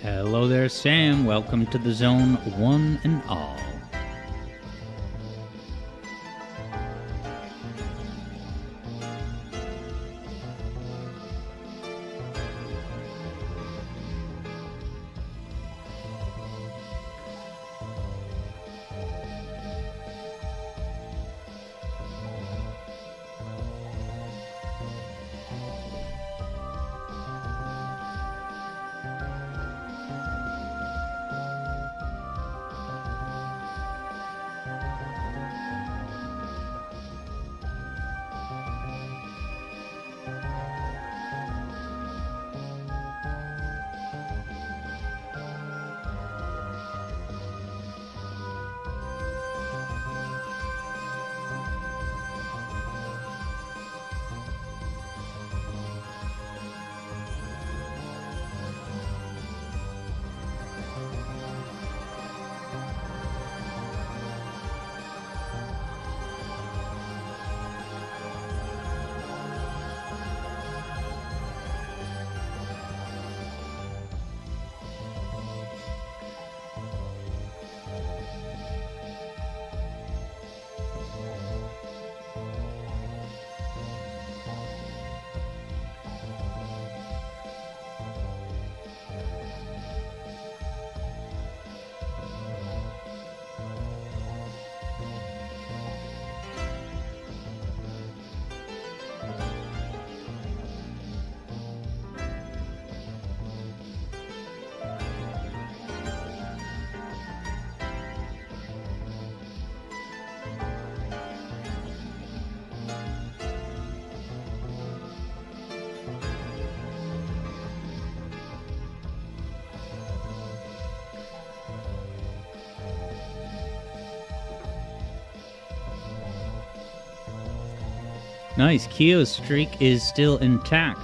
Hello there, Sam. Welcome to the zone, one and all. Nice. Keo's streak is still intact.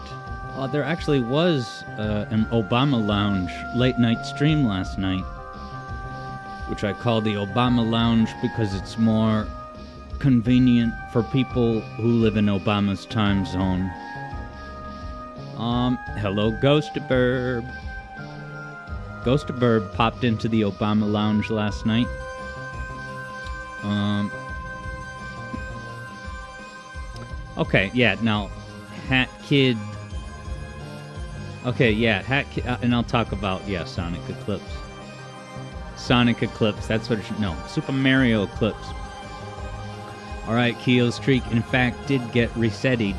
There actually was an Obama Lounge late night stream last night, which I call the Obama Lounge because it's more convenient for people who live in Obama's time zone. Hello, Ghostaburb. Ghostaburb popped into the Obama Lounge last night. Okay, yeah, now, Hat Kid... Okay, yeah, Hat Kid... and I'll talk about, yeah, Sonic Eclipse. Sonic Eclipse, that's what it should... No, Super Mario Eclipse. Alright, Keo's streak, in fact, did get resetted.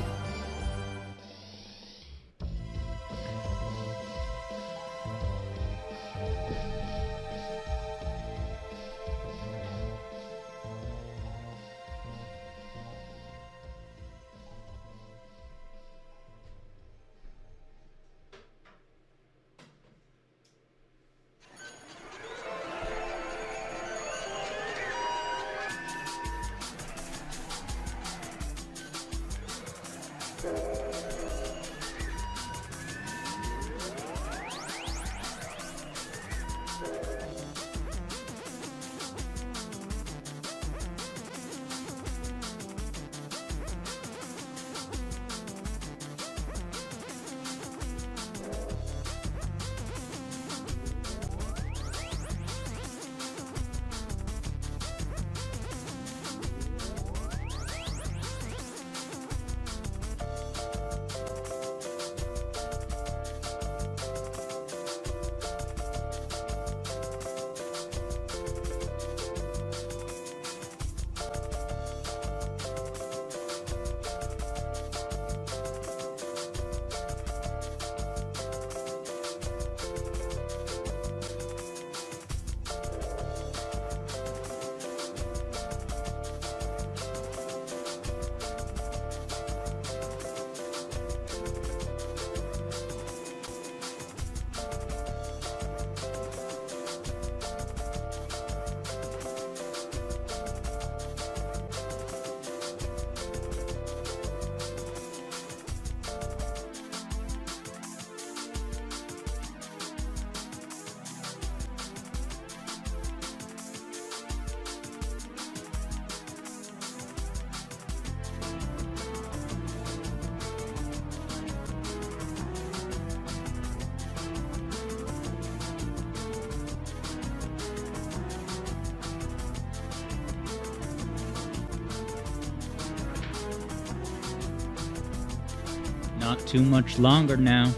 Not too much longer now.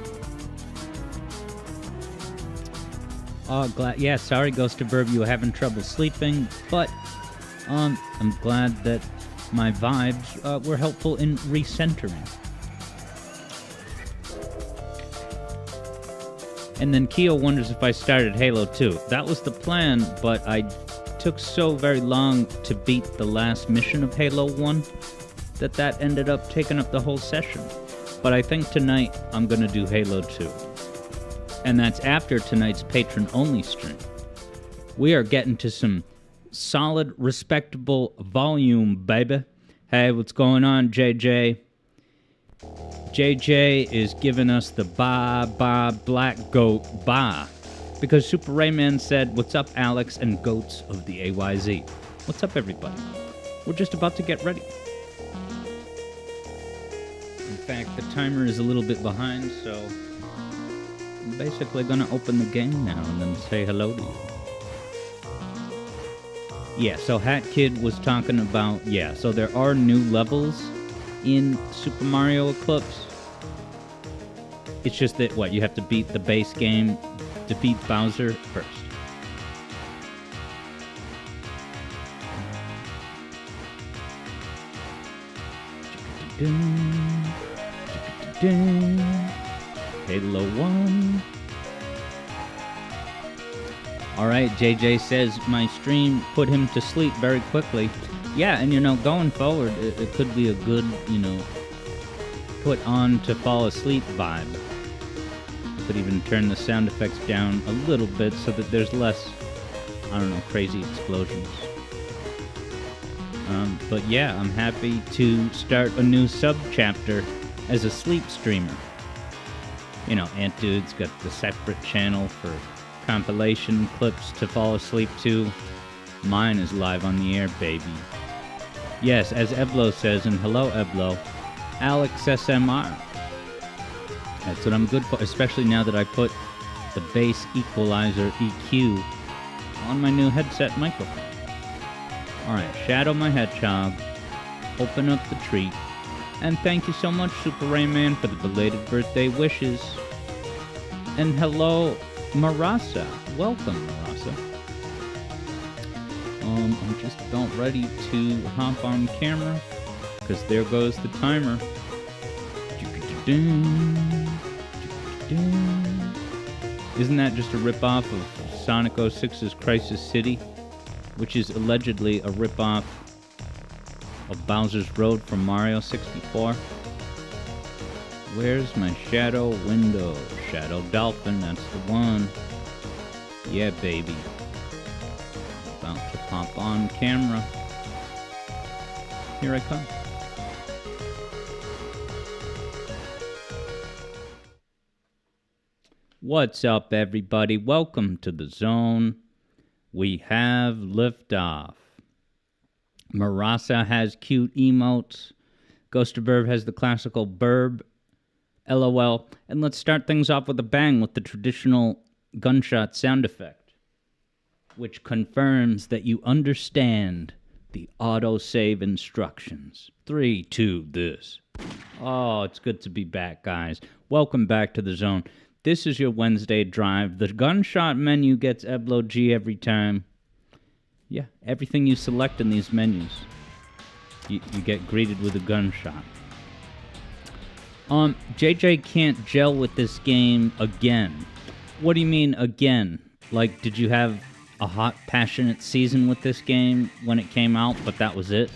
Oh, glad. Yeah, sorry, Ghost of Burb, you were having trouble sleeping, but I'm glad that my vibes were helpful in recentering. And then Keo wonders if I started Halo 2. That was the plan, but I took so very long to beat the last mission of Halo 1 that ended up taking up the whole session. But I think tonight I'm going to do Halo 2. And that's after tonight's patron-only stream. We are getting to some solid, respectable volume, baby. Hey, what's going on, JJ? JJ is giving us the black goat ba. Because Super Rayman said, "What's up, Alex and goats of the AYZ?" What's up, everybody? We're just about to get ready. In fact, the timer is a little bit behind, so I'm basically going to open the game now and then say hello to you. Yeah, so Hat Kid was talking about, so there are new levels in Super Mario Eclipse. It's just that, you have to beat the base game, defeat Bowser first. Halo 1. Alright, JJ says my stream put him to sleep very quickly. Yeah, and going forward, it could be a good, put on to fall asleep vibe. I could even turn the sound effects down a little bit so that there's less, crazy explosions. But yeah, I'm happy to start a new sub-chapter as a sleep streamer. Ant Dude's got the separate channel for compilation clips to fall asleep to. Mine is live on the air, baby. Yes, as Eblo says, and hello Eblo, Alex SMR. That's what I'm good for, especially now that I put the bass equalizer EQ on my new headset microphone. Alright, Shadow my Hedgehog, open up the treat, and thank you so much, Super Rayman, for the belated birthday wishes. And hello, Marasa. Welcome, Marasa. I'm just about ready to hop on camera, because there goes the timer. Isn't that just a rip-off of Sonic 06's Crisis City, which is allegedly a rip-off of Bowser's Road from Mario 64? Where's my shadow window? Shadow Dolphin, that's the one. Yeah, baby. About to pop on camera. Here I come. What's up, everybody? Welcome to the zone. We have liftoff. Marasa has cute emotes. Ghost of Burb has the classical Burb. LOL. And let's start things off with a bang with the traditional gunshot sound effect, which confirms that you understand the autosave instructions. 3, 2, this. Oh, it's good to be back, guys. Welcome back to the zone. This is your Wednesday drive. The gunshot menu gets Eblo G every time. Yeah, everything you select in these menus, you get greeted with a gunshot. JJ can't gel with this game again. What do you mean again? Like, did you have a hot, passionate season with this game when it came out, but that was it?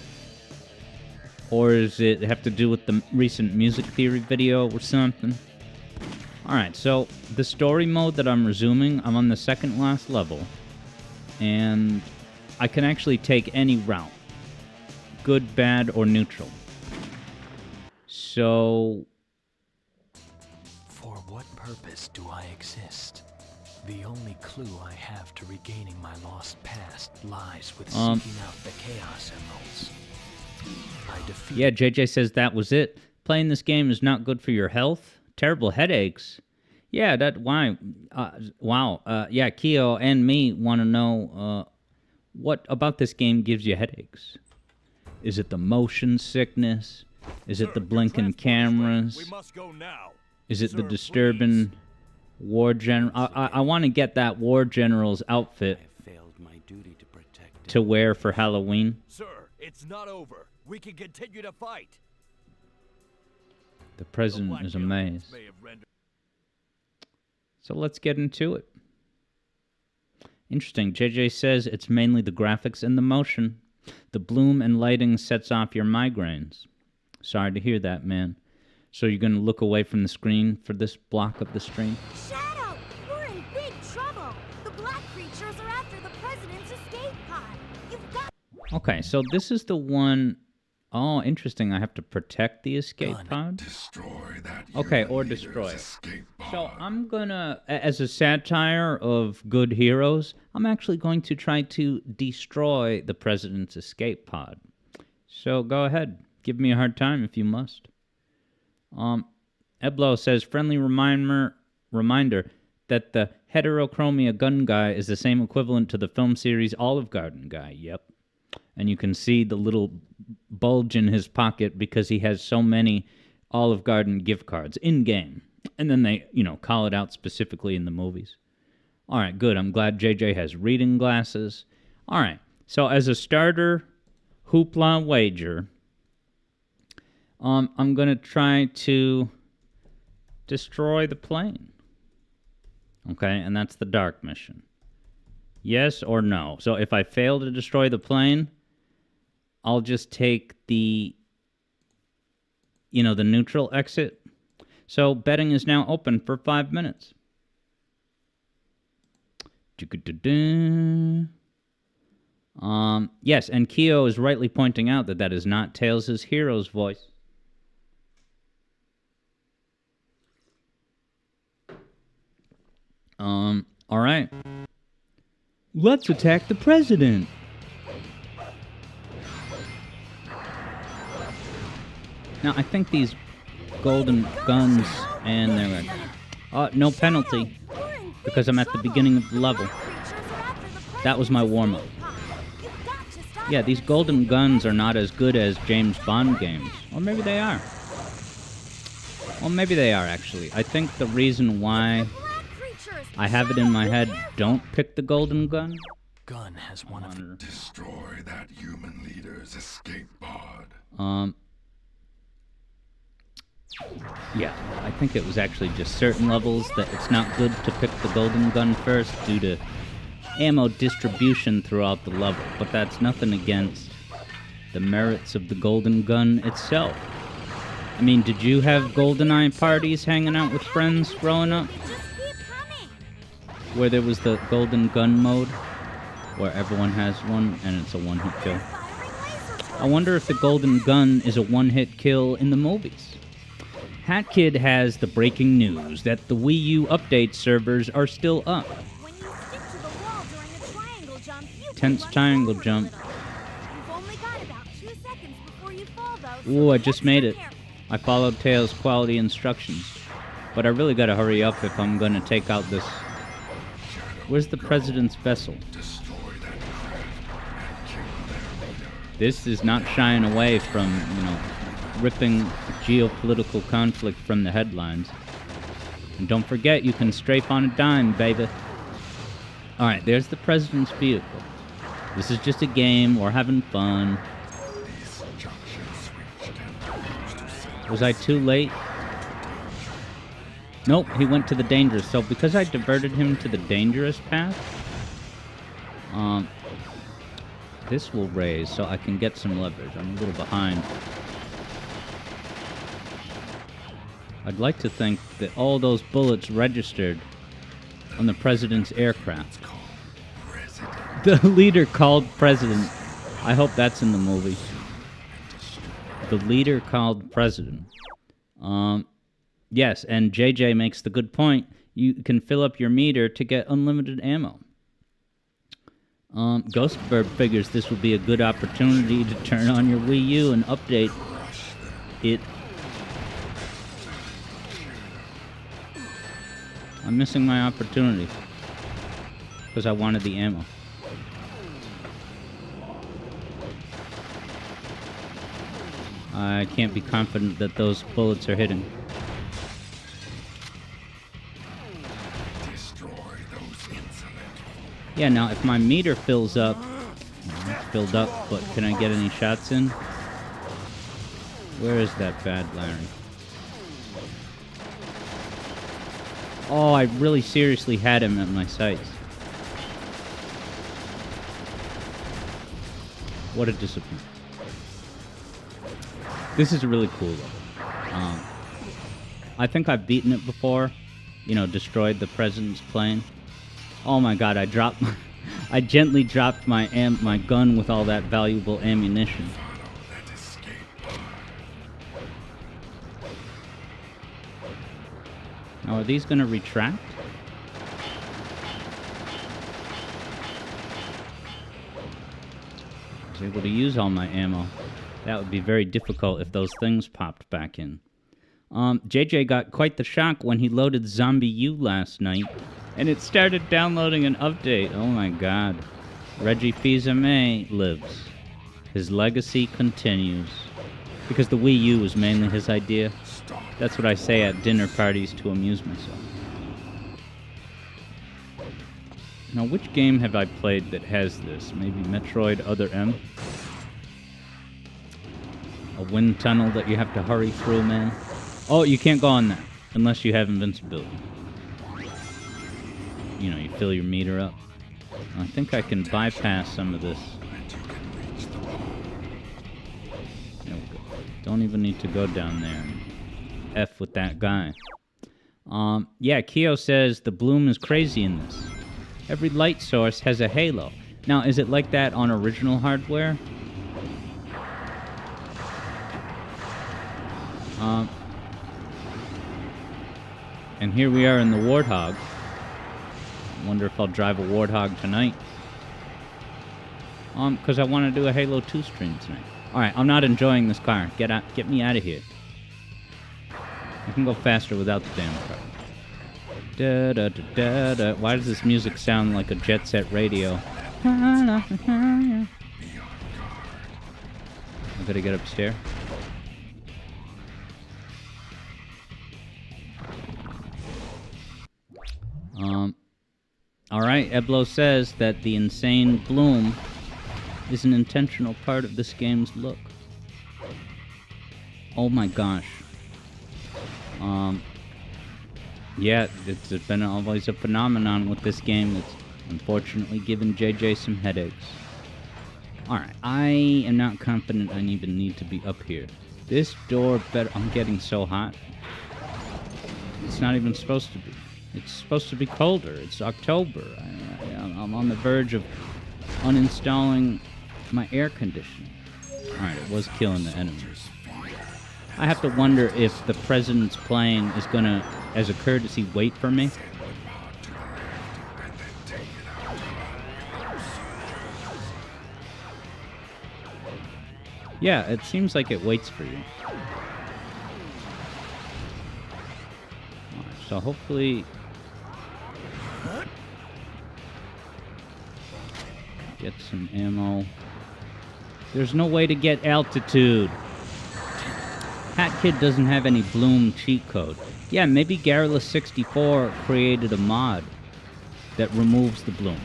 Or does it have to do with the recent music theory video or something? Alright, so the story mode that I'm resuming, I'm on the second last level, and I can actually take any route. Good, bad, or neutral. So... For what purpose do I exist? The only clue I have to regaining my lost past lies with seeking out the Chaos Emeralds. Yeah, JJ says that was it. Playing this game is not good for your health. Terrible headaches. Yeah, why? Wow. Yeah, Keo and me want to know what about this game gives you headaches. Is it the motion sickness? Is it the blinking cameras? We must go now. Is it the Sir, disturbing war general? I want to get that war general's outfit I failed my duty to protect to wear for Halloween. Sir, it's not over. We can continue to fight. The president is amazed. So let's get into it. Interesting. JJ says it's mainly the graphics and the motion. The bloom and lighting sets off your migraines. Sorry to hear that, man. So you're going to look away from the screen for this block of the stream? Shadow! We're in big trouble! The black creatures are after the president's escape pod! You've got... Okay, so this is the one... Oh, interesting. I have to protect the escape pod? Destroy that. Okay, or destroy it. So I'm gonna, as a satire of good heroes, I'm actually going to try to destroy the president's escape pod. So go ahead. Give me a hard time if you must. Eblo says, friendly reminder that the heterochromia gun guy is the same equivalent to the film series Olive Garden guy. Yep. And you can see the little bulge in his pocket because he has so many Olive Garden gift cards in-game. And then they, call it out specifically in the movies. All right, good. I'm glad JJ has reading glasses. All right, so as a starter hoopla wager, I'm going to try to destroy the plane. Okay, and that's the dark mission. Yes or no? So if I fail to destroy the plane, I'll just take the, the neutral exit. So betting is now open for 5 minutes. Yes, and Keo is rightly pointing out that that is not Tails' hero's voice. All right. Let's attack the president. Now, I think these golden guns, and they're no penalty, because I'm at the beginning of the level. That was my warm-up. Yeah, these golden guns are not as good as James Bond games. Or maybe they are. Well, maybe they are, actually. I think the reason why I have it in my head, don't pick the golden gun. Gun has one of the... Destroy that human leader's escape pod. Yeah, I think it was actually just certain levels that it's not good to pick the golden gun first due to ammo distribution throughout the level, but that's nothing against the merits of the golden gun itself. I mean, did you have GoldenEye parties hanging out with friends growing up? Where there was the golden gun mode, where everyone has one and it's a one-hit kill. I wonder if the golden gun is a one-hit kill in the movies. Hat Kid has the breaking news that the Wii U update servers are still up. When you stick to the wall during a triangle jump, you Tense can triangle run jump. forward. You've only got about 2 seconds before you fall, though. So Ooh, I just be made it. careful. I followed Tails' quality instructions. But I really gotta hurry up if I'm gonna take out this... Where's the president's vessel? This is not shying away from, ripping geopolitical conflict from the headlines. And don't forget, you can strafe on a dime, baby. Alright, there's the president's vehicle. This is just a game, we're having fun. Was I too late? Nope, he went to the dangerous. So because I diverted him to the dangerous path, this will raise so I can get some leverage. I'm a little behind. I'd like to think that all those bullets registered on the president's aircraft. The leader called president. I hope that's in the movie. The leader called president. Yes, and JJ makes the good point. You can fill up your meter to get unlimited ammo. Ghostbird figures this will be a good opportunity to turn on your Wii U and update it. I'm missing my opportunity because I wanted the ammo. I can't be confident that those bullets are hitting. Destroy those insolent. Yeah, now if my meter fills up, it's filled up, but can I get any shots in? Where is that bad Larry? Oh, I really seriously had him at my sights. What a disappointment. This is really cool, though. I think I've beaten it before. You know, destroyed the president's plane. Oh my god, I dropped my... I gently dropped my gun with all that valuable ammunition. That escape pod. Now, are these gonna retract? I was able to use all my ammo. That would be very difficult if those things popped back in. JJ got quite the shock when he loaded Zombie U last night, and it started downloading an update. Oh my god. Reggie Fils-Aimé lives. His legacy continues. Because the Wii U was mainly his idea. That's what I say at dinner parties to amuse myself. Now, which game have I played that has this? Maybe Metroid Other M? A wind tunnel that you have to hurry through, man. Oh, you can't go on that unless you have invincibility. You know, you fill your meter up. I think I can bypass some of this. There we go. Don't even need to go down there and F with that guy. Yeah, Keo says the bloom is crazy in this. Every light source has a halo. Now, is it like that on original hardware? And here we are in the Warthog. I wonder if I'll drive a Warthog tonight. Because I want to do a Halo 2 stream tonight. Alright, I'm not enjoying this car. Get me out of here. I can go faster without the damn car. Da, da, da, da, da. Why does this music sound like a Jet Set radio? I gotta get upstairs. Alright, Eblo says that the insane bloom is an intentional part of this game's look. Oh my gosh. Yeah, it's been always a phenomenon with this game that's unfortunately given JJ some headaches. Alright, I am not confident I even need to be up here. This door better... I'm getting so hot. It's not even supposed to be. It's supposed to be colder. It's October. I'm on the verge of uninstalling my air conditioning. Alright, it was killing the enemies. I have to wonder if the president's plane is gonna, as a courtesy, wait for me. Yeah, it seems like it waits for you. Alright, so hopefully... get some ammo. There's no way to get altitude. Hat Kid doesn't have any Bloom cheat code. Yeah, maybe Garrulous64 created a mod that removes the Bloom.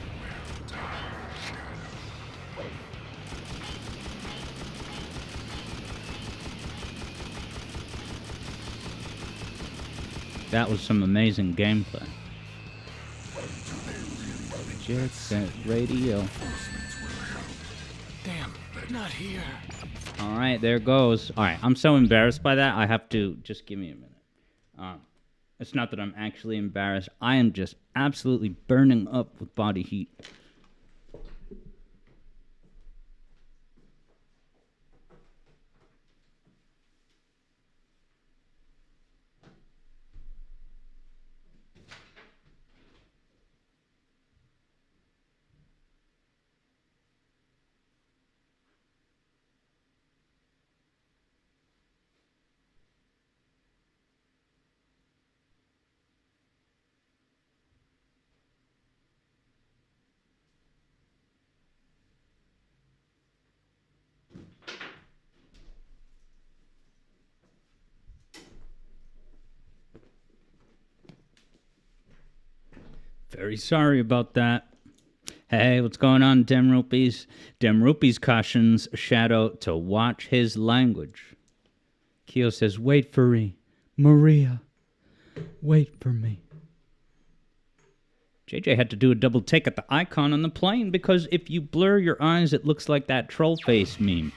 That was some amazing gameplay. Jet Set Radio. Damn, not here. Alright, there goes. Alright, I'm so embarrassed by that, I have to... Just give me a minute. It's not that I'm actually embarrassed. I am just absolutely burning up with body heat. Very sorry about that. Hey, what's going on, Dem Rupees? Dem Rupees cautions Shadow to watch his language. Kyo says, wait for me. Maria, wait for me. JJ had to do a double take at the icon on the plane because if you blur your eyes, it looks like that troll face meme.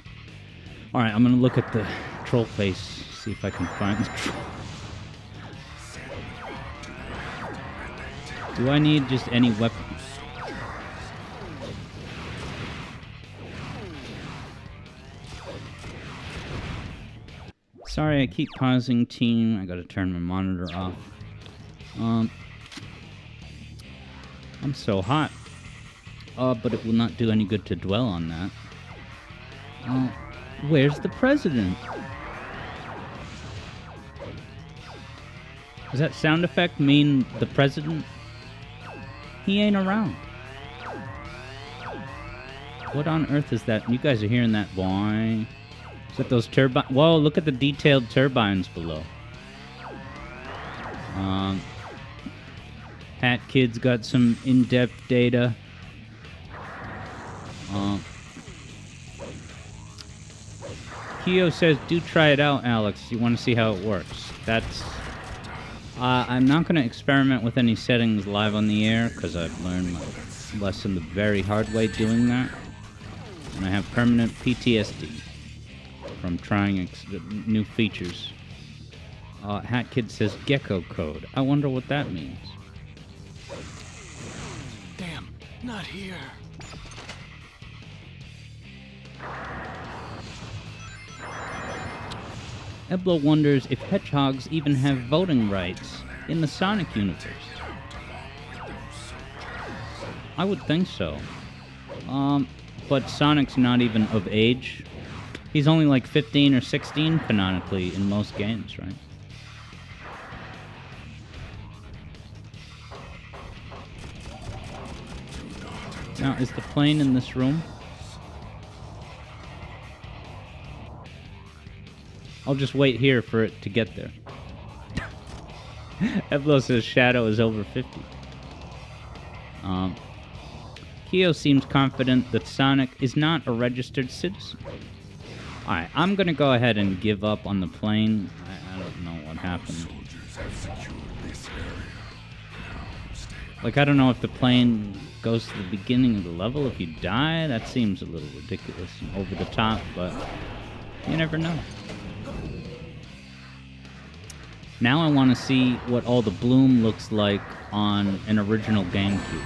All right, I'm going to look at the troll face, see if I can find the troll. Do I need just any weapons? Sorry, I keep pausing, team. I gotta turn my monitor off. I'm so hot. But it will not do any good to dwell on that. Where's the president? Does that sound effect mean the president? He ain't around. What on earth is that? You guys are hearing that boing? Is that those turbines? Whoa, look at the detailed turbines below. Hat Kid's got some in-depth data. Kyo says, do try it out, Alex. You want to see how it works. That's... I'm not going to experiment with any settings live on the air, because I've learned my lesson the very hard way doing that. And I have permanent PTSD from trying new features. Hat Kid says, Gecko code. I wonder what that means. Damn, not here. Eblo wonders if hedgehogs even have voting rights in the Sonic universe. I would think so. But Sonic's not even of age. He's only like 15 or 16 canonically in most games, right? Now, is the plane in this room? I'll just wait here for it to get there. Eblo says Shadow is over 50. Kyo seems confident that Sonic is not a registered citizen. Alright, I'm gonna go ahead and give up on the plane. I don't know what happened. Like, I don't know if the plane goes to the beginning of the level if you die. That seems a little ridiculous and over the top, but you never know. Now I want to see what all the bloom looks like on an original GameCube.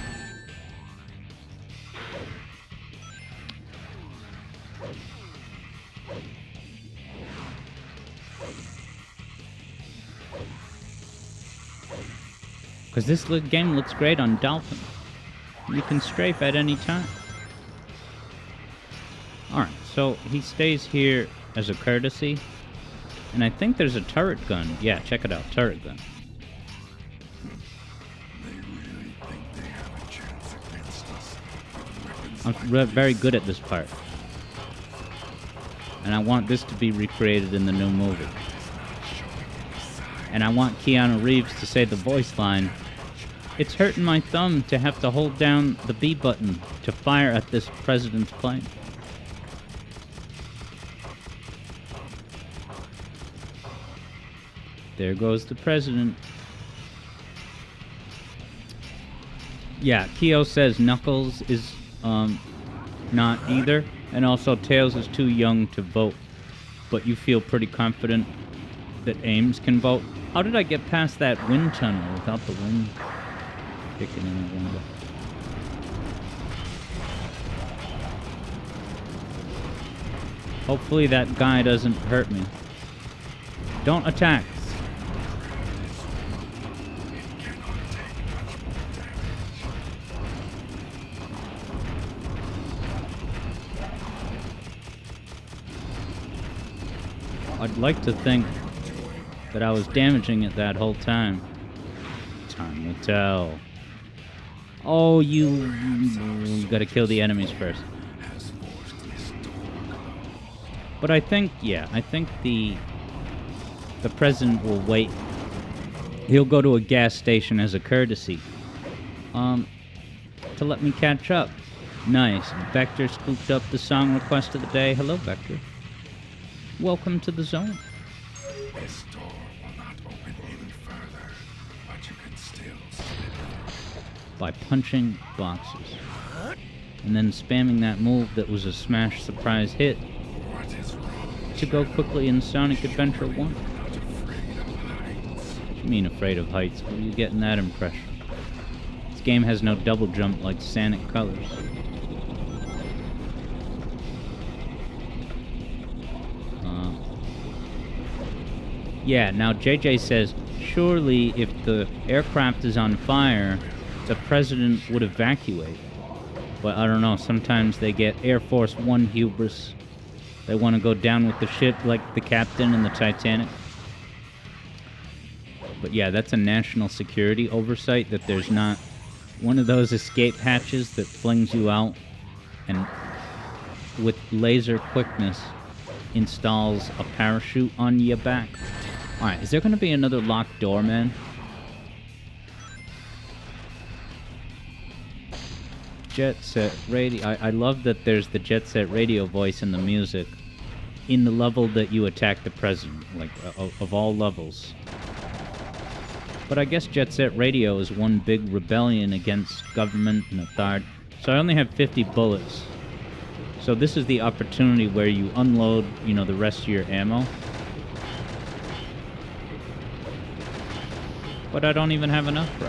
Because this game looks great on Dolphin. You can strafe at any time. Alright, so he stays here as a courtesy. And I think there's a turret gun. Yeah, check it out. Turret gun. I'm very good at this part. And I want this to be recreated in the new movie. And I want Keanu Reeves to say the voice line, "It's hurting my thumb to have to hold down the B button to fire at this president's plane." There goes the president. Yeah, Kyo says Knuckles is not either, and also Tails is too young to vote. But you feel pretty confident that Ames can vote. How did I get past that wind tunnel without the wind kicking in the window? Hopefully that guy doesn't hurt me. Don't attack. I'd like to think that I was damaging it that whole time. Time will tell. Oh, you gotta kill the enemies first. But I think, yeah, I think the president will wait. He'll go to a gas station as a courtesy. to let me catch up. Nice. Vector scooped up the song request of the day. Hello, Vector. Welcome to the zone. This door will not open any further, but you can still slip. By punching boxes. And then spamming that move that was a smash surprise hit What is wrong? to go quickly in Sonic Adventure 1. Not afraid of heights. What do you mean afraid of heights? Where are you getting that impression? This game has no double jump like Sonic Colors. Yeah, now JJ says, surely if the aircraft is on fire, the president would evacuate. But I don't know, sometimes they get Air Force One hubris. They want to go down with the ship like the captain in the Titanic. But yeah, that's a national security oversight that there's not one of those escape hatches that flings you out and with laser quickness installs a parachute on your back. Alright, is there going to be another locked door, man? Jet Set Radio. I love that there's the Jet Set Radio voice in the music in the level that you attack the president, like of all levels. But I guess Jet Set Radio is one big rebellion against government and authority. So I only have 50 bullets. So this is the opportunity where you unload, the rest of your ammo. But I don't even have enough, bro.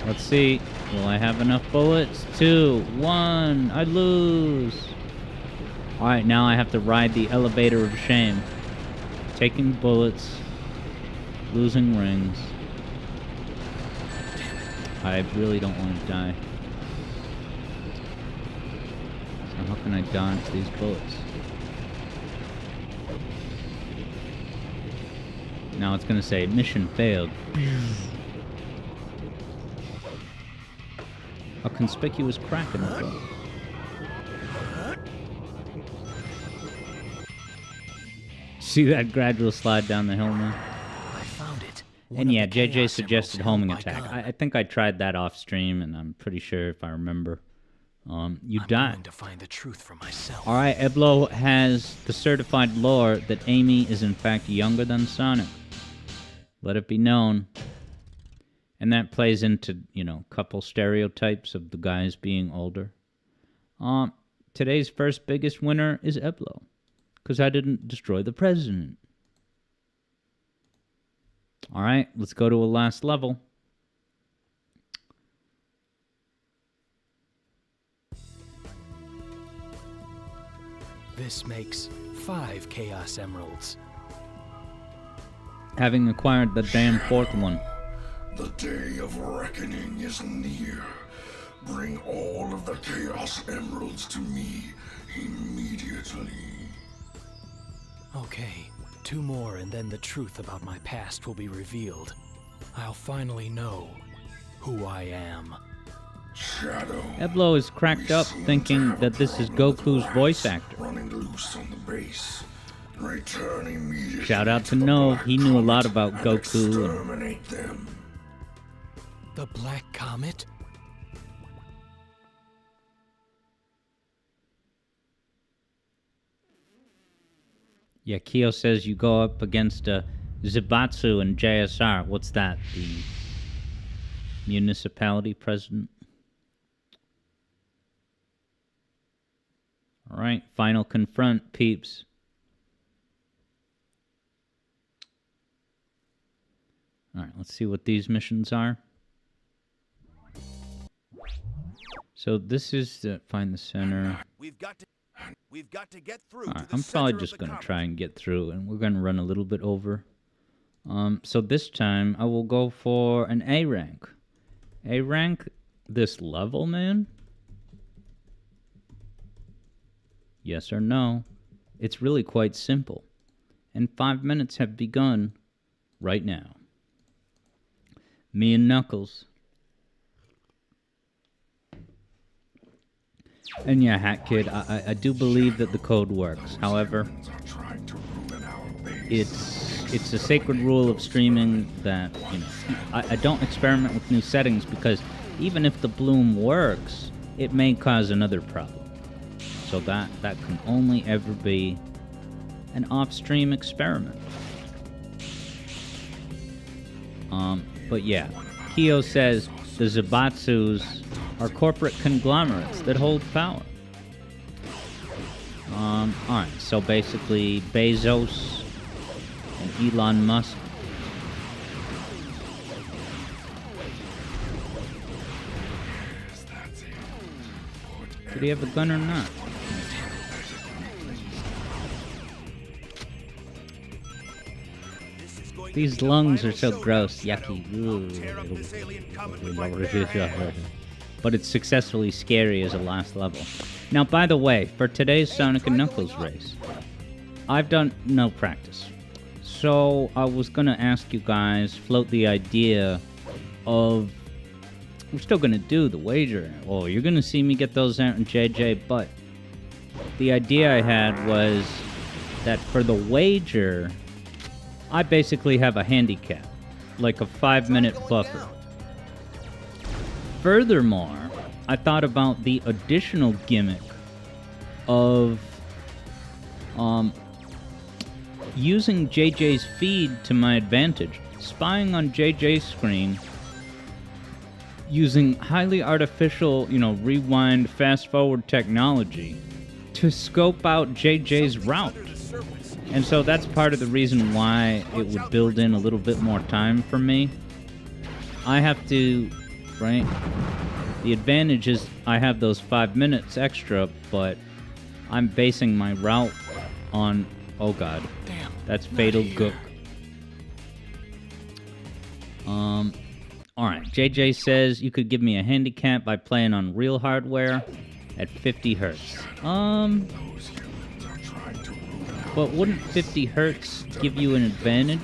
Let's see. Will I have enough bullets? 2, 1. I lose. Alright, now I have to ride the elevator of shame. Taking bullets. Losing rings. I really don't want to die. So how can I dodge these bullets? Now it's going to say, mission failed. A conspicuous crack in the door. See that gradual slide down the hill, man? I found it. And yeah, JJ suggested homing attack. I think I tried that off stream, and I'm pretty sure if I remember, you I'm died. going to find the truth for myself. All right, Eblo has the certified lore that Amy is in fact younger than Sonic. Let it be known. And that plays into, couple stereotypes of the guys being older. Today's first biggest winner is Eblo, because I didn't destroy the president. All right, let's go to a last level. This makes 5 Chaos Emeralds. Having acquired the damn fourth one. The day of reckoning is near. Bring all of the Chaos Emeralds to me immediately. Okay, 2 more and then the truth about my past will be revealed. I'll finally know who I am. Shadow. Eblo is cracked up thinking that this is Goku's voice actor. Running loose on the base. Return immediately. Shout out to the Nove. Black He knew a lot Comet about and Goku. Exterminate them. The Black Comet? Yeah, Kyo says you go up against Zaibatsu and JSR. What's that? The municipality president? Alright, final confront, peeps. Alright, let's see what these missions are. So this is to find the center. We've got to get through. Alright, to the I'm center probably of just the going to comet. try and get through, and we're going to run a little bit over. So this time, I will go for an A rank. A rank this level, man? Yes or no? It's really quite simple. And 5 minutes have begun right now. Me and Knuckles. And yeah, Hat Kid, I do believe that the code works. However, Are trying to ruin our base. it's it's a sacred rule of streaming that, you know, I don't experiment with new settings because even if the bloom works, it may cause another problem. So that can only ever be an off-stream experiment. But yeah, Kyo says the Zaibatsus are corporate conglomerates that hold power. Alright, so basically Bezos and Elon Musk. Did he have a gun or not? These lungs are so gross, yucky. But it's successfully scary as a last level. Now, by the way, for today's Sonic & Knuckles race, I've done no practice. So I was gonna ask you guys, float the idea of... We're still gonna do the wager. Oh, you're gonna see me get those out in JJ, but... The idea I had was that for the wager... I basically have a handicap, like a 5-minute buffer. Furthermore, I thought about the additional gimmick of using JJ's feed to my advantage, spying on JJ's screen, using highly artificial, rewind, fast-forward technology to scope out JJ's route. And so that's part of the reason why it would build in a little bit more time for me. I have to, right? The advantage is I have those 5 minutes extra, but I'm basing my route on... Oh god. Damn. That's Fatal Gook. Alright, JJ says you could give me a handicap by playing on real hardware at 50 hertz. But wouldn't 50 hertz give you an advantage?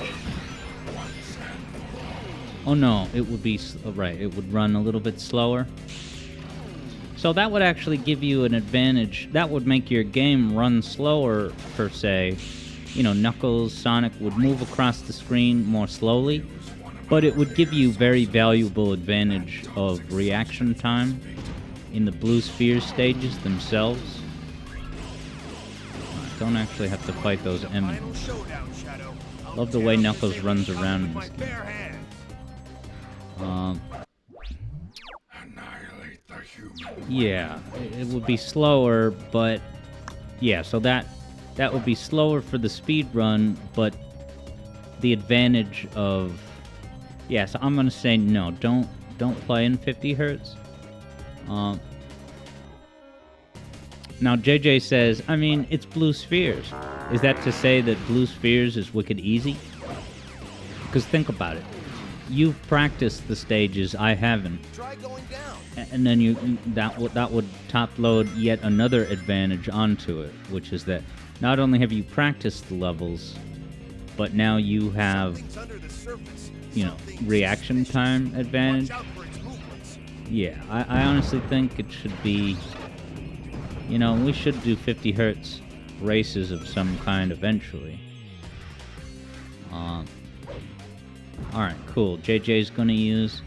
Oh no, it would be... right, it would run a little bit slower. So that would actually give you an advantage. That would make your game run slower, per se. Knuckles, Sonic would move across the screen more slowly. But it would give you very valuable advantage of reaction time in the Blue Sphere stages themselves. Don't actually have to fight those enemies. Love the way Knuckles runs around in this game. Yeah, it would be slower, but yeah, so that would be slower for the speed run, but the advantage of so I'm gonna say no. Don't play in 50 hertz. Now, JJ says, I mean, it's Blue Spheres. Is that to say that Blue Spheres is wicked easy? Because think about it. You've practiced the stages, I haven't. Try going down. And then that would top load yet another advantage onto it, which is that not only have you practiced the levels, but now you have, reaction time advantage. Yeah, I honestly think it should be... we should do 50 hertz races of some kind eventually. Alright, cool. JJ's gonna use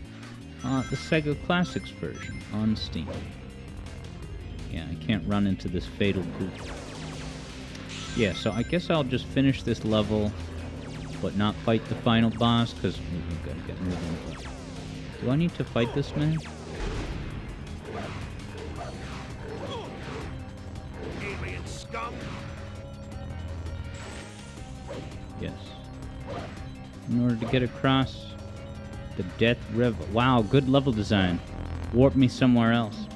the Sega Classics version on Steam. Yeah, I can't run into this Fatal Gook. Yeah, so I guess I'll just finish this level, but not fight the final boss, because we've got to get moving. Do I need to fight this man? Yes. In order to get across the Death River. Wow, good level design. Warp me somewhere else.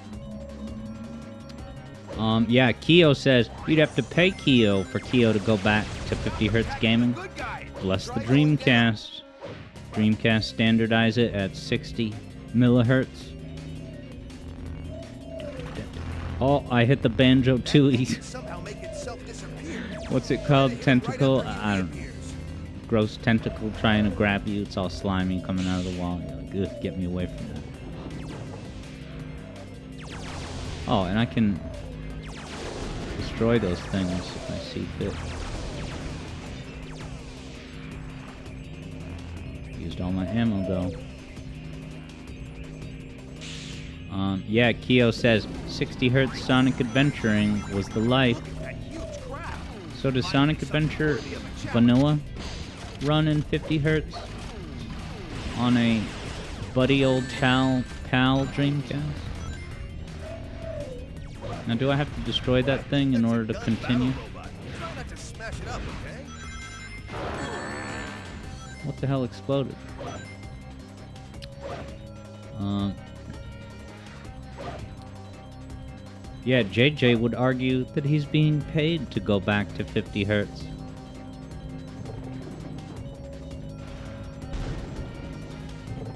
Yeah, Kyo says you'd have to pay Kyo for Kyo to go back to 50 hertz gaming. Bless the Dreamcast. Dreamcast standardize it at 60 millihertz. Oh, I hit the Banjo Tooie. What's it called? Tentacle? I don't know. Gross tentacle trying to grab you. It's all slimy coming out of the wall. You're like, ugh, get me away from that. Oh, and I can destroy those things if I see fit. Used all my ammo, though. Yeah, Keo says 60 Hz Sonic Adventuring was the life. So does Sonic Adventure Vanilla run in 50 Hz on a buddy old pal Dreamcast? Now, do I have to destroy that thing in order to continue? What the hell exploded? Yeah, JJ would argue that he's being paid to go back to 50 Hz.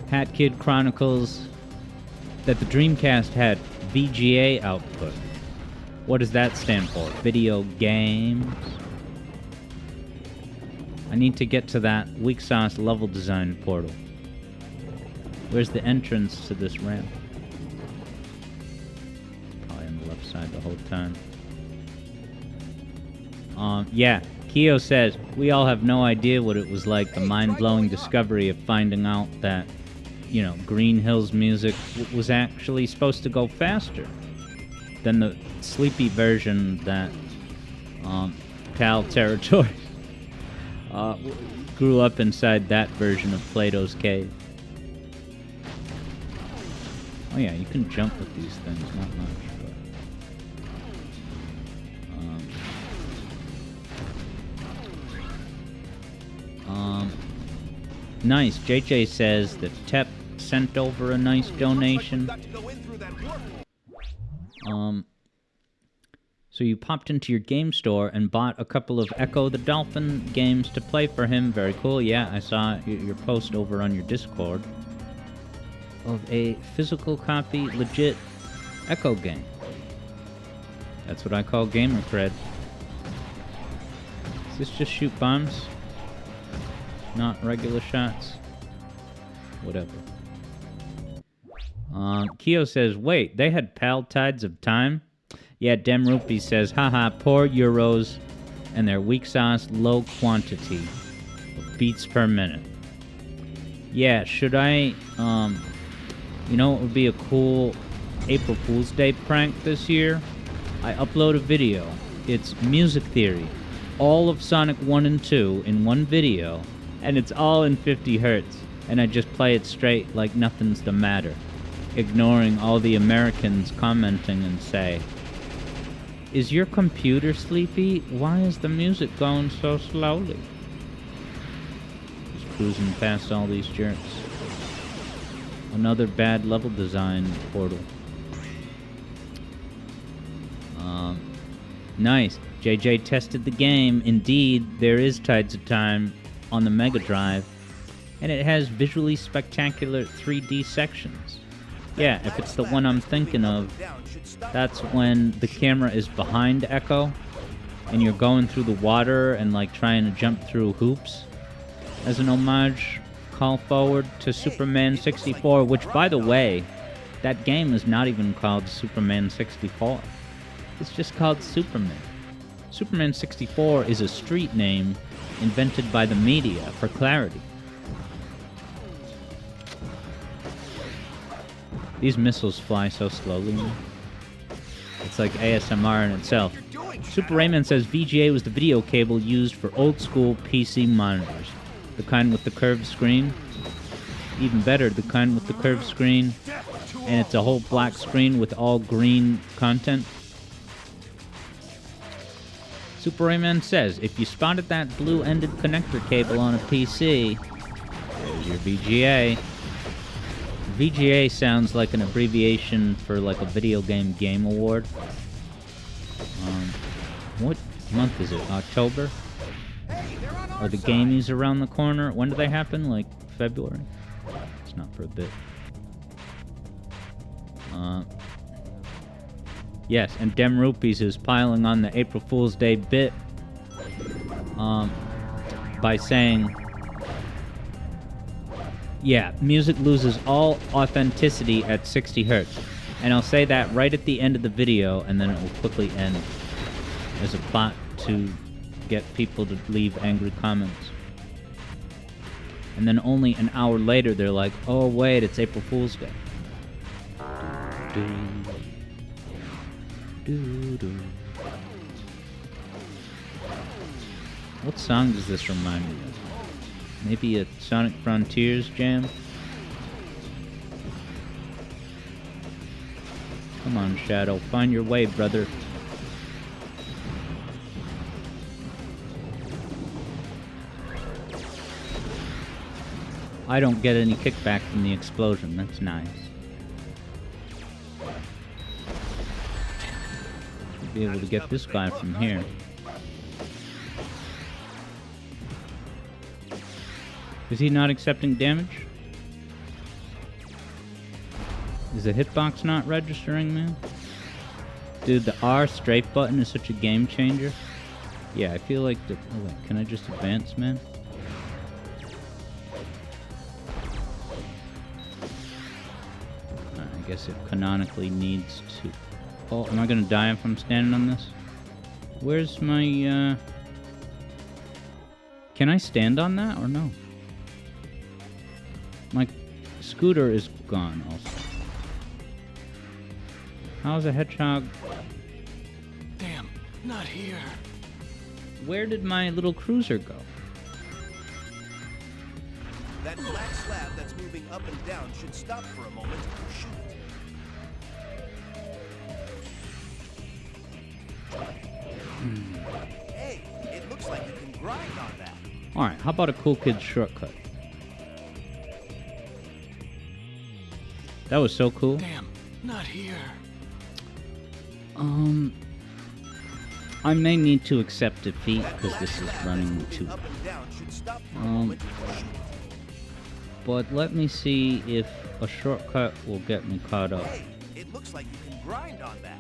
Hat Kid chronicles that the Dreamcast had VGA output. What does that stand for? Video games? I need to get to that weak sauce level design portal. Where's the entrance to this ramp? Probably on the left side the whole time. Yeah, Keo says, we all have no idea what it was like, the mind-blowing discovery of finding out that, you know, Green Hill's music was actually supposed to go faster than the sleepy version that Pal Territory grew up inside that version of Plato's Cave. Oh yeah, you can jump with these things, not much, but... nice. JJ says that Tep sent over a nice donation. So you popped into your game store and bought a couple of Echo the Dolphin games to play for him. Very cool. Yeah, I saw your post over on your Discord of a physical copy, legit Echo game. That's what I call gamer cred. Does this just shoot bombs? Not regular shots? Whatever. Keo says, wait, they had PAL Tides of Time? Yeah, Dem Rupee says, haha, poor Euros and their weak sauce low quantity of beats per minute. Yeah, should I, you know what would be a cool April Fool's Day prank this year? I upload a video. It's Music Theory. All of Sonic 1 and 2 in one video, and it's all in 50 Hz. And I just play it straight like nothing's the matter, ignoring all the Americans commenting and say, is your computer sleepy? Why is the music going so slowly? Just cruising past all these jerks. Another bad level design portal. Nice. JJ tested the game. Indeed, there is Tides of Time on the Mega Drive, and it has visually spectacular 3D sections. Yeah, if it's the one I'm thinking of, that's when the camera is behind Echo, and you're going through the water and like trying to jump through hoops. As an homage, call forward to Superman 64, which, by the way, that game is not even called Superman 64. It's just called Superman. Superman 64 is a street name invented by the media for clarity. These missiles fly so slowly now. It's like ASMR in itself. Super Rayman says VGA was the video cable used for old-school PC monitors. The kind with the curved screen. Even better, the kind with the curved screen, and it's a whole black screen with all green content. Super Rayman says, if you spotted that blue-ended connector cable on a PC, there's your VGA. VGA sounds like an abbreviation for like a video game award. What month is it? October? Are the gamies around the corner? When do they happen? Like February? It's not for a bit. Yes, and Dem Rupees is piling on the April Fool's Day bit by saying, yeah, music loses all authenticity at 60 Hz. And I'll say that right at the end of the video, and then it will quickly end as a plot to get people to leave angry comments. And then only an hour later, they're like, oh, wait, it's April Fool's Day. What song does this remind me of? Maybe a Sonic Frontiers jam? Come on, Shadow, find your way, brother. I don't get any kickback from the explosion, that's nice. Should be able to get this guy from here. Is he not accepting damage? Is the hitbox not registering, man? Dude, the R strafe button is such a game changer. Yeah, I feel like the... Oh, wait, can I just advance, man? I guess it canonically needs to... Oh, am I gonna die if I'm standing on this? Where's my, Can I stand on that or no? My scooter is gone also. How's a hedgehog? Damn, not here. Where did my little cruiser go? That black slab that's moving up and down should stop for a moment. Shoot. Hey, it looks like you can grind on that. Alright, how about a cool kid's shortcut? That was so cool. Damn, not here. I may need to accept defeat because this is running too. Up and down should stop for a moment. Shoot. But let me see if a shortcut will get me caught up. Hey, it looks like you can grind on that.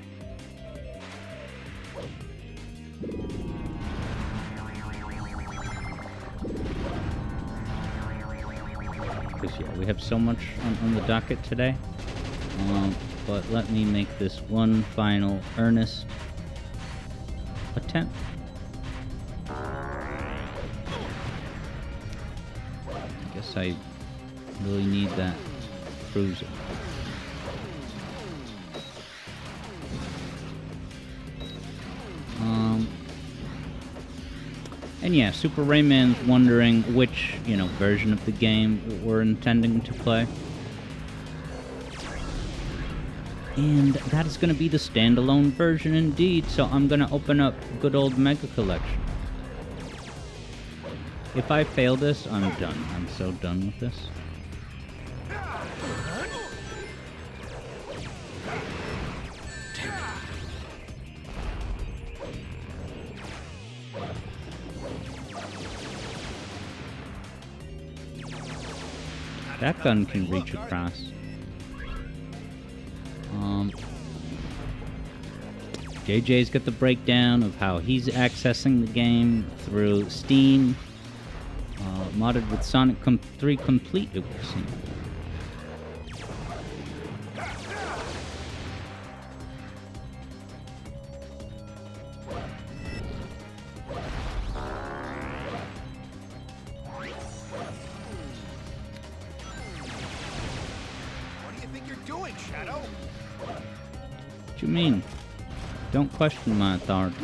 Because yeah, we have so much on the docket today. But let me make this one final earnest attempt. I guess I really need that cruiser. And yeah, Super Rayman's wondering which, version of the game we're intending to play. And that is going to be the standalone version indeed, so I'm going to open up good old Mega Collection. If I fail this, I'm done. I'm so done with this. That gun can reach across. JJ's got the breakdown of how he's accessing the game through Steam, modded with Sonic 3 Complete, it would seem. What do you think you're doing, Shadow? What you mean? Don't question my authority.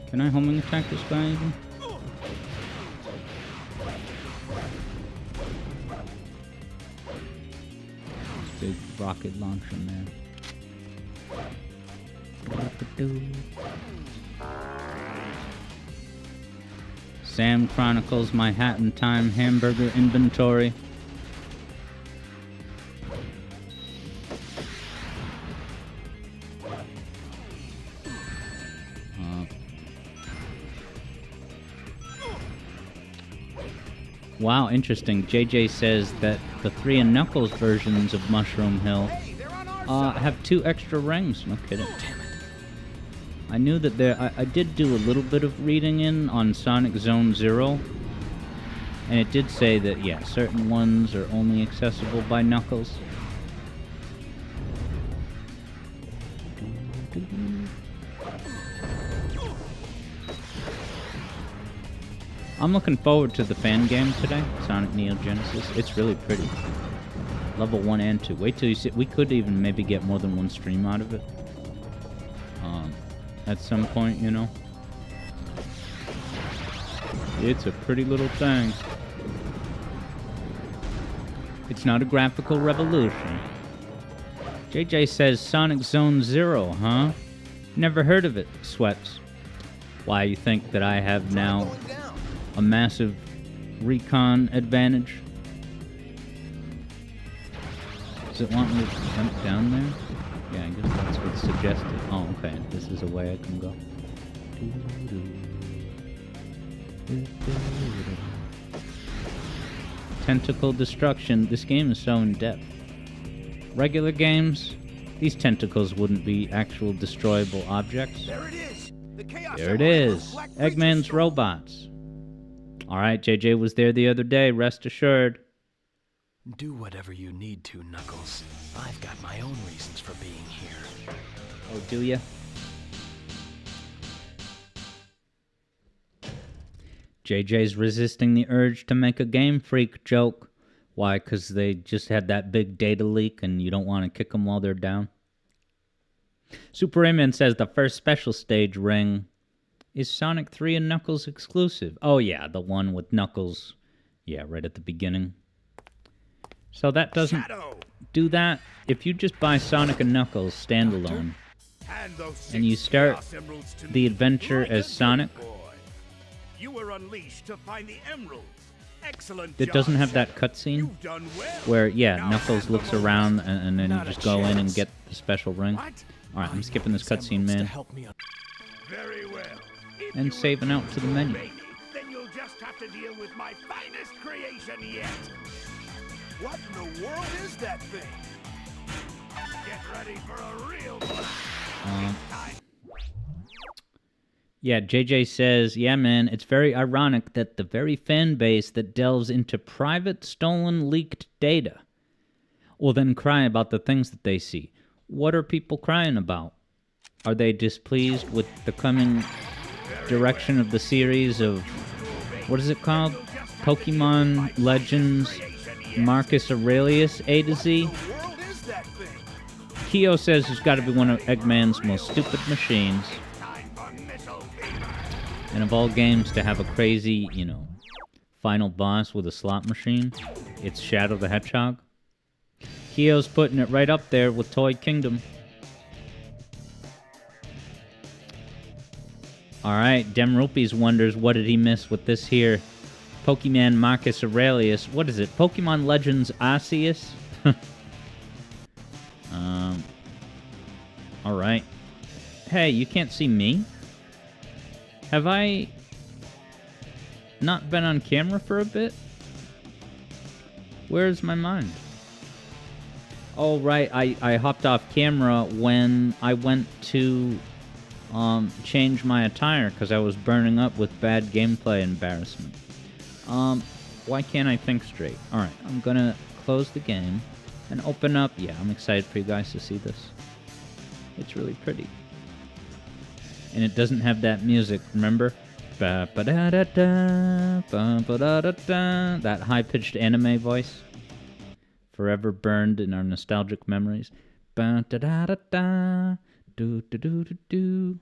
Can I homing attack this guy even? Big rocket launcher, man. Sam chronicles my Hat in Time hamburger inventory. Wow, interesting. JJ says that the 3 and Knuckles versions of Mushroom Hill have 2 extra rings. No kidding. I knew that I did do a little bit of reading in on Sonic Zone Zero, and it did say that, yeah, certain ones are only accessible by Knuckles. I'm looking forward to the fan game today, Sonic Neo Genesis. It's really pretty. Level 1 and 2. Wait till you see. We could even maybe get more than one stream out of it. At some point, you know. It's a pretty little thing. It's not a graphical revolution. JJ says Sonic Zone Zero, huh? Never heard of it, Sweats. Why, you think that I have now a massive recon advantage? Does it want me to jump down there? Yeah, I guess that's what's suggested. Oh, okay. This is a way I can go. Tentacle destruction. This game is so in-depth. Regular games, these tentacles wouldn't be actual destroyable objects. There it is. The Chaos There it Emerald is. Black Creature Eggman's Storm. robots. Alright, JJ was there the other day, rest assured. Do whatever you need to, Knuckles. I've got my own reasons for being here. Oh, do ya? JJ's resisting the urge to make a Game Freak joke. Why? Because they just had that big data leak and you don't want to kick them while they're down? Super Rayman says the first special stage ring is Sonic 3 and Knuckles exclusive. Oh yeah, the one with Knuckles. Yeah, right at the beginning. So that doesn't do that. If you just buy Sonic and Knuckles standalone, Hand those and you 6 start Chaos Emeralds to the me adventure like as a good Sonic, boy. You were unleashed to find the emeralds. Excellent it job, doesn't have that Shadow. cutscene You've done well. where, yeah, Now Knuckles hand the looks moment. around and then you Not a just go in and chance. get the special ring. What? Alright, I'm skipping this cutscene, To man, help me Very well. If and you saving out to the menu. baby, then you'll just have to deal with my finest creation yet. What in the world is that thing? Get ready for a real blast. Yeah, JJ says, yeah, man, it's very ironic that the very fan base that delves into private, stolen, leaked data will then cry about the things that they see. What are people crying about? Are they displeased with the coming direction of the series of, what is it called? Pokemon Legends Marcus Aurelius A to Z? What in the world is that thing? Keo says it's got to be one of Eggman's most stupid machines. Time for missile fever. And of all games to have a crazy, you know, final boss with a slot machine, it's Shadow the Hedgehog. Keo's putting it right up there with Toy Kingdom. Alright, Dem Rupees wonders what did he miss with this here Pokemon Marcus Aurelius. What is it? Pokemon Legends Arceus? Alright. Hey, you can't see me? Have I not been on camera for a bit? Where's my mind? Oh, right, I hopped off camera when I went to change my attire because I was burning up with bad gameplay embarrassment. Why can't I think straight? Alright, I'm gonna close the game and open up. Yeah, I'm excited for you guys to see this. It's really pretty. And it doesn't have that music, remember? Ba-ba-da-da-da, ba-ba-da-da-da. That high-pitched anime voice. Forever burned in our nostalgic memories. Ba-da-da-da-da, do-do-do-do-do.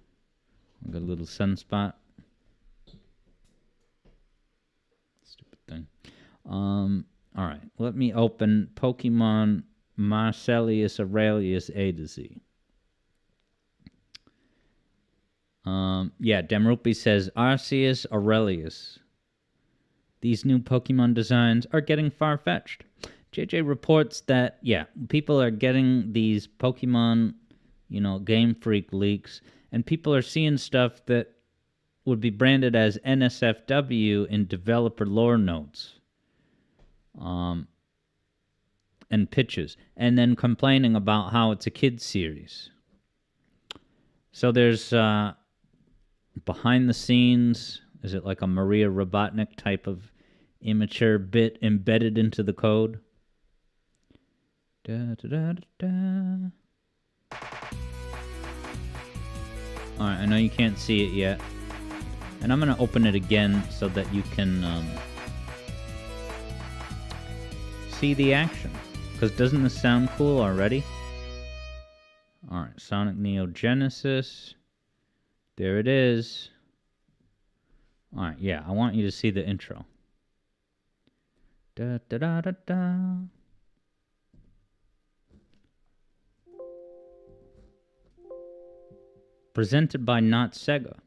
I got a little sunspot. Stupid thing. Alright, let me open Pokemon Marcellus Aurelius A to Z. Yeah, Demrupi says, Arceus Aurelius. These new Pokemon designs are getting far-fetched. JJ reports that, yeah, people are getting these Pokemon, you know, Game Freak leaks, and people are seeing stuff that would be branded as NSFW in developer lore notes. And pitches, and then complaining about how it's a kid's series. So there's behind the scenes, is it like a Maria Robotnik type of immature bit embedded into the code? Da, da, da, da, da. Alright, I know you can't see it yet, And I'm going to open it again so that you can see the action. Because doesn't this sound cool already? Alright, Sonic Neo Genesis. There it is. Alright, yeah, I want you to see the intro. Da da da da da. Presented by Not Sega.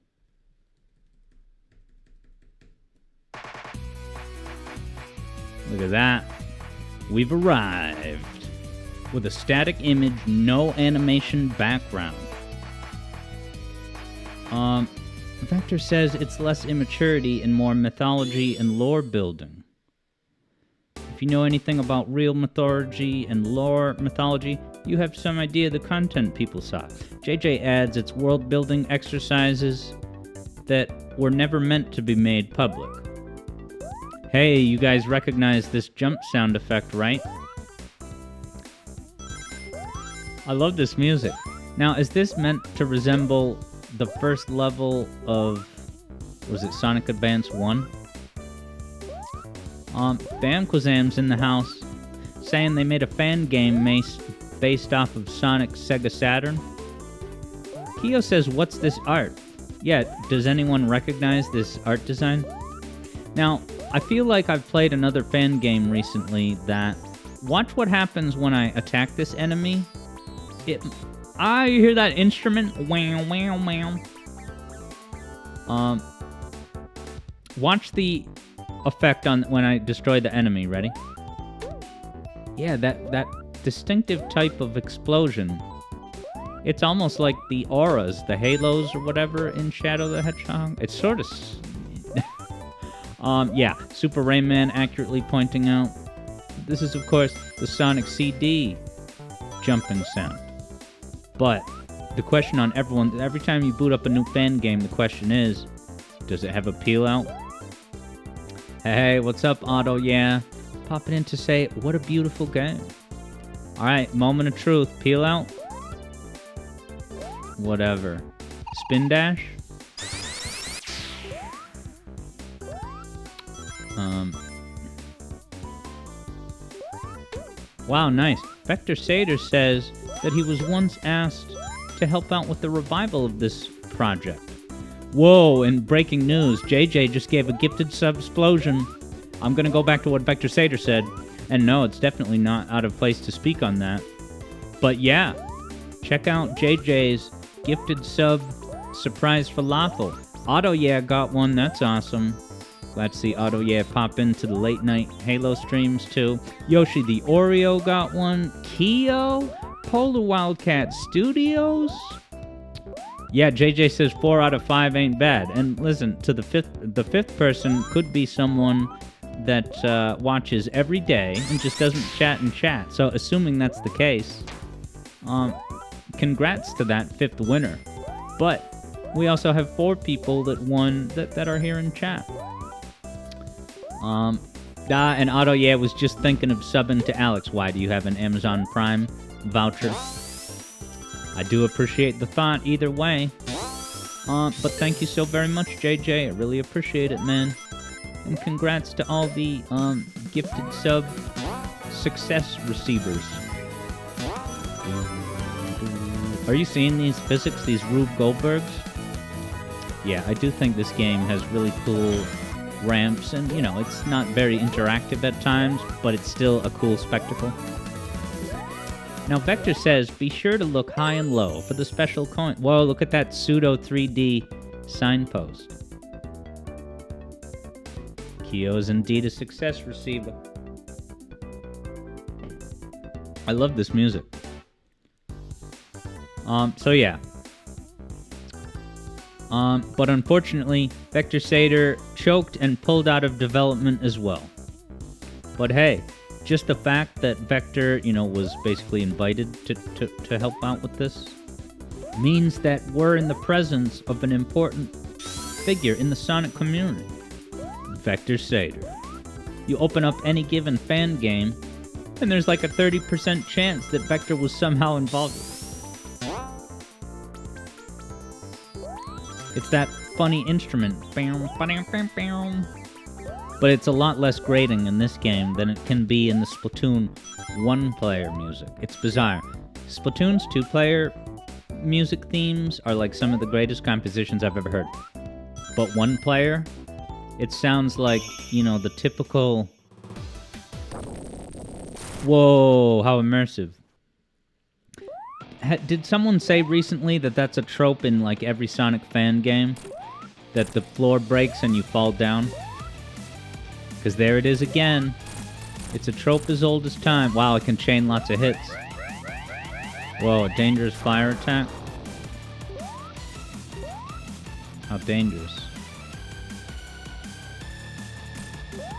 Look at that. We've arrived. With a static image, no animation background. Vector says it's less immaturity and more mythology and lore building. If you know anything about real mythology and lore mythology, you have some idea of the content people saw. JJ adds it's world building exercises that were never meant to be made public. Hey, you guys recognize this jump sound effect, right? I love this music. Now, is this meant to resemble the first level of, was it Sonic Advance 1? Bamquazam's in the house saying they made a fan game based off of Sonic's Sega Saturn. Kyo says, what's this art? Yeah, does anyone recognize this art design? Now, I feel like I've played another fan game recently that, watch what happens when I attack this enemy. You hear that instrument? Wow, wow, wow. Watch the effect on when I destroy the enemy. Ready? Yeah, that distinctive type of explosion. It's almost like the auras, the halos or whatever in Shadow the Hedgehog. It's sort of... yeah, Super Rayman accurately pointing out. This is, of course, the Sonic CD jumping sound. But the question on every time you boot up a new fan game, the question is, does it have a peel out? Hey, what's up, Otto? Yeah, popping in to say, what a beautiful game. Alright, moment of truth. Peel out? Whatever. Spin dash? Wow, nice. Vector Sader says that he was once asked to help out with the revival of this project. Whoa, and breaking news, JJ just gave a gifted sub-explosion. I'm gonna go back to what Vector Sader said, and no, it's definitely not out of place to speak on that. But yeah, check out JJ's gifted sub surprise falafel. Otto Yeah got one, that's awesome. Glad to see Otto Yeah pop into the late night Halo streams too. Yoshi the Oreo got one. Kyo? Polar Wildcat Studios? Yeah, JJ says 4 out of 5 ain't bad. And listen, to the fifth person could be someone that watches every day and just doesn't chat and chat. So assuming that's the case, congrats to that 5th winner. But we also have 4 people that won that are here in chat. And Otto, yeah, was just thinking of subbing to Alex. Why, do you have an Amazon Prime voucher? I do appreciate the thought either way. But thank you so very much, JJ. I really appreciate it, man. And congrats to all the gifted sub success receivers. Are you seeing these physics, these Rube Goldbergs? Yeah, I do think this game has really cool ramps, and you know, it's not very interactive at times, but it's still a cool spectacle. Now Vector says, be sure to look high and low for the special coin. Whoa, look at that pseudo 3D signpost. Kyo is indeed a success receiver. I love this music. So yeah. But unfortunately, Vector Sader choked and pulled out of development as well. But hey, just the fact that Vector, you know, was basically invited to help out with this means that we're in the presence of an important figure in the Sonic community. Vector Sader. You open up any given fan game, and there's like a 30% chance that Vector was somehow involved with it. It's that funny instrument. But it's a lot less grating in this game than it can be in the Splatoon 1-player music. It's bizarre. Splatoon's 2-player music themes are like some of the greatest compositions I've ever heard. But 1-player, it sounds like, you know, the typical... Whoa, how immersive. Did someone say recently that that's a trope in like every Sonic fan game? That the floor breaks and you fall down? Because there it is again. It's a trope as old as time. Wow, it can chain lots of hits. Whoa, a dangerous fire attack? How dangerous.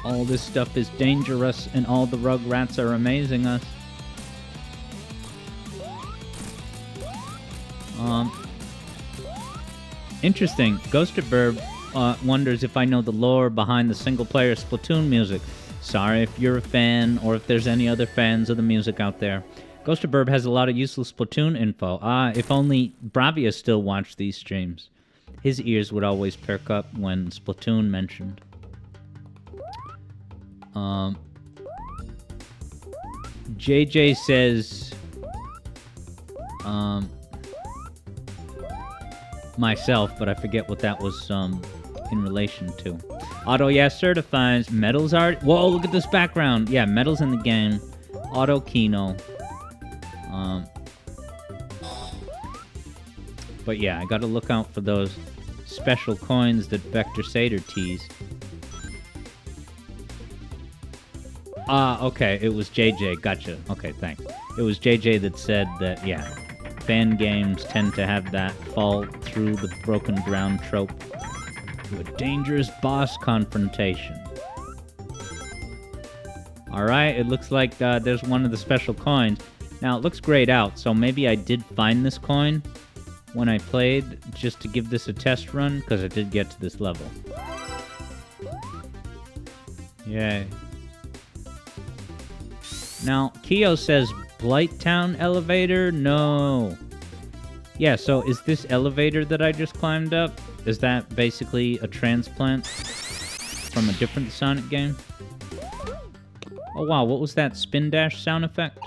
All this stuff is dangerous and all the Rugrats are amazing us. Interesting. Ghosterburb wonders if I know the lore behind the single-player Splatoon music. Sorry if you're a fan or if there's any other fans of the music out there. Ghosterburb has a lot of useless Splatoon info. If only Bravia still watched these streams. His ears would always perk up when Splatoon mentioned. JJ says... myself, but I forget what that was in relation to. Auto certifies. Medals are... Whoa, look at this background. Yeah, medals in the game. Auto Kino. But yeah, I gotta look out for those special coins that Vector Sater teased. Okay, it was JJ. Gotcha. Okay, thanks. It was JJ that said that, yeah, fan games tend to have that fall through the broken ground trope to a dangerous boss confrontation. Alright, it looks like there's one of the special coins. Now, it looks grayed out, so maybe I did find this coin when I played, just to give this a test run, because I did get to this level. Yay. Now, Kyo says, Blighttown elevator? No. Yeah, so is this elevator that I just climbed up, is that basically a transplant from a different Sonic game? Oh wow, what was that spin dash sound effect?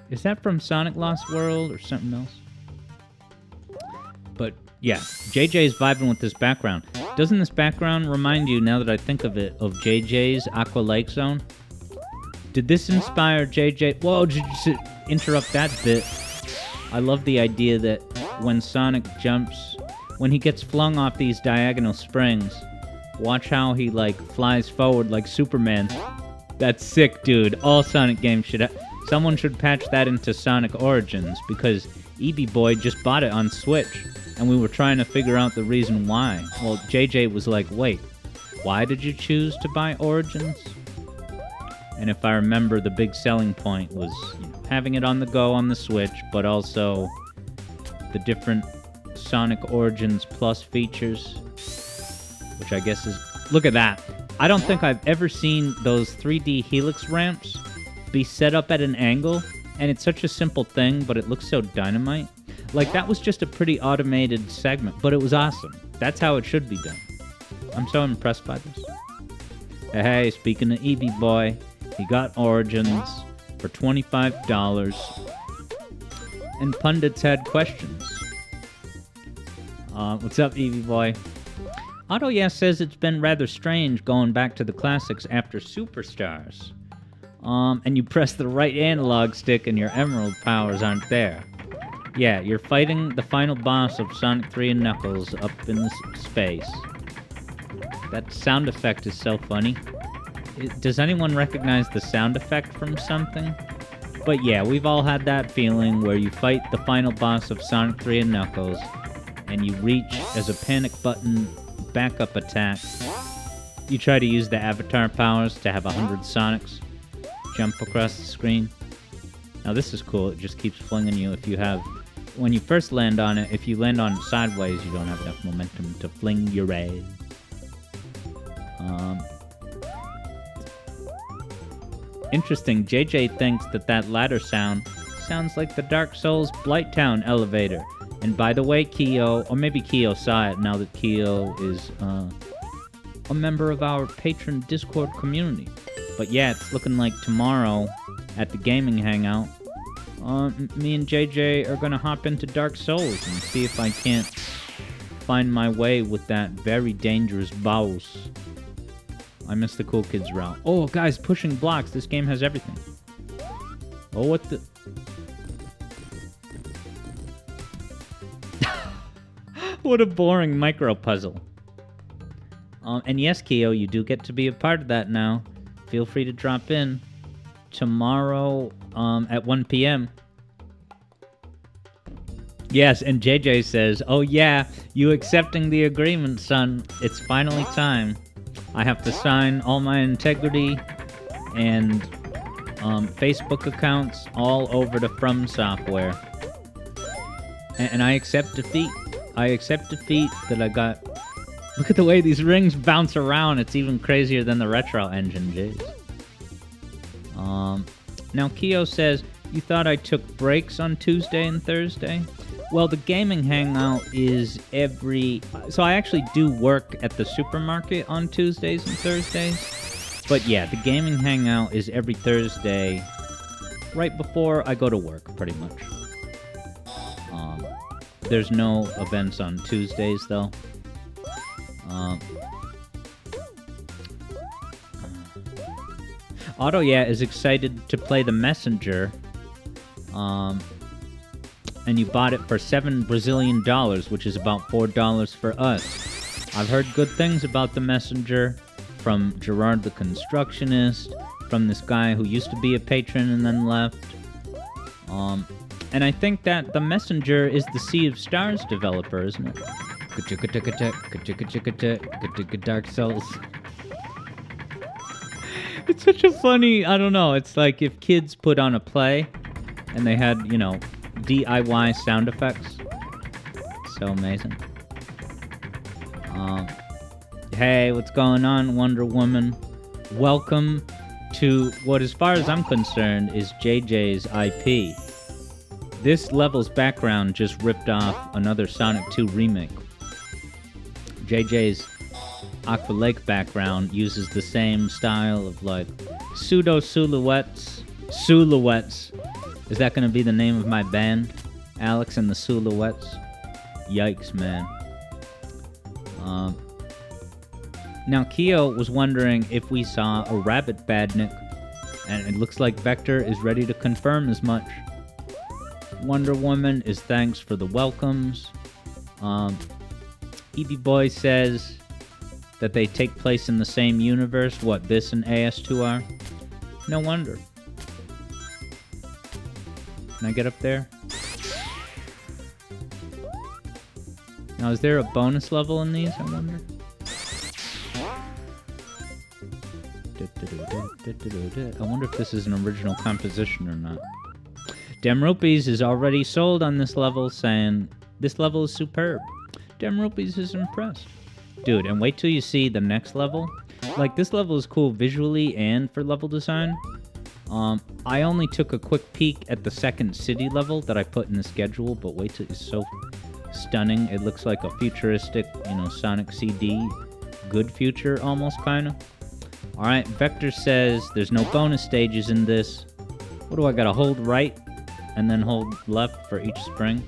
Is that from Sonic Lost World or something else? But yeah, JJ's vibing with this background. Doesn't this background remind you, now that I think of it, of JJ's Aqua Lake Zone? Did this inspire JJ? Whoa, just interrupt that bit. I love the idea that when Sonic jumps, when he gets flung off these diagonal springs, watch how he, like, flies forward like Superman. That's sick, dude. All Sonic games should have... Someone should patch that into Sonic Origins, because EB Boy just bought it on Switch, and we were trying to figure out the reason why. Well, JJ was like, wait, why did you choose to buy Origins? And if I remember, the big selling point was, you know, having it on the go on the Switch, but also the different Sonic Origins Plus features, which I guess is... Look at that. I don't think I've ever seen those 3D helix ramps be set up at an angle, and it's such a simple thing, but it looks so dynamite. Like, that was just a pretty automated segment, but it was awesome. That's how it should be done. I'm so impressed by this. Hey, speaking of EB Boy, he got Origins for $25, and pundits had questions. What's up, EB Boy? Auto says it's been rather strange going back to the classics after Superstars. And you press the right analog stick and your emerald powers aren't there. Yeah, you're fighting the final boss of Sonic 3 and Knuckles up in the space. That sound effect is so funny. Does anyone recognize the sound effect from something? But yeah, we've all had that feeling where you fight the final boss of Sonic 3 and Knuckles, and you reach as a panic button backup attack. You try to use the avatar powers to have 100 Sonics jump across the screen. Now this is cool, it just keeps flinging you if you have... When you first land on it, if you land on it sideways, you don't have enough momentum to fling your ass. Interesting, JJ thinks that ladder sound sounds like the Dark Souls Blighttown elevator. And by the way, Keo, or maybe Keo saw it now that Keo is a member of our patron Discord community. But yeah, it's looking like tomorrow at the gaming hangout, me and JJ are gonna hop into Dark Souls and see if I can't find my way with that very dangerous boss. I miss the cool kids route. Oh, guys, pushing blocks. This game has everything. Oh, what the... What a boring micro puzzle. And yes, Keo, you do get to be a part of that now. Feel free to drop in tomorrow at 1 p.m. Yes, and JJ says, oh yeah, you accepting the agreement, son. It's finally time. I have to sign all my integrity and Facebook accounts all over to From Software. And I accept defeat. I accept defeat that I got... Look at the way these rings bounce around. It's even crazier than the retro engine, jeez. Now Keo says, you thought I took breaks on Tuesday and Thursday? Well, the gaming hangout is every... So I actually do work at the supermarket on Tuesdays and Thursdays. But yeah, the gaming hangout is every Thursday right before I go to work, pretty much. There's no events on Tuesdays, though. Otto, yeah, is excited to play The Messenger. And you bought it for $7 Brazilian, which is about $4 for us. I've heard good things about The Messenger from Gerard the Constructionist, from this guy who used to be a patron and then left. And I think that The Messenger is the Sea of Stars developer, isn't it? Dark Souls. It's such a funny, I don't know, it's like if kids put on a play and they had, you know, DIY sound effects. So amazing. Hey, what's going on, Wonder Woman? Welcome to what, as far as I'm concerned, is JJ's IP. This level's background just ripped off another Sonic 2 remake. JJ's Aqua Lake background uses the same style of, like, pseudo-silhouettes. Silhouettes. Is that going to be the name of my band? Alex and the Silhouettes? Yikes, man. Now, Keo was wondering if we saw a Rabbit Badnik, and it looks like Vector is ready to confirm as much. Wonder Woman is thanks for the welcomes. EB Boy says that they take place in the same universe. What, this and AS2R? No wonder. Can I get up there? Now, is there a bonus level in these, I wonder? I wonder if this is an original composition or not. Dem Rupees is already sold on this level, saying, this level is superb. Dem Rupees is impressed. Dude, and wait till you see the next level. Like, this level is cool visually and for level design. I only took a quick peek at the second city level that I put in the schedule, but wait till it's so stunning. It looks like a futuristic, you know, Sonic CD. Good future, almost, kinda. Alright, Vector says there's no bonus stages in this. What do I gotta hold right and then hold left for each spring?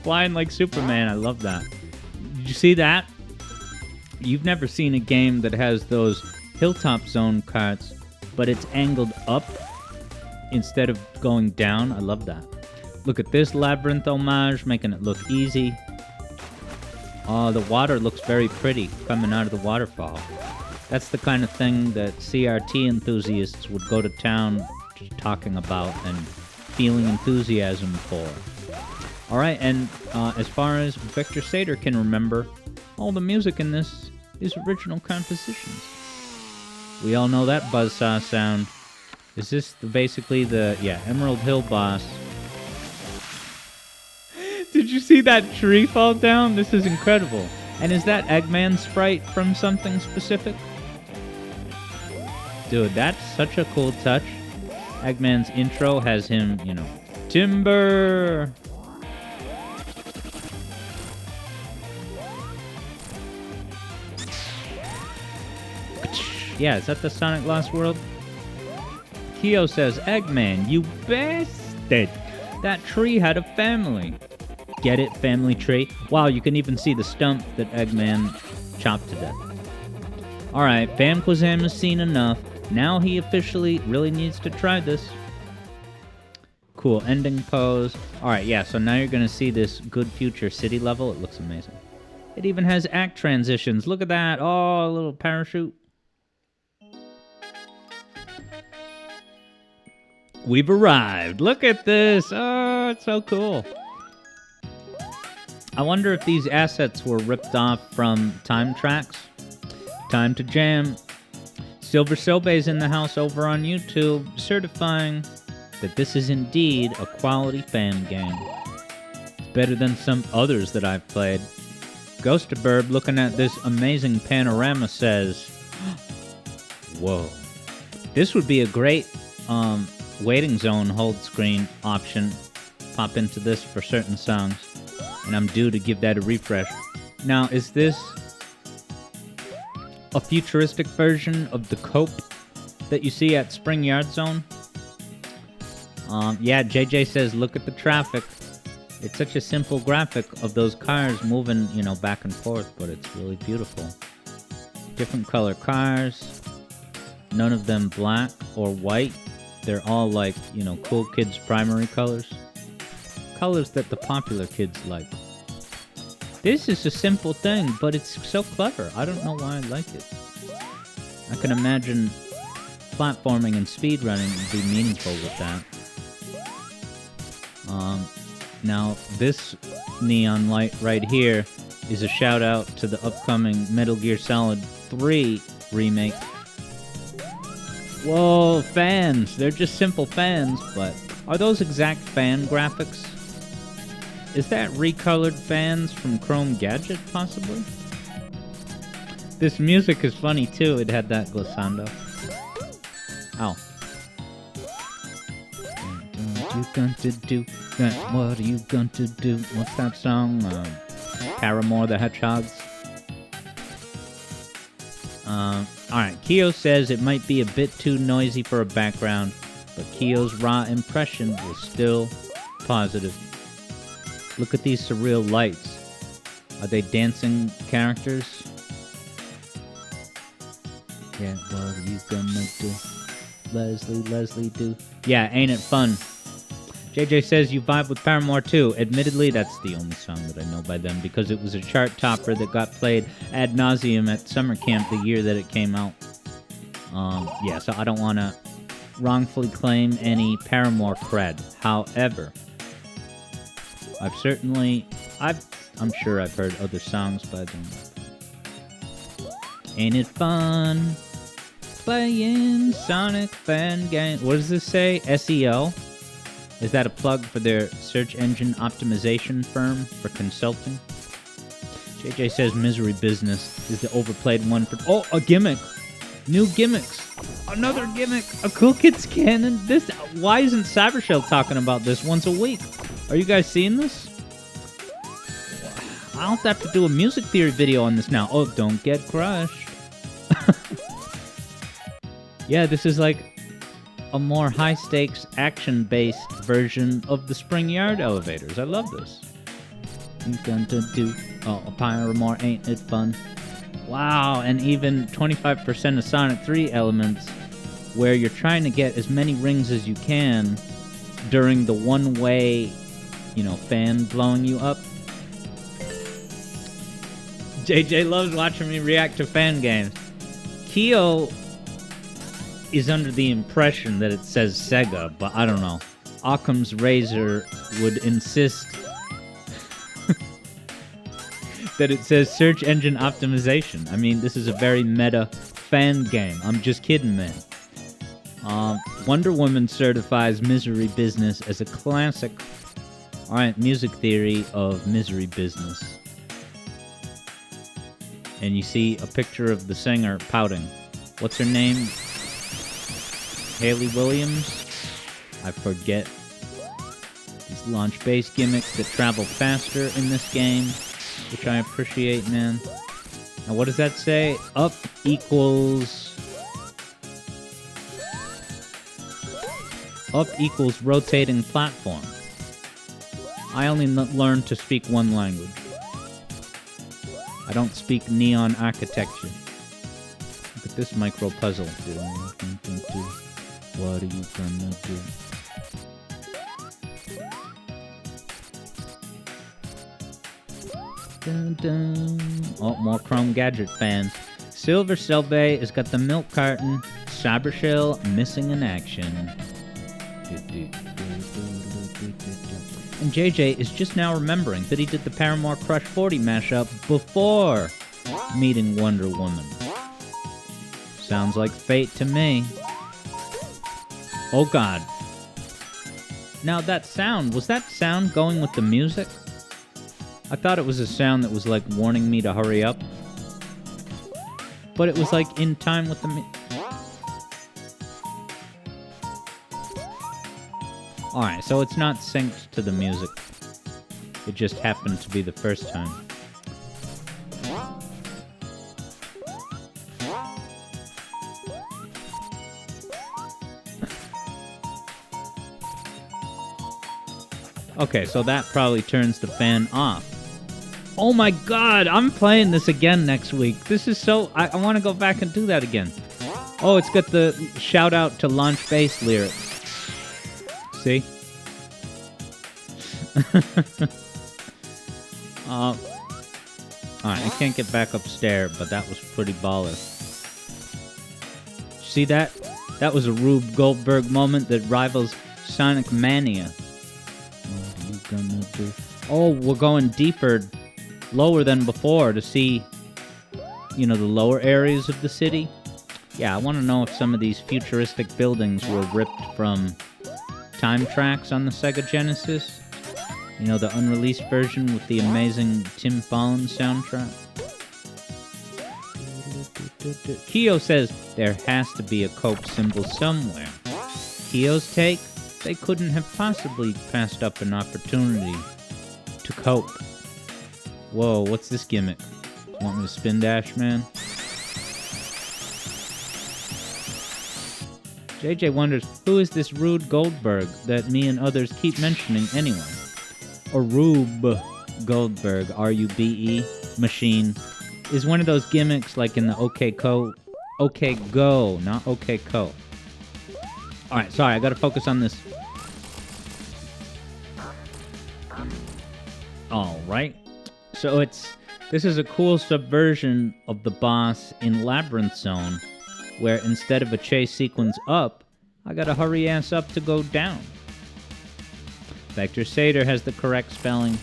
Flying like Superman, I love that. Did you see that? You've never seen a game that has those Hilltop Zone carts, but it's angled up instead of going down. I love that. Look at this Labyrinth homage, making it look easy. Oh, the water looks very pretty coming out of the waterfall. That's the kind of thing that CRT enthusiasts would go to town talking about and feeling enthusiasm for. Alright, and as far as Victor Sater can remember, all the music in this is original compositions. We all know that buzzsaw sound. Is this basically the, yeah, Emerald Hill boss? Did you see that tree fall down? This is incredible. And is that Eggman sprite from something specific? Dude, that's such a cool touch. Eggman's intro has him, you know, timber. Yeah, is that the Sonic Lost World? Kyo says, Eggman, you bastard! That tree had a family. Get it, family tree? Wow, you can even see the stump that Eggman chopped to death. Alright, Famquizam has seen enough. Now he officially really needs to try this. Cool ending pose. Alright, yeah, so now you're gonna see this Good Future City level. It looks amazing. It even has act transitions. Look at that. Oh, a little parachute. We've arrived. Look at this. Oh, it's so cool. I wonder if these assets were ripped off from Time Tracks. Time to jam. Silver Sobe's in the house over on YouTube, certifying that this is indeed a quality fan game. It's better than some others that I've played. Ghostaburb, looking at this amazing panorama, says, whoa. This would be a great waiting zone hold screen option. Pop into this for certain songs. And I'm due to give that a refresh. Now, is this a futuristic version of the Cope that you see at Spring Yard Zone? Yeah, JJ says, look at the traffic. It's such a simple graphic of those cars moving, you know, back and forth, but it's really beautiful. Different color cars. None of them black or white. They're all like, you know, cool kids' primary colors. Colors that the popular kids like. This is a simple thing, but it's so clever. I don't know why I like it. I can imagine platforming and speedrunning would be meaningful with that. Now, this neon light right here is a shout out to the upcoming Metal Gear Solid 3 remake. Whoa, fans! They're just simple fans, but are those exact fan graphics? Is that recolored fans from Chrome Gadget, possibly? This music is funny, too. It had that glissando. Ow. What you going to do? What are you going to do? What's that song? Paramore the Hedgehogs. Alright, Kyo says it might be a bit too noisy for a background, but Kyo's raw impression was still positive. Look at these surreal lights. Are they dancing characters? Yeah, what are you gonna do? Leslie do. Yeah, ain't it fun? JJ says you vibe with Paramore too. Admittedly, that's the only song that I know by them because it was a chart topper that got played ad nauseum at summer camp the year that it came out. Yeah, so I don't want to wrongfully claim any Paramore cred. However, I'm sure I've heard other songs by them. Ain't it fun playing Sonic fan game? What does this say? SEO? Is that a plug for their search engine optimization firm for consulting? JJ says Misery Business is the overplayed one for... Oh, a gimmick! New gimmicks! Another gimmick! A Cool Kids canon? This... Why isn't Cybershell talking about this once a week? Are you guys seeing this? I'll have to do a music theory video on this now. Oh, don't get crushed. Yeah, this is like a more high-stakes, action-based version of the Spring Yard elevators. I love this. You going to do... Oh, a Paramore, ain't it fun? Wow, and even 25% of Sonic 3 elements where you're trying to get as many rings as you can during the one-way, you know, fan blowing you up. JJ loves watching me react to fan games. Kyo is under the impression that it says Sega, but I don't know. Occam's Razor would insist that it says search engine optimization. I mean, this is a very meta fan game. I'm just kidding, man. Wonder Woman certifies Misery Business as a classic. Alright, music theory of Misery Business. And you see a picture of the singer pouting. What's her name? Hayley Williams? I forget these launch base gimmicks that travel faster in this game, which I appreciate, man. Now, what does that say? Up equals rotating platform. I only learned to speak one language. I don't speak neon architecture. Look at this micro puzzle. What are you gonna do? Dun, dun. Oh, more Chrome Gadget fans. Silver Selvae has got the milk carton. Cybershell missing in action. And JJ is just now remembering that he did the Paramore Crush 40 mashup before meeting Wonder Woman. Sounds like fate to me. Oh god. Now that sound, was that sound going with the music? I thought it was a sound that was like warning me to hurry up. But it was like in time with the Alright, so it's not synced to the music. It just happened to be the first time. Okay, so that probably turns the fan off. Oh my god, I'm playing this again next week. This is so... I want to go back and do that again. Oh, it's got the shout out to Launch Base lyrics. See? Alright, I can't get back upstairs, but that was pretty baller. See that? That was a Rube Goldberg moment that rivals Sonic Mania. What are you gonna do? Oh, we're going deeper, lower than before to see, you know, the lower areas of the city. Yeah, I want to know if some of these futuristic buildings were ripped from Time Tracks on the Sega Genesis. You know, the unreleased version with the amazing Tim Follin soundtrack. Kyo says there has to be a cope symbol somewhere. Kyo's take? They couldn't have possibly passed up an opportunity to cope. Whoa, what's this gimmick? Want me to spin dash, man? JJ wonders, who is this Rube Goldberg that me and others keep mentioning anyway? Or Rube Goldberg, R-U-B-E, machine, is one of those gimmicks like in the OK Go, not OK Co. Alright, sorry, I gotta focus on this. Alright, so this is a cool subversion of the boss in Labyrinth Zone, where instead of a chase sequence up, I gotta hurry ass up to go down. Vector Sater has the correct spelling.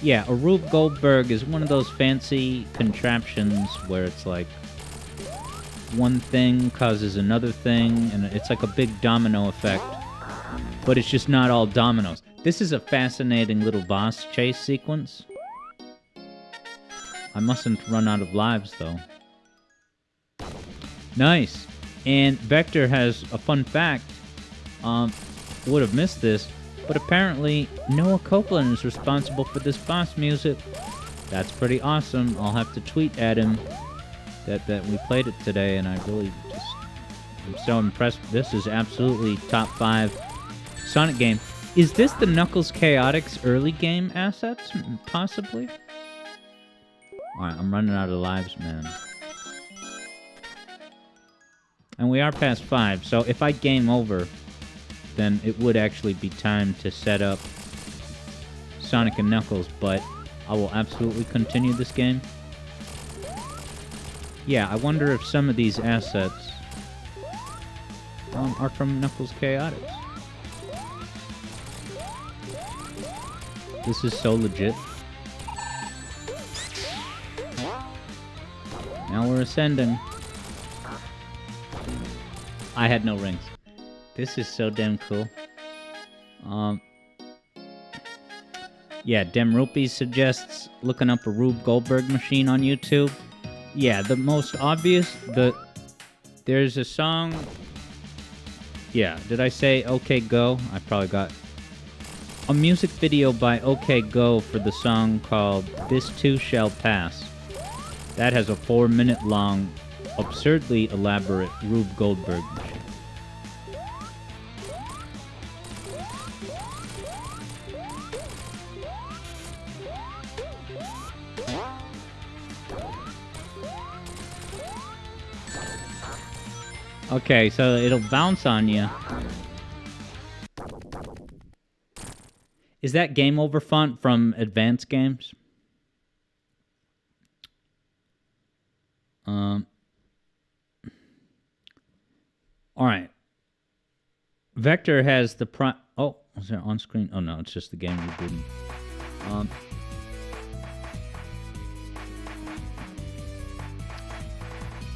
Yeah, a Rube Goldberg is one of those fancy contraptions where it's like one thing causes another thing, and it's like a big domino effect. But it's just not all dominoes. This is a fascinating little boss chase sequence. I mustn't run out of lives, though. Nice. And Vector has a fun fact. Would have missed this, but apparently Noah Copeland is responsible for this boss music. That's pretty awesome. I'll have to tweet at him that we played it today, and I really I'm so impressed. This is absolutely top 5 Sonic game. Is this the Knuckles Chaotix early game assets? Possibly? Alright, I'm running out of lives, man. And we are past 5, so if I game over, then it would actually be time to set up Sonic and Knuckles, but I will absolutely continue this game. Yeah, I wonder if some of these assets are from Knuckles Chaotix. This is so legit. Now we're ascending. I had no rings. This is so damn cool. Yeah, Dem Rupees suggests looking up a Rube Goldberg machine on YouTube. Yeah, the most obvious, there's a song Yeah, did I say OK Go? I probably got a music video by OK Go for the song called This Too Shall Pass. That has a 4-minute long, absurdly elaborate Rube Goldberg machine. Okay, so it'll bounce on you. Is that Game Over font from Advanced Games? All right. Vector has the Oh, is that on screen? Oh no, it's just the game rebooting.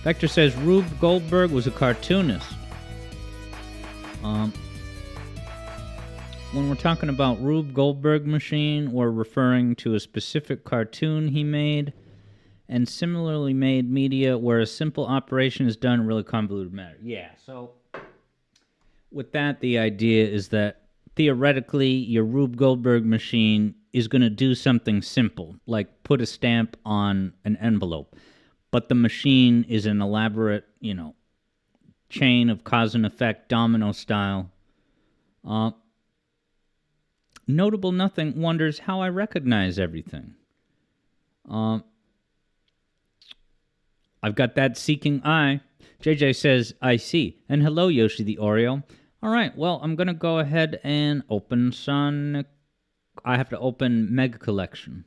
Vector says Rube Goldberg was a cartoonist. When we're talking about Rube Goldberg machine, we're referring to a specific cartoon he made, and similarly made media where a simple operation is done in really convoluted manner. Yeah, so with that, the idea is that theoretically, your Rube Goldberg machine is going to do something simple, like put a stamp on an envelope. But the machine is an elaborate, chain of cause and effect, domino style. Notable Nothing wonders how I recognize everything. I've got that seeking eye. JJ says, I see. And hello, Yoshi the Oreo. All right, well, I'm going to go ahead and open Sonic. I have to open Mega Collection.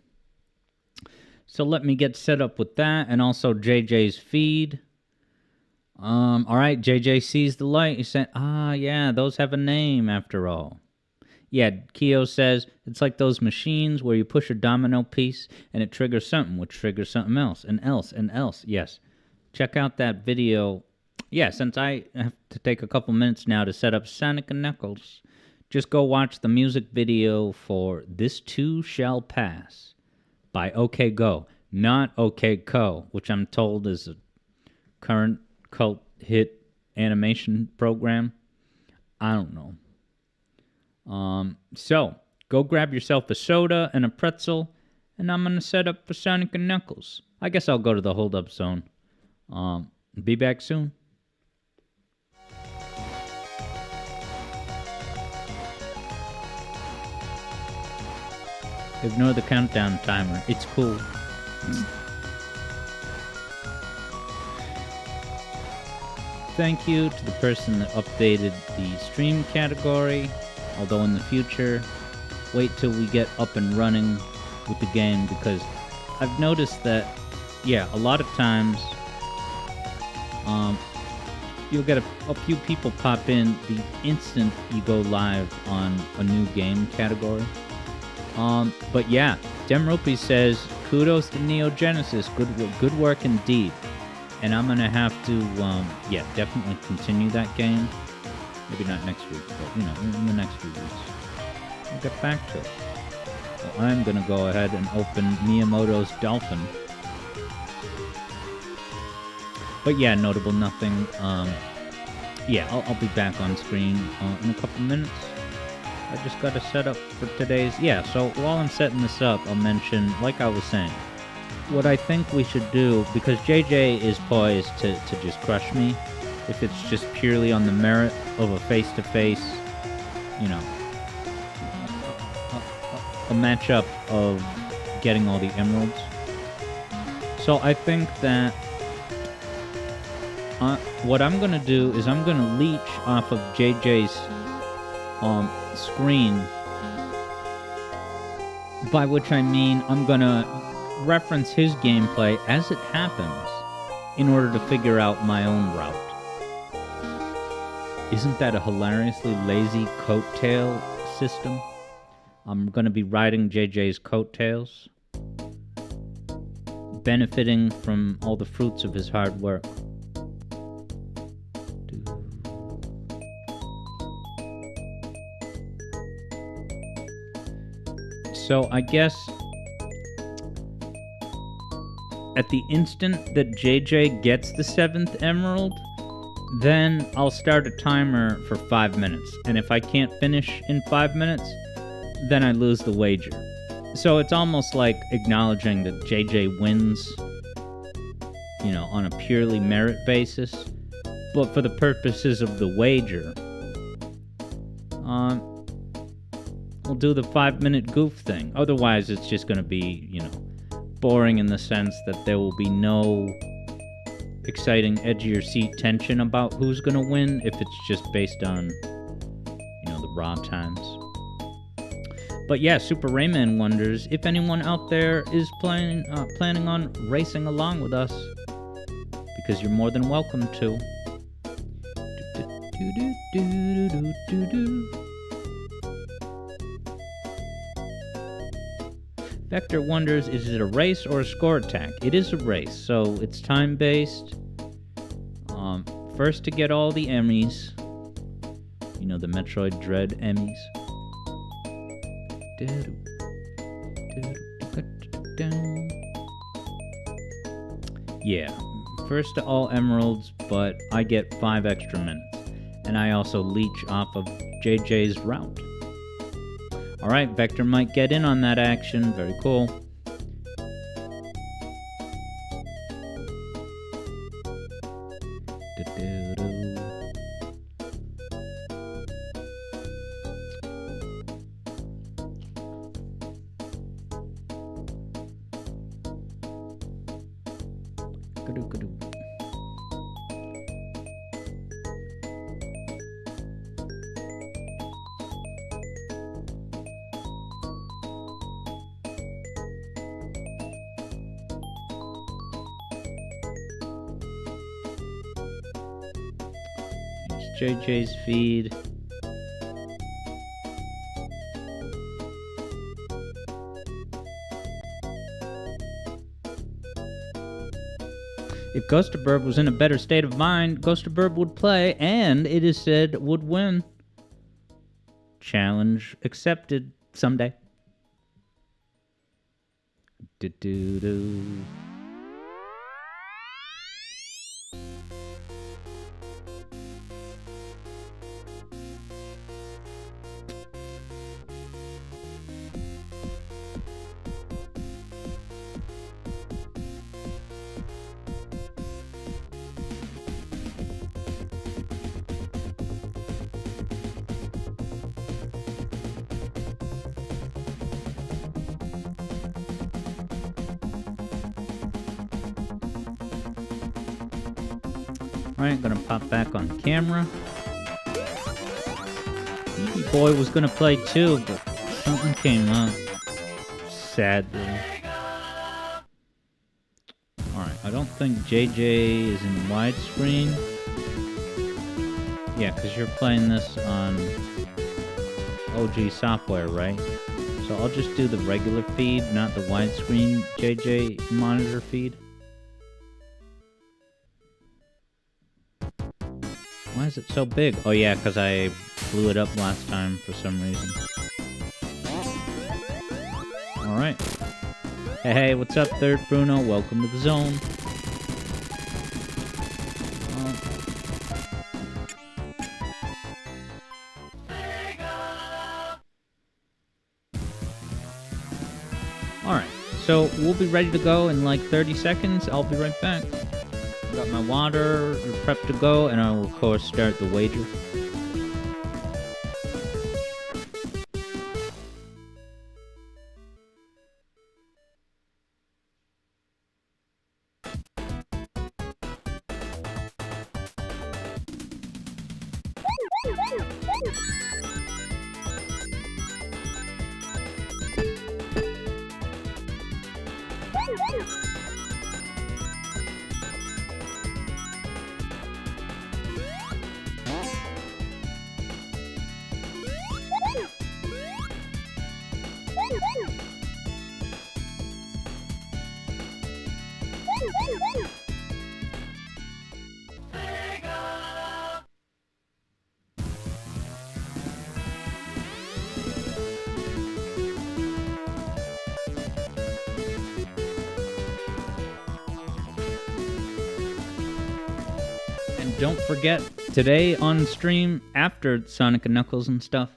So let me get set up with that, and also JJ's feed. All right, JJ sees the light. He said, yeah, those have a name after all. Yeah, Keo says, it's like those machines where you push a domino piece, and it triggers something, which triggers something else, and else, and else. Yes, check out that video. Yeah, since I have to take a couple minutes now to set up Sonic and Knuckles, just go watch the music video for This Too Shall Pass by OK Go, not OK Co, which I'm told is a current cult hit animation program. I don't know. So, go grab yourself a soda and a pretzel, and I'm going to set up for Sonic and Knuckles. I guess I'll go to the hold-up zone. Be back soon. Ignore the countdown timer. It's cool. Thank you to the person that updated the stream category. Although in the future, wait till we get up and running with the game, because I've noticed that, yeah, a lot of times you'll get a few people pop in the instant you go live on a new game category. But yeah, Demropi says, kudos to Neo Genesis, good work indeed. And I'm going to have to, definitely continue that game. Maybe not next week, but, in the next few weeks. I'll get back to it. Well, I'm going to go ahead and open Miyamoto's Dolphin. But yeah, Notable Nothing. I'll be back on screen in a couple minutes. I just got to set up for today's... Yeah, so while I'm setting this up, I'll mention, like I was saying, what I think we should do, because JJ is poised to just crush me, if it's just purely on the merit of a face-to-face, a matchup of getting all the emeralds. So I think that what I'm going to do is I'm going to leech off of JJ's screen, by which I mean I'm going to reference his gameplay as it happens in order to figure out my own route. Isn't that a hilariously lazy coattail system? I'm going to be riding JJ's coattails, benefiting from all the fruits of his hard work. So I guess at the instant that JJ gets the 7th emerald, Then I'll start a timer for 5 minutes, and if I can't finish in 5 minutes, then I lose the wager. So it's almost like acknowledging that JJ wins, you know, on a purely merit basis, but for the purposes of the wager, we'll do the 5-minute goof thing. Otherwise, it's just going to be, you know, boring in the sense that there will be no exciting edge-of-your-seat tension about who's going to win if it's just based on, you know, the raw times. But yeah, Super Rayman wonders if anyone out there is planning on racing along with us, because you're more than welcome to. Vector wonders, is it a race or a score attack? It is a race, so it's time-based. First to get all the Emmys. You know, the Metroid Dread Emmys. Yeah, first to all emeralds, but I get 5 extra minutes. And I also leech off of JJ's route. Alright, Vector might get in on that action. Very cool. JJ's feed. If Ghostaburb was in a better state of mind, Ghostaburb would play, and it is said would win. Challenge accepted someday. Do-do-do. Alright, gonna pop back on camera. Eevee Boy was gonna play too, but something came up. Sadly. Alright, I don't think JJ is in widescreen. Yeah, because you're playing this on OG software, right? So I'll just do the regular feed, not the widescreen JJ monitor feed. Why is it so big? Oh yeah, because I blew it up last time for some reason. Alright. Hey, what's up, Third Bruno? Welcome to the zone. Alright, so we'll be ready to go in like 30 seconds. I'll be right back. Got my water prepped to go, and I will, of course, start the wager. don't forget, today on stream, after Sonic and Knuckles and stuff,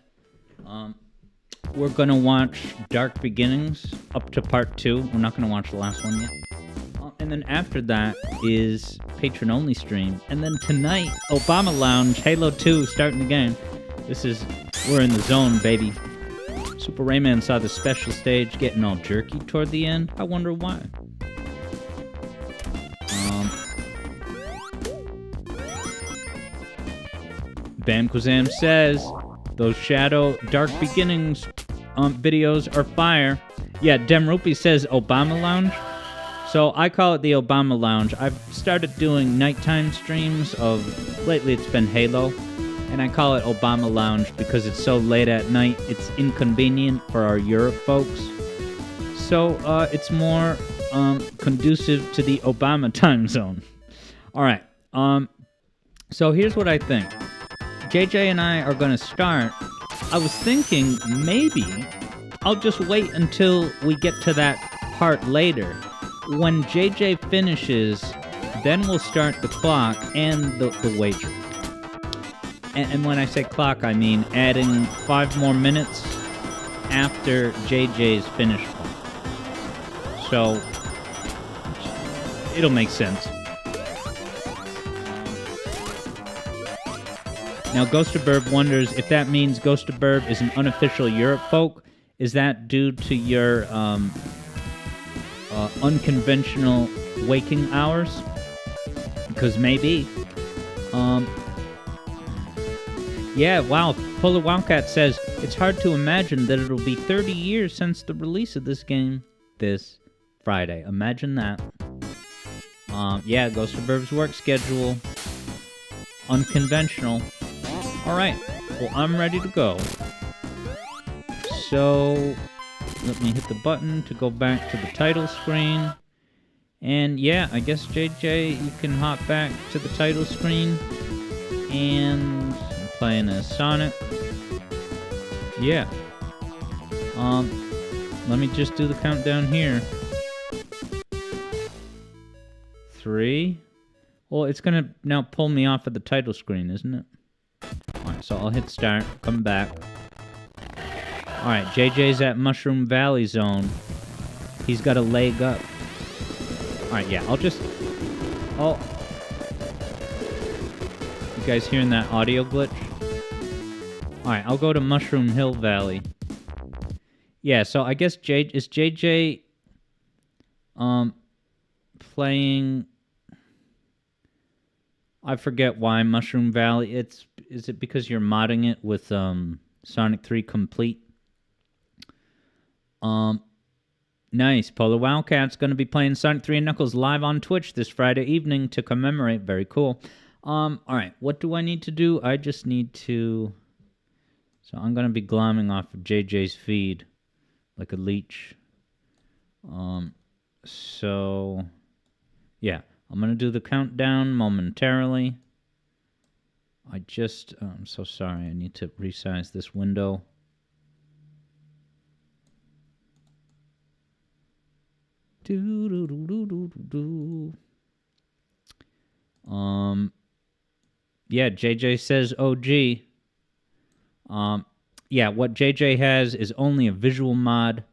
we're going to watch Dark Beginnings up to part 2. We're not going to watch the last one yet. And then after that is patron-only stream. And then tonight, Obama Lounge, Halo 2, starting the game. We're in the zone, baby. Super Rayman saw the special stage getting all jerky toward the end. I wonder why. Bamquazam says, those Shadow Dark Beginnings videos are fire. Yeah, Demrupi says Obama Lounge. So I call it the Obama Lounge. I've started doing nighttime streams lately it's been Halo. And I call it Obama Lounge because it's so late at night, it's inconvenient for our Europe folks. So it's more conducive to the Obama time zone. All right. So here's what I think. JJ and I are going to start. I was thinking maybe I'll just wait until we get to that part later. When JJ finishes, then we'll start the clock and the wager. And when I say clock, I mean adding 5 more minutes after JJ's finish point. So, it'll make sense. Now, Ghost of Burb wonders if that means Ghost of Burb is an unofficial Europe folk. Is that due to your unconventional waking hours? Because maybe. Yeah, wow. Polar Wildcat says, it's hard to imagine that it'll be 30 years since the release of this game this Friday. Imagine that. Yeah, Ghost of Burb's work schedule. Unconventional. Alright, well, I'm ready to go. So, let me hit the button to go back to the title screen. And yeah, I guess JJ, you can hop back to the title screen. And I'm playing as Sonic. Yeah. Let me just do the countdown here. 3. Well, it's gonna now pull me off of the title screen, isn't it? Alright, so I'll hit start, come back. Alright, JJ's at Mushroom Valley Zone. He's got a leg up. Alright, yeah, you guys hearing that audio glitch? Alright, I'll go to Mushroom Hill Valley. Yeah, so I guess is JJ playing, I forget why Mushroom Valley. Is it because you're modding it with Sonic 3 Complete? Nice. Polar Wildcat's going to be playing Sonic 3 and Knuckles live on Twitch this Friday evening to commemorate. Very cool. Alright, what do I need to do? I just need to... So I'm going to be glomming off of JJ's feed like a leech. So... Yeah, I'm going to do the countdown momentarily. I'm so sorry. I need to resize this window. Yeah, JJ says OG. Yeah, what JJ has is only a visual mod.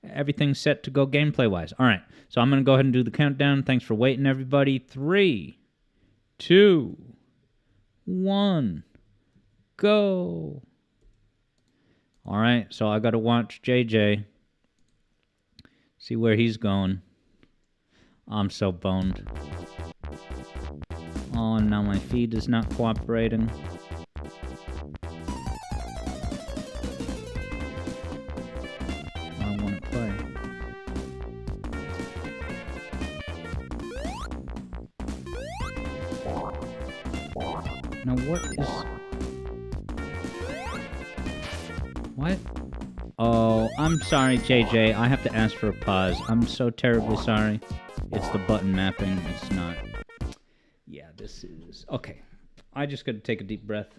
Everything's set to go gameplay-wise. All right, so I'm going to go ahead and do the countdown. Thanks for waiting, everybody. 3, 2, 1, go. All right, so I got to watch JJ. See where he's going. I'm so boned. Oh, and now my feed is not cooperating. I want to play. Now what is... What? Oh, I'm sorry, JJ. I have to ask for a pause. I'm so terribly sorry. It's the button mapping. It's not... Yeah, this is... Okay. I just got to take a deep breath.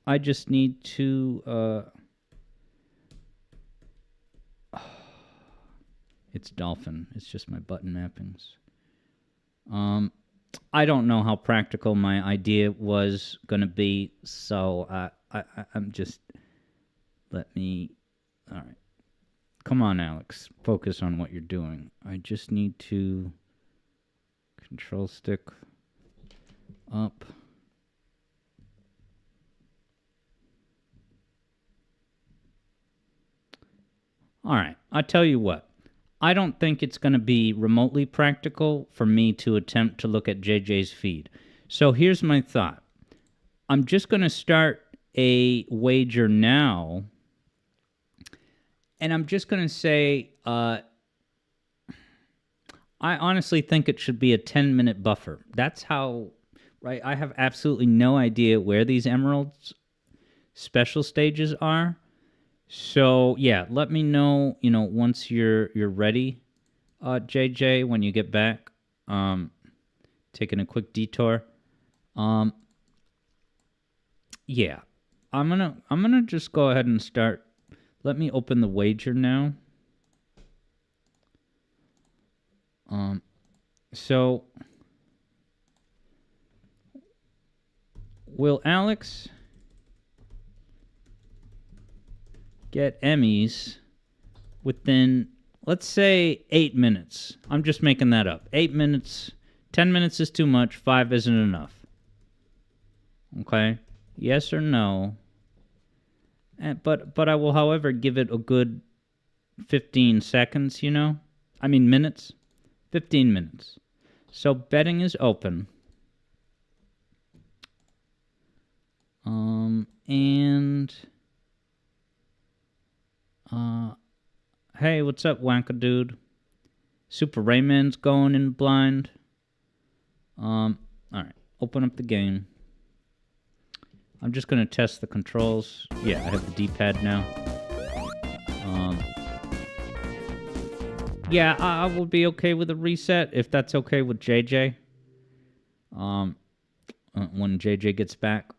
I just need to... It's Dolphin. It's just my button mappings. I don't know how practical my idea was going to be, so I'm just... Let me... All right. Come on, Alex. Focus on what you're doing. I just need to... Control stick up. All right. I'll tell you what. I don't think it's going to be remotely practical for me to attempt to look at JJ's feed. So here's my thought. I'm just going to start a wager now. And I'm just going to say, I honestly think it should be a 10-minute buffer. That's how, right? I have absolutely no idea where these Emeralds special stages are. So, yeah, let me know, once you're ready, JJ, when you get back. Taking a quick detour. Yeah, I'm gonna just go ahead and start. Let me open the wager now. So will Alex get Emmys within, let's say, 8 minutes? I'm just making that up. 8 minutes. 10 minutes is too much. 5 isn't enough. Okay? Yes or no? But I will, however, give it a good 15 seconds, I mean minutes. 15 minutes. So betting is open. Hey, what's up, Wanka Dude? Super Rayman's going in blind. Alright, open up the game. I'm just gonna test the controls. Yeah, I have the D-pad now. Yeah, I will be okay with a reset if that's okay with JJ. When JJ gets back.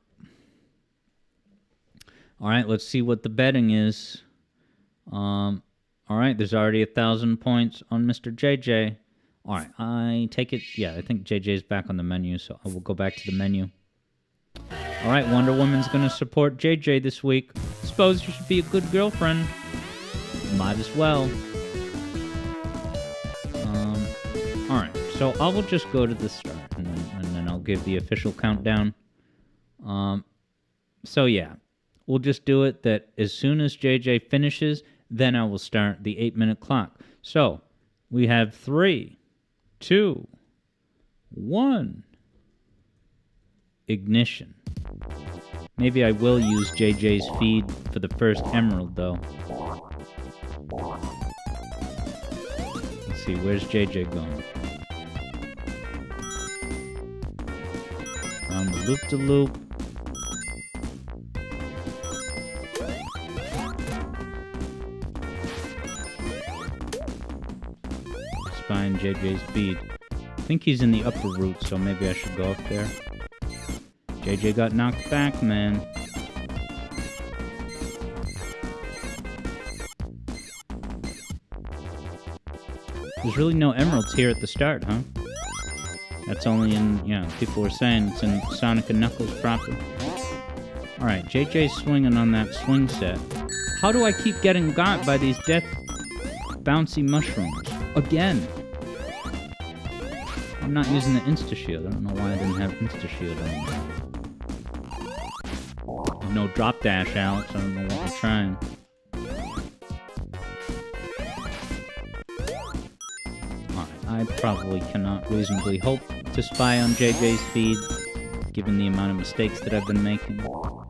Alright, let's see what the betting is. Alright, there's already 1,000 points on Mr. JJ. Alright, I take it... Yeah, I think JJ's back on the menu, so I will go back to the menu. Alright, Wonder Woman's gonna support JJ this week. Suppose you should be a good girlfriend. Might as well. Alright, so I will just go to the start, and then I'll give the official countdown. So yeah, we'll just do it that as soon as JJ finishes, then I will start the 8-minute clock. So, we have 3, 2, 1. Ignition. Maybe I will use JJ's feed for the first Emerald, though. Let's see, where's JJ going? Around the loop-de-loop. Find JJ's feed. I think he's in the upper route, so maybe I should go up there. JJ got knocked back, man. There's really no emeralds here at the start, huh? That's only in, people were saying it's in Sonic and Knuckles proper. Alright, JJ's swinging on that swing set. How do I keep getting got by these death bouncy mushrooms? Again! I'm not using the Insta-Shield. I don't know why I didn't have Insta-Shield on. No drop dash, Alex. I don't know what you're trying. Alright, I probably cannot reasonably hope to spy on JJ's feed, given the amount of mistakes that I've been making. One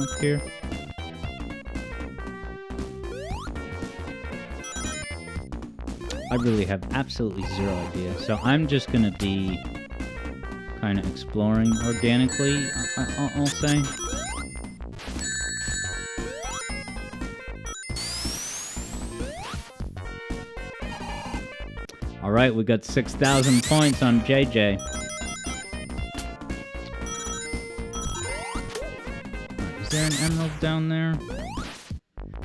up here. I really have absolutely zero idea, so I'm just gonna be kind of exploring organically, I'll say. Alright, we got 6,000 points on JJ. Is there an emerald down there?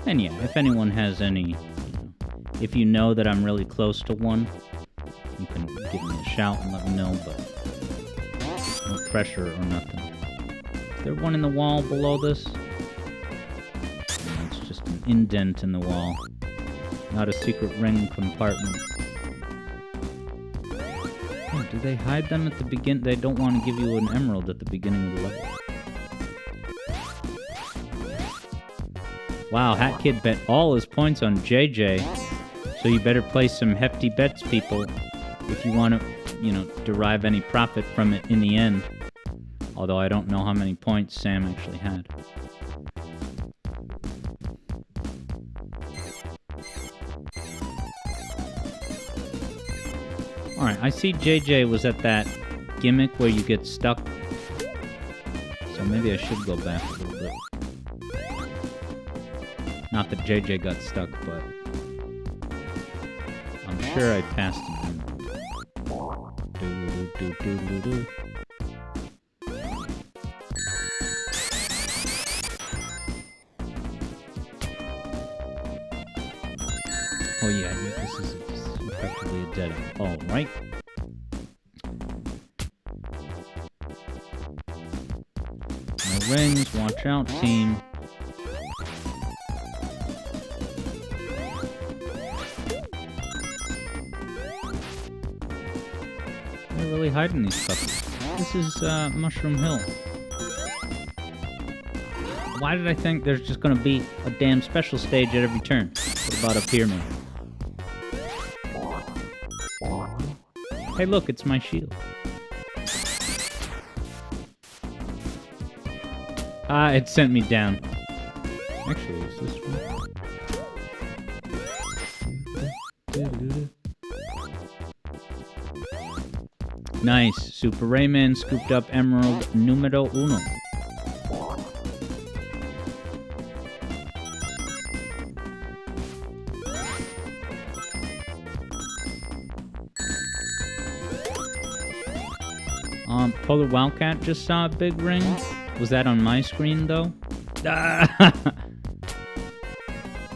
And yeah, if anyone has any, if you know that I'm really close to one, you can give me a shout and let me know, but no pressure or nothing. Is there one in the wall below this? No, it's just an indent in the wall. Not a secret ring compartment. Oh, do they hide them at the beginning? They don't want to give you an emerald at the beginning of the level. Wow, Hat Kid bet all his points on JJ. So you better place some hefty bets, people, if you want to, derive any profit from it in the end. Although I don't know how many points Sam actually had. Alright, I see JJ was at that gimmick where you get stuck. So maybe I should go back a little bit. Not that JJ got stuck, but I'm sure I passed him. Do-do-do-do-do-do. Oh yeah, this is effectively a dead end. All right. No rings. Watch out, team. They're really hiding these puppies. This is Mushroom Hill. Why did I think there's just gonna be a damn special stage at every turn? What about up here, man? Hey, look, it's my shield. Ah, it sent me down. Actually, is this one? Nice. Super Rayman scooped up Emerald Numero Uno. Polar Wildcat just saw a big ring. Was that on my screen, though? Ah!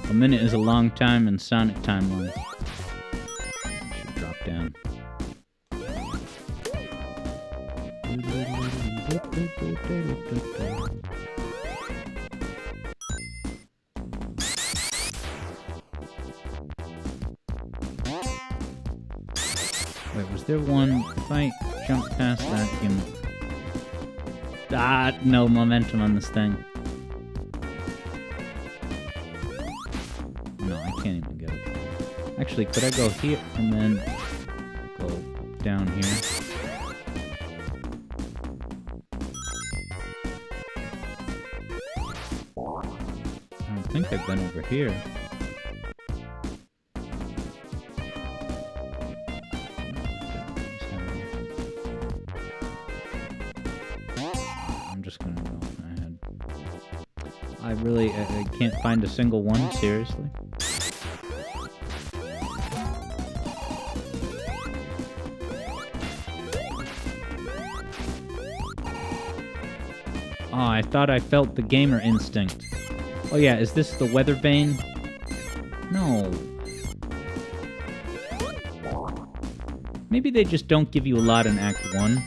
A minute is a long time in Sonic timeline. Should drop down. Wait, was there one? If I jump past that gimmick. Ah, no momentum on this thing. No, I can't even get it. Actually, could I go here and then go down here? I don't think I've been over here. I can't find a single one, seriously. Oh, I thought I felt the gamer instinct. Oh yeah, is this the Weather Bane? No. Maybe they just don't give you a lot in Act 1.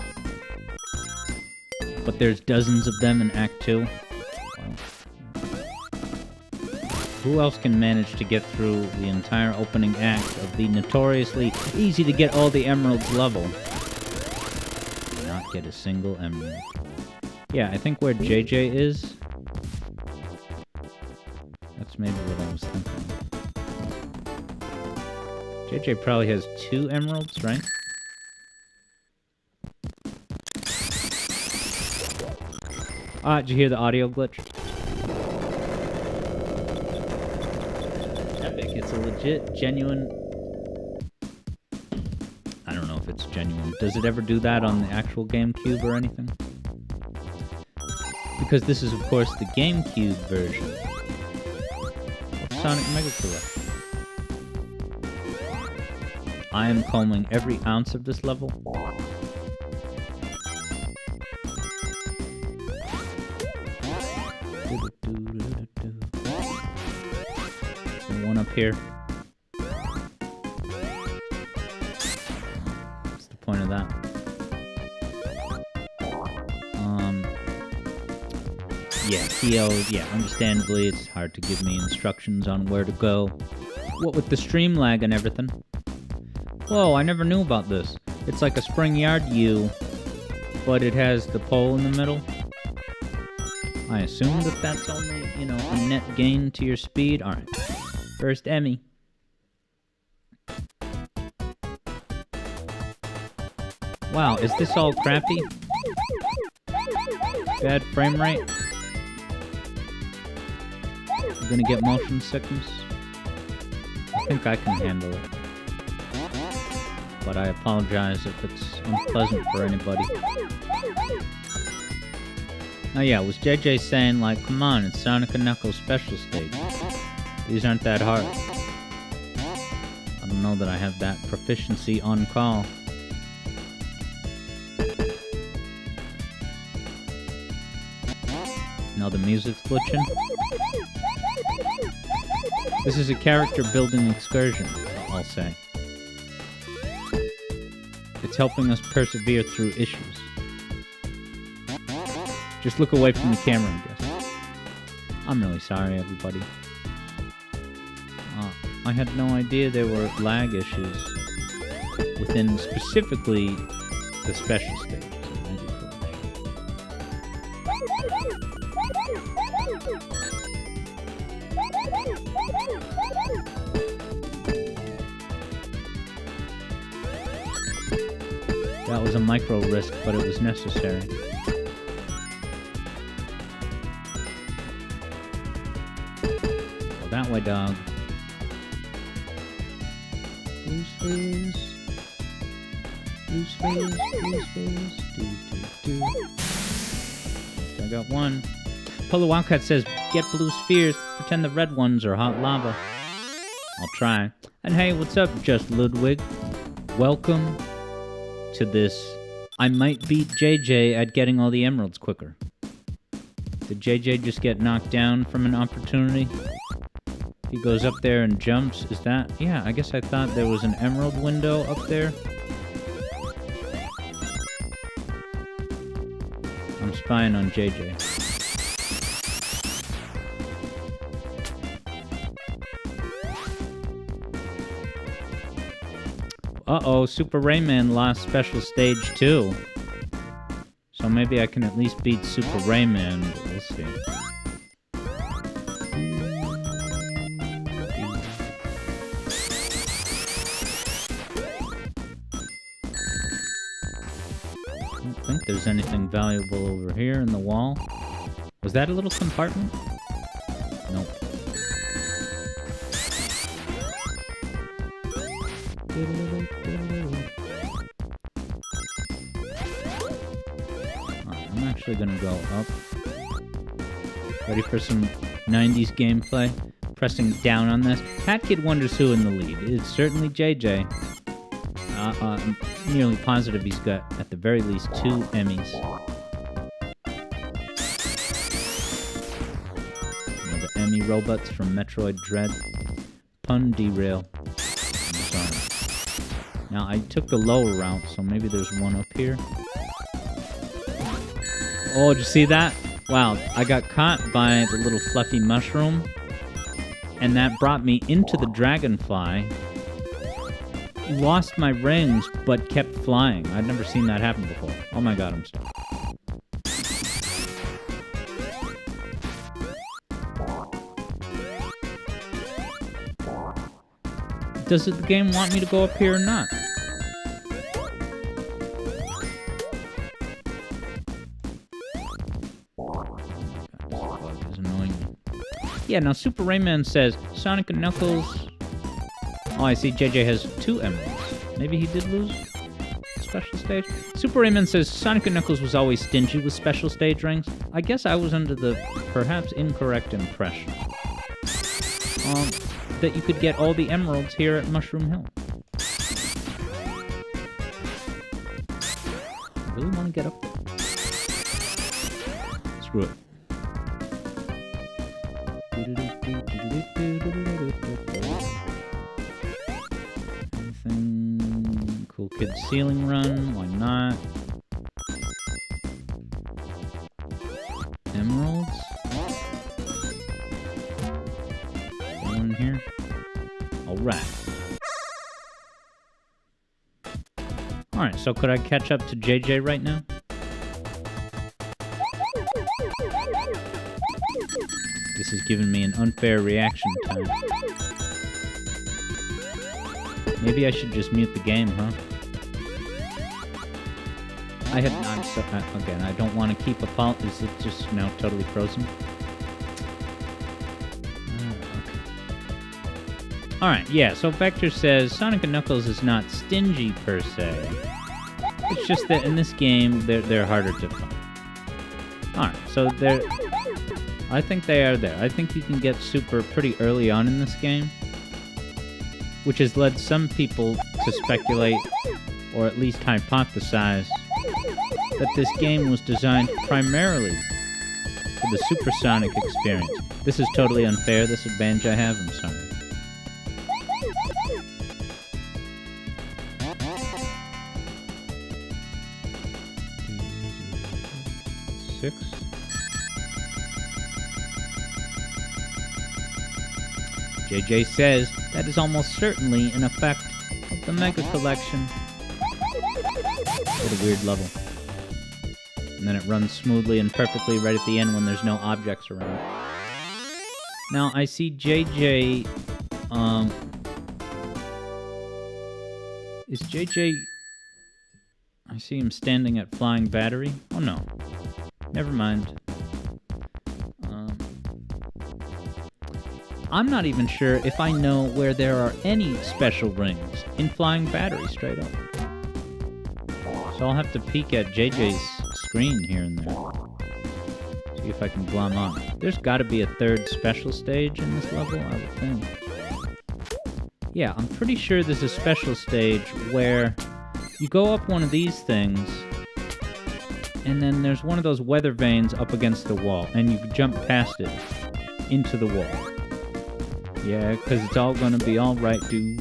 But there's dozens of them in Act 2. Who else can manage to get through the entire opening act of the notoriously easy to get all the emeralds level? Not get a single emerald. Yeah, I think where JJ is, that's maybe what I was thinking. JJ probably has 2 emeralds, right? Ah, did you hear the audio glitch? It's a legit, genuine... I don't know if it's genuine. Does it ever do that on the actual GameCube or anything? Because this is, of course, the GameCube version of Sonic Mega Collection. I am combing every ounce of this level. here. What's the point of that? Yeah, Keo, yeah, understandably, it's hard to give me instructions on where to go. What with the stream lag and everything. Whoa, I never knew about this. It's like a Spring Yard U, but it has the pole in the middle. I assume that that's only, you know, a net gain to your speed. Alright. First Emmy. Wow, is this all crappy? Bad frame rate? I'm gonna get motion sickness? I think I can handle it. But I apologize if it's unpleasant for anybody. Oh yeah, was JJ saying like, come on, it's Sonic & Knuckles special stage. These aren't that hard. I don't know that I have that proficiency on call. Now the music's glitching. This is a character building excursion, I'll say. It's helping us persevere through issues. Just look away from the camera, I guess. I'm really sorry, everybody. I had no idea there were lag issues within specifically the special stage. That was a micro risk, but it was necessary. Go that way, dog. Blue spheres. Blue spheres, blue spheres. I got one. Polo Wildcat says, get blue spheres. Pretend the red ones are hot lava. I'll try. And hey, what's up, Just Ludwig? Welcome to this. I might beat JJ at getting all the emeralds quicker. Did JJ just get knocked down from an opportunity? He goes up there and jumps. Is that? Yeah, I guess I thought there was an emerald window up there. I'm spying on JJ. Uh-oh, Super Rayman lost Special Stage 2. So maybe I can at least beat Super Rayman, but we'll see. I don't think there's anything valuable over here in the wall. Was that a little compartment? Nope. I'm actually gonna go up. Ready for some 90s gameplay? Pressing down on this. Cat Kid wonders who in the lead. It's certainly JJ. I'm nearly positive he's got, at the very least, 2 Emmys. You know, the Emmy robots from Metroid Dread. Pun derail. I'm sorry. Now, I took the lower route, so maybe there's one up here. Oh, did you see that? Wow, I got caught by the little fluffy mushroom, and that brought me into the dragonfly. Lost my rings, but kept flying. I'd never seen that happen before. Oh my god, I'm stuck. Does the game want me to go up here or not? Yeah, now Super Rayman says, Sonic & Knuckles... Oh, I see JJ has 2 emeralds. Maybe he did lose special stage? Super Rayman says, Sonic & Knuckles was always stingy with special stage rings. I guess I was under the perhaps incorrect impression that you could get all the emeralds here at Mushroom Hill. I really want to get up there. Screw it. ceiling run. Why not? Emeralds? One here. Alright. Alright, so could I catch up to JJ right now? This is giving me an unfair reaction time. Maybe I should just mute the game, huh? Again, I don't want to keep a fault. Is it just now totally frozen? Okay. Alright, yeah, so Vector says Sonic and Knuckles is not stingy per se. It's just that in this game, they're harder to find. Alright, so I think they are there. I think you can get Super pretty early on in this game, which has led some people to speculate, or at least hypothesize, that this game was designed primarily for the Supersonic experience. This is totally unfair, this advantage I have, I'm sorry. Six. JJ says that is almost certainly an effect of the Mega Collection. What a weird level. And then it runs smoothly and perfectly right at the end when there's no objects around. Now, I see JJ, is JJ... I see him standing at Flying Battery. Oh no. Never mind. I'm not even sure if I know where there are any special rings in Flying Battery, straight up. So I'll have to peek at JJ's screen here and there. See if I can glom on. There's gotta be a third special stage in this level, I would think. Yeah, I'm pretty sure there's a special stage where you go up one of these things, and then there's one of those weather vanes up against the wall, and you jump past it into the wall. Yeah, because it's all gonna be alright. Do.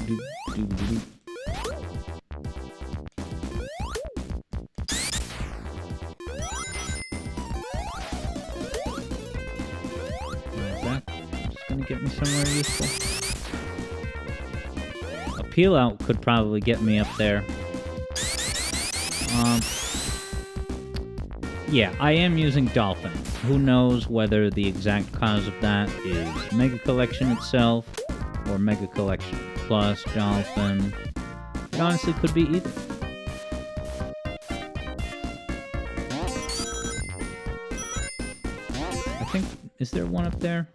That just gonna get me somewhere useful. A peel out could probably get me up there. Yeah, I am using Dolphin. Who knows whether the exact cause of that is Mega Collection itself, or Mega Collection plus Dolphin. It honestly could be either. I think, is there one up there?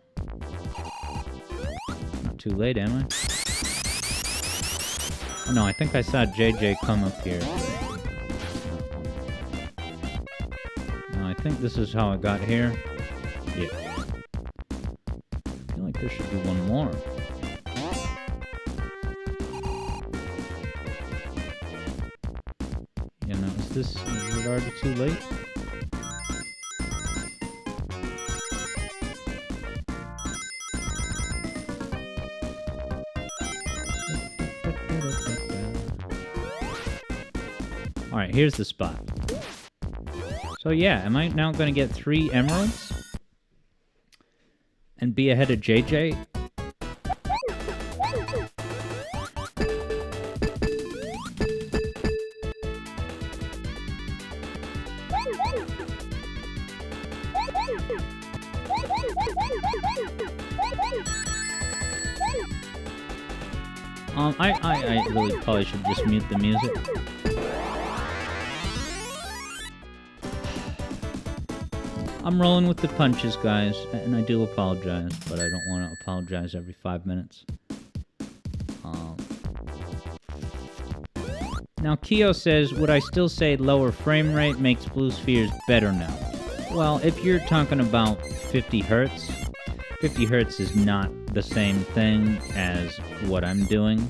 Not too late, am I? Oh, no, I think I saw JJ come up here. I think this is how I got here. Yeah. I feel like there should be one more. You know, is it already too late? Alright, here's the spot. So yeah, am I now going to get 3 emeralds? And be ahead of JJ? I really probably should just mute the music. I'm rolling with the punches, guys, and I do apologize, but I don't want to apologize every 5 minutes. Now, Kyo says, would I still say lower frame rate makes Blue Spheres better now? Well, if you're talking about 50 hertz, 50 hertz is not the same thing as what I'm doing,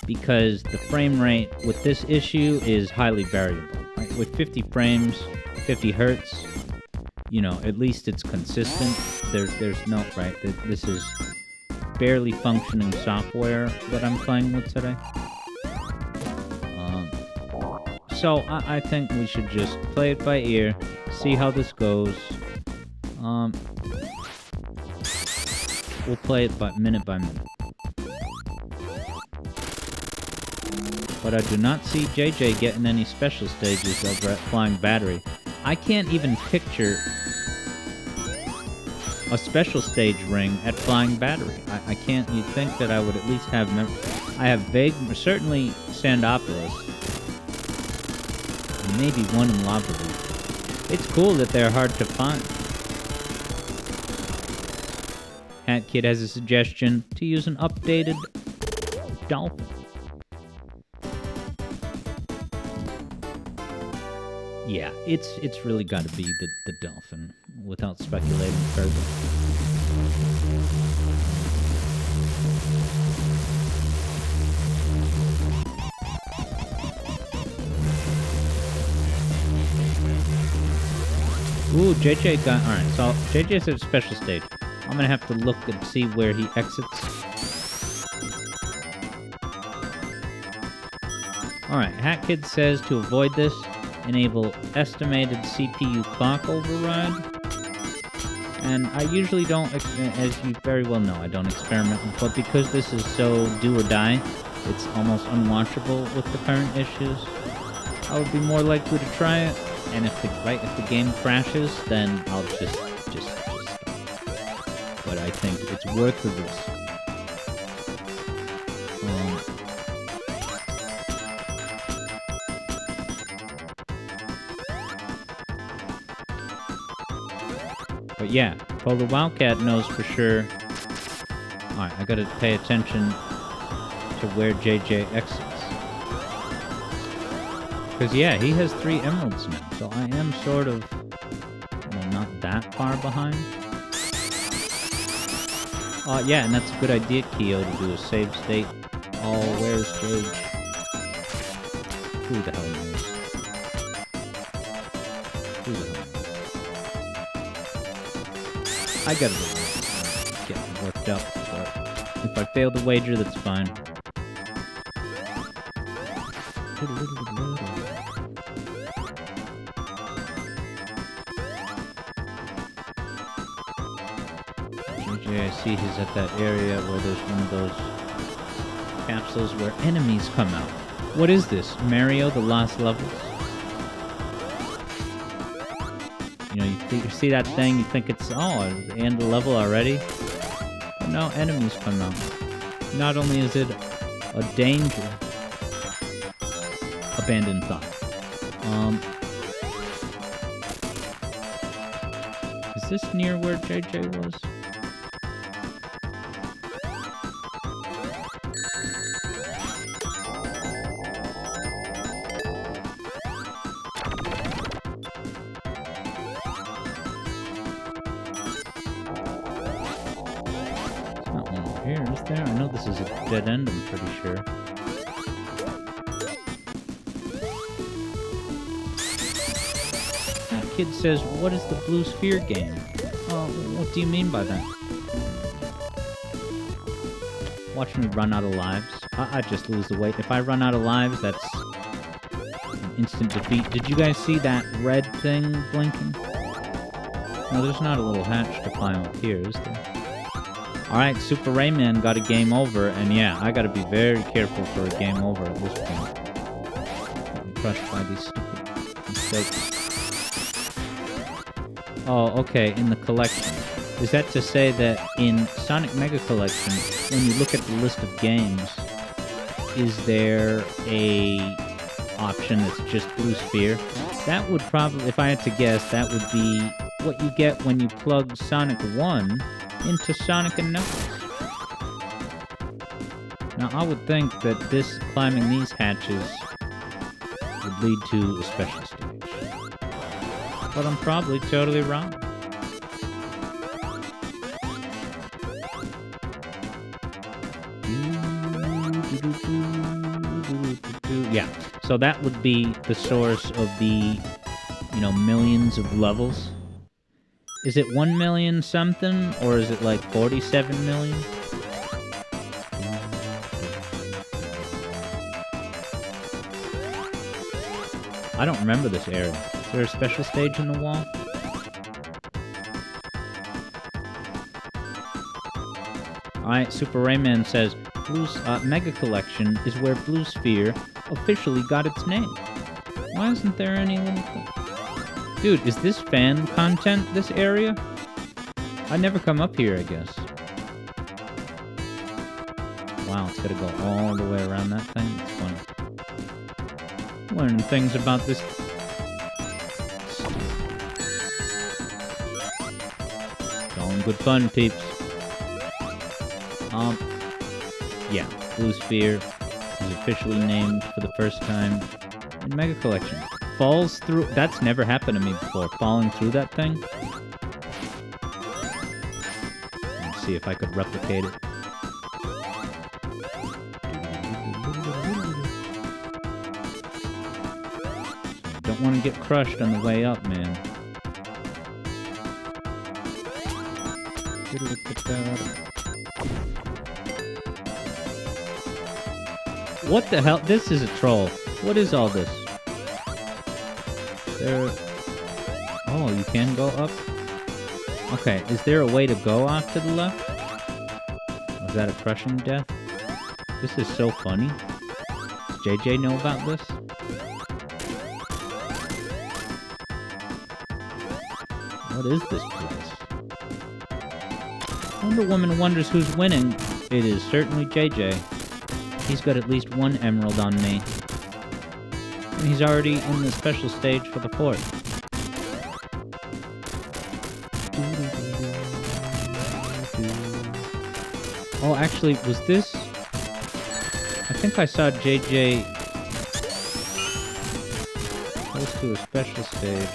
because the frame rate with this issue is highly variable. Right? With 50 frames, 50 hertz, you know, at least it's consistent. There's no, right, this is barely functioning software that I'm playing with today. So I think we should just play it by ear, see how this goes. We'll play it minute by minute. But I do not see JJ getting any special stages over at Flying Battery. I can't even picture a special stage ring at Flying Battery. I can't. You'd think that I would at least have I have vague, certainly Sandopolis, and maybe one in Lava Loop. It's cool that they're hard to find. Hat Kid has a suggestion to use an updated dolphin. Yeah, it's really got to be the dolphin, without speculating further. Ooh, JJ got... Alright, so JJ's at a special stage. I'm gonna have to look and see where he exits. Alright, Hat Kid says to avoid this, enable estimated CPU clock override. And I usually don't, as you very well know, I don't experiment, but because this is so do or die, it's almost unwatchable with the current issues. I would be more likely to try it, and if the game crashes, then I'll just stop. But I think it's worth the risk. But yeah, Polar Wildcat knows for sure. Alright, I gotta pay attention to where JJ exits. Because yeah, he has 3 emeralds now, so I am sort of, not that far behind. Yeah, and that's a good idea, Keo, to do a save state. Oh, where's JJ? Who the hell knows? Who the hell knows? I gotta get worked up, but if I fail the wager, that's fine. JJ, I see he's at that area where there's one of those capsules where enemies come out. What is this? Mario, the Lost Levels? You know, you see that thing, you think it's, oh, the end of the level already? But no, enemies come out. Not only is it a danger, abandoned thought. Is this near where JJ was? Here, is there? I know this is a dead end, I'm pretty sure. That kid says, what is the Blue Sphere game? Oh, what do you mean by that? Watch me run out of lives. I just lose the weight. If I run out of lives, that's an instant defeat. Did you guys see that red thing blinking? No, there's not a little hatch to climb up here, is there? Alright, Super Rayman got a game over, and yeah, I gotta be very careful for a game over at this point. I'm crushed by these stupid mistakes. Oh, okay, in the collection. Is that to say that in Sonic Mega Collection, when you look at the list of games, is there a option that's just Blue Sphere? That would probably, if I had to guess, that would be what you get when you plug Sonic 1 into Sonic and Knuckles. Now, I would think that this climbing these hatches would lead to a special stage. But I'm probably totally wrong. Yeah, so that would be the source of the, millions of levels. Is it 1 million something, or is it like 47 million? I don't remember this area. Is there a special stage in the wall? Alright, Super Rayman says, Blue's Mega Collection is where Blue Sphere officially got its name. Why isn't there any little thing? Dude, is this fan content, this area? I never come up here, I guess. Wow, it's gotta go all the way around that thing. It's funny. Learning things about this. It's all in good fun, peeps. Yeah, Blue Sphere is officially named for the first time in Mega Collection. Falls through. That's never happened to me before. Falling through that thing. Let's see if I could replicate it. Don't want to get crushed on the way up, man. What the hell? This is a troll. What is all this? There... Oh, you can go up? Okay, is there a way to go off to the left? Was that a crushing death? This is so funny. Does JJ know about this? What is this place? Wonder Woman wonders who's winning. It is certainly JJ. He's got at least one emerald on me. And he's already in the special stage for the fourth. Oh, actually, was this... I think I saw JJ close to a special stage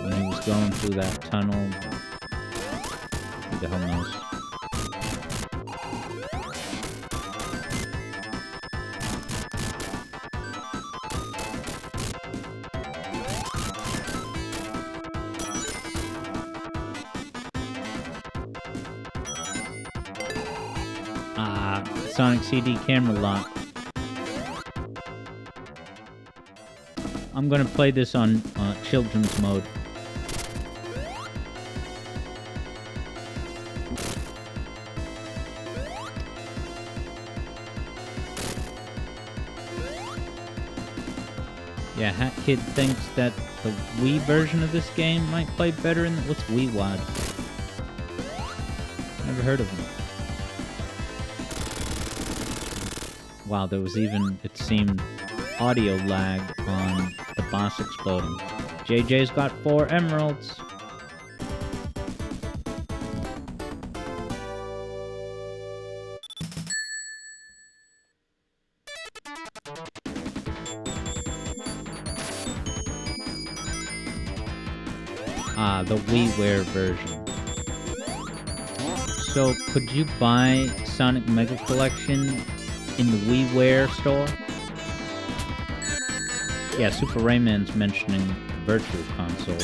when he was going through that tunnel. Who the hell knows? Sonic CD camera lock. I'm gonna play this on children's mode. Yeah, Hat Kid thinks that the Wii version of this game might play better in... What's WiiWad? Never heard of him. Wow, there was even, it seemed, audio lag on the boss exploding. JJ's got 4 emeralds. Ah, the WiiWare version. So, could you buy Sonic Mega Collection in the WiiWare store? Yeah, Super Rayman's mentioning Virtual Console.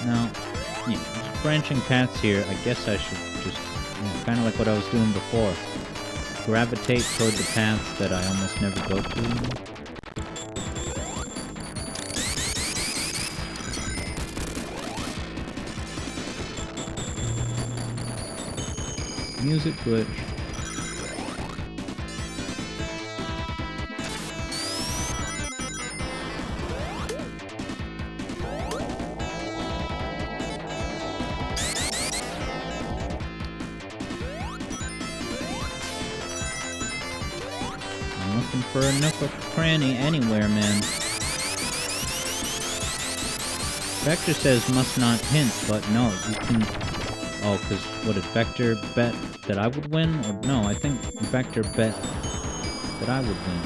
Now, yeah, just branching paths here. I guess I should just, kind of like what I was doing before, gravitate toward the paths that I almost never go to. Music glitch. I'm looking for a nook or cranny anywhere, man. Vector says must not hint, but no, you can... Oh, because what did Vector bet that I would win? Or no, I think Vector bet that I would win.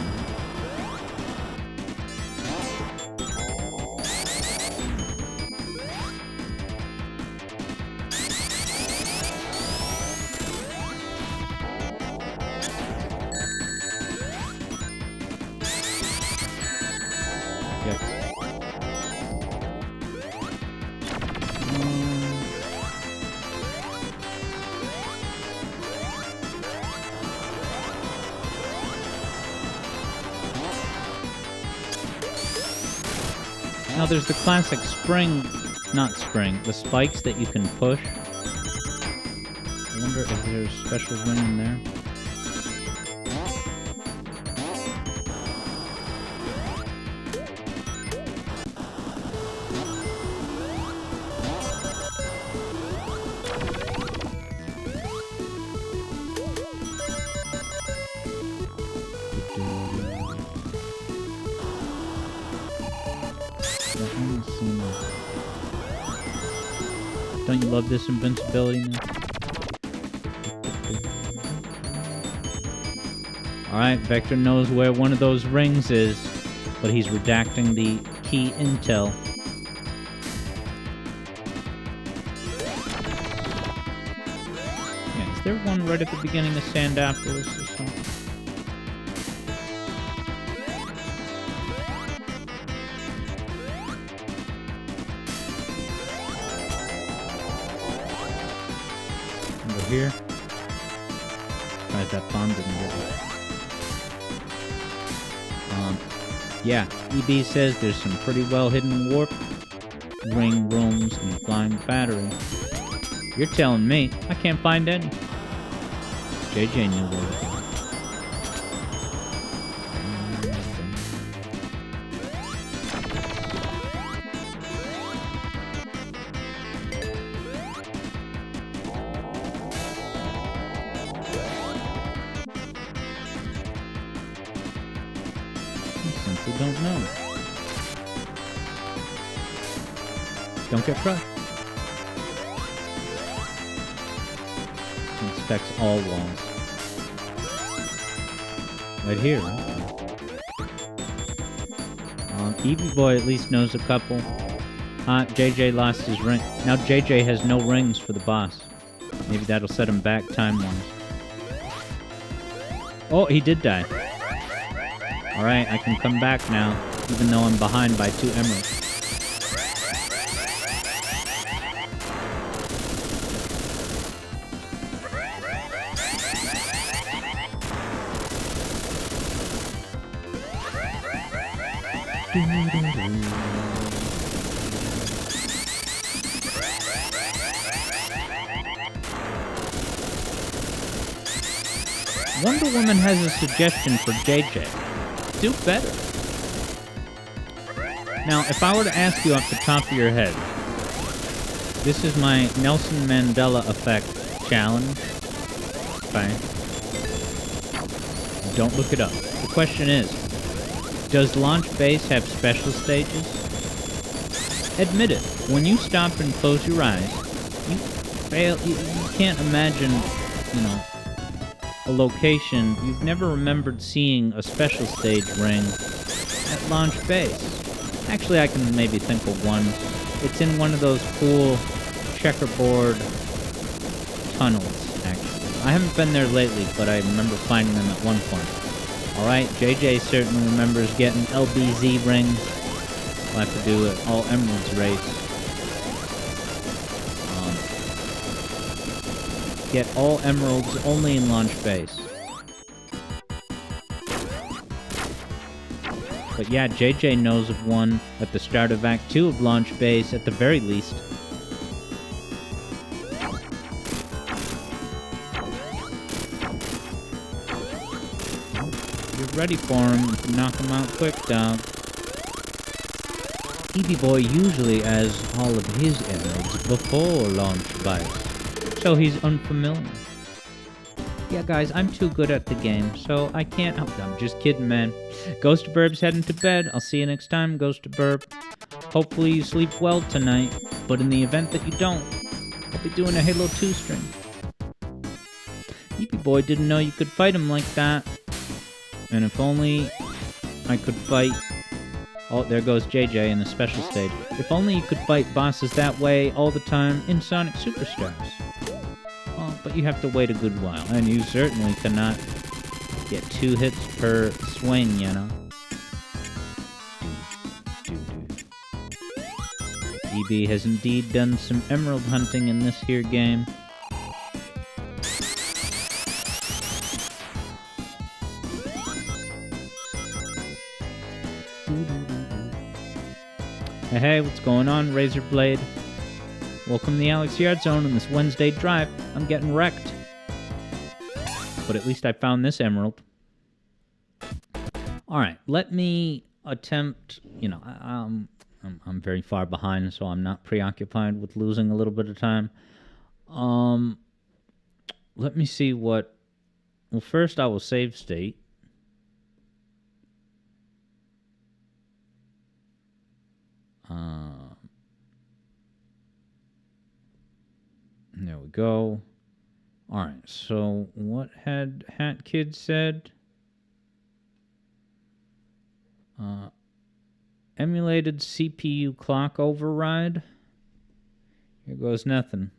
Now there's the classic the spikes that you can push. I wonder if there's a special ring in there. Don't you love this invincibility now? Alright, Vector knows where one of those rings is, but he's redacting the key intel. Yeah, is there one right at the beginning of Sandopolis or something? Here. Right, that bomb didn't get it. Yeah, EB says there's some pretty well hidden warp ring rooms in Flying Battery. You're telling me I can't find any. JJ knew where to go. Don't know. Don't get crushed. Inspects all walls. Right here, right? Eevee Boy at least knows a couple. JJ lost his ring. Now JJ has no rings for the boss. Maybe that'll set him back time-wise. Oh, he did die. Alright, I can come back now, even though I'm behind by 2 emeralds. Wonder Woman has a suggestion for JJ. Do better. Now, if I were to ask you off the top of your head, this is my Nelson Mandela effect challenge. Okay. Don't look it up. The question is, does Launch Base have special stages? Admit it, when you stop and close your eyes, you can't imagine, a location you've never remembered seeing a special stage ring at Launch Base. Actually, I can maybe think of one. It's in one of those cool checkerboard tunnels, actually. I haven't been there lately, but I remember finding them at one point. Alright, JJ certainly remembers getting LBZ rings. We'll have to do an all emeralds race. Get all emeralds only in Launch Base. But yeah, JJ knows of one at the start of Act 2 of Launch Base at the very least. You're ready for him. You can knock him out quick, dog. Eevee Boy usually has all of his emeralds before Launch Base, so he's unfamiliar. Yeah, guys, I'm too good at the game, so I can't help them. Just kidding, man. Ghost Burb's heading to bed. I'll see you next time, Ghost Burb. Hopefully you sleep well tonight, but in the event that you don't, I'll be doing a Halo 2 stream. Eevee Boy didn't know you could fight him like that. And if only I could fight... Oh, there goes JJ in the special stage. If only you could fight bosses that way all the time in Sonic Superstars. Oh, but you have to wait a good while, and you certainly cannot get 2 hits per swing, you know. EB has indeed done some emerald hunting in this here game. Hey, what's going on, Razorblade? Welcome to the Alex Yard Zone on this Wednesday drive. I'm getting wrecked. But at least I found this emerald. Alright, let me attempt, I'm very far behind, so I'm not preoccupied with losing a little bit of time. Let me see what... Well, first I will save state. There we go. Alright, so what had Hat Kid said? Emulated CPU clock override. Here goes nothing.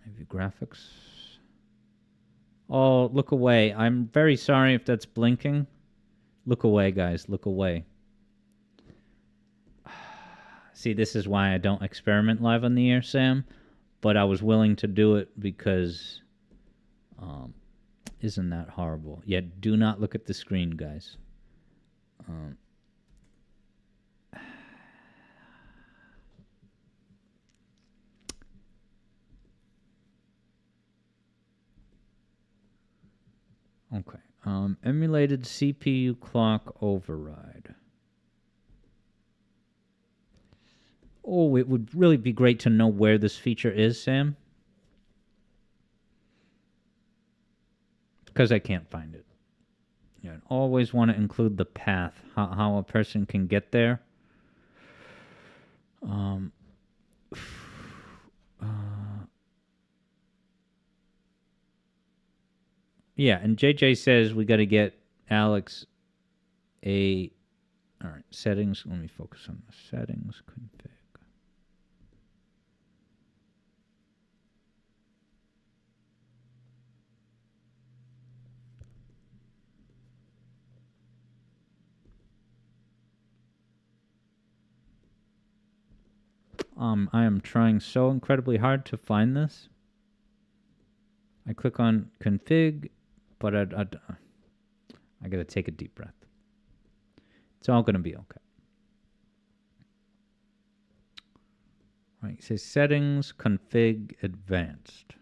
Maybe graphics. Oh, look away. I'm very sorry if that's blinking. Look away, guys. Look away. See, this is why I don't experiment live on the air, Sam. But I was willing to do it because... isn't that horrible? Yet, do not look at the screen, guys. Okay. Emulated CPU clock override. Oh, it would really be great to know where this feature is, Sam. Because I can't find it. You know, I always want to include the path, how a person can get there. Yeah, and JJ says we got to get Alex a... All right, settings. Let me focus on the settings. Config. I am trying so incredibly hard to find this. I click on config, but I gotta take a deep breath. It's all gonna be okay. All right, it says settings, config, advanced.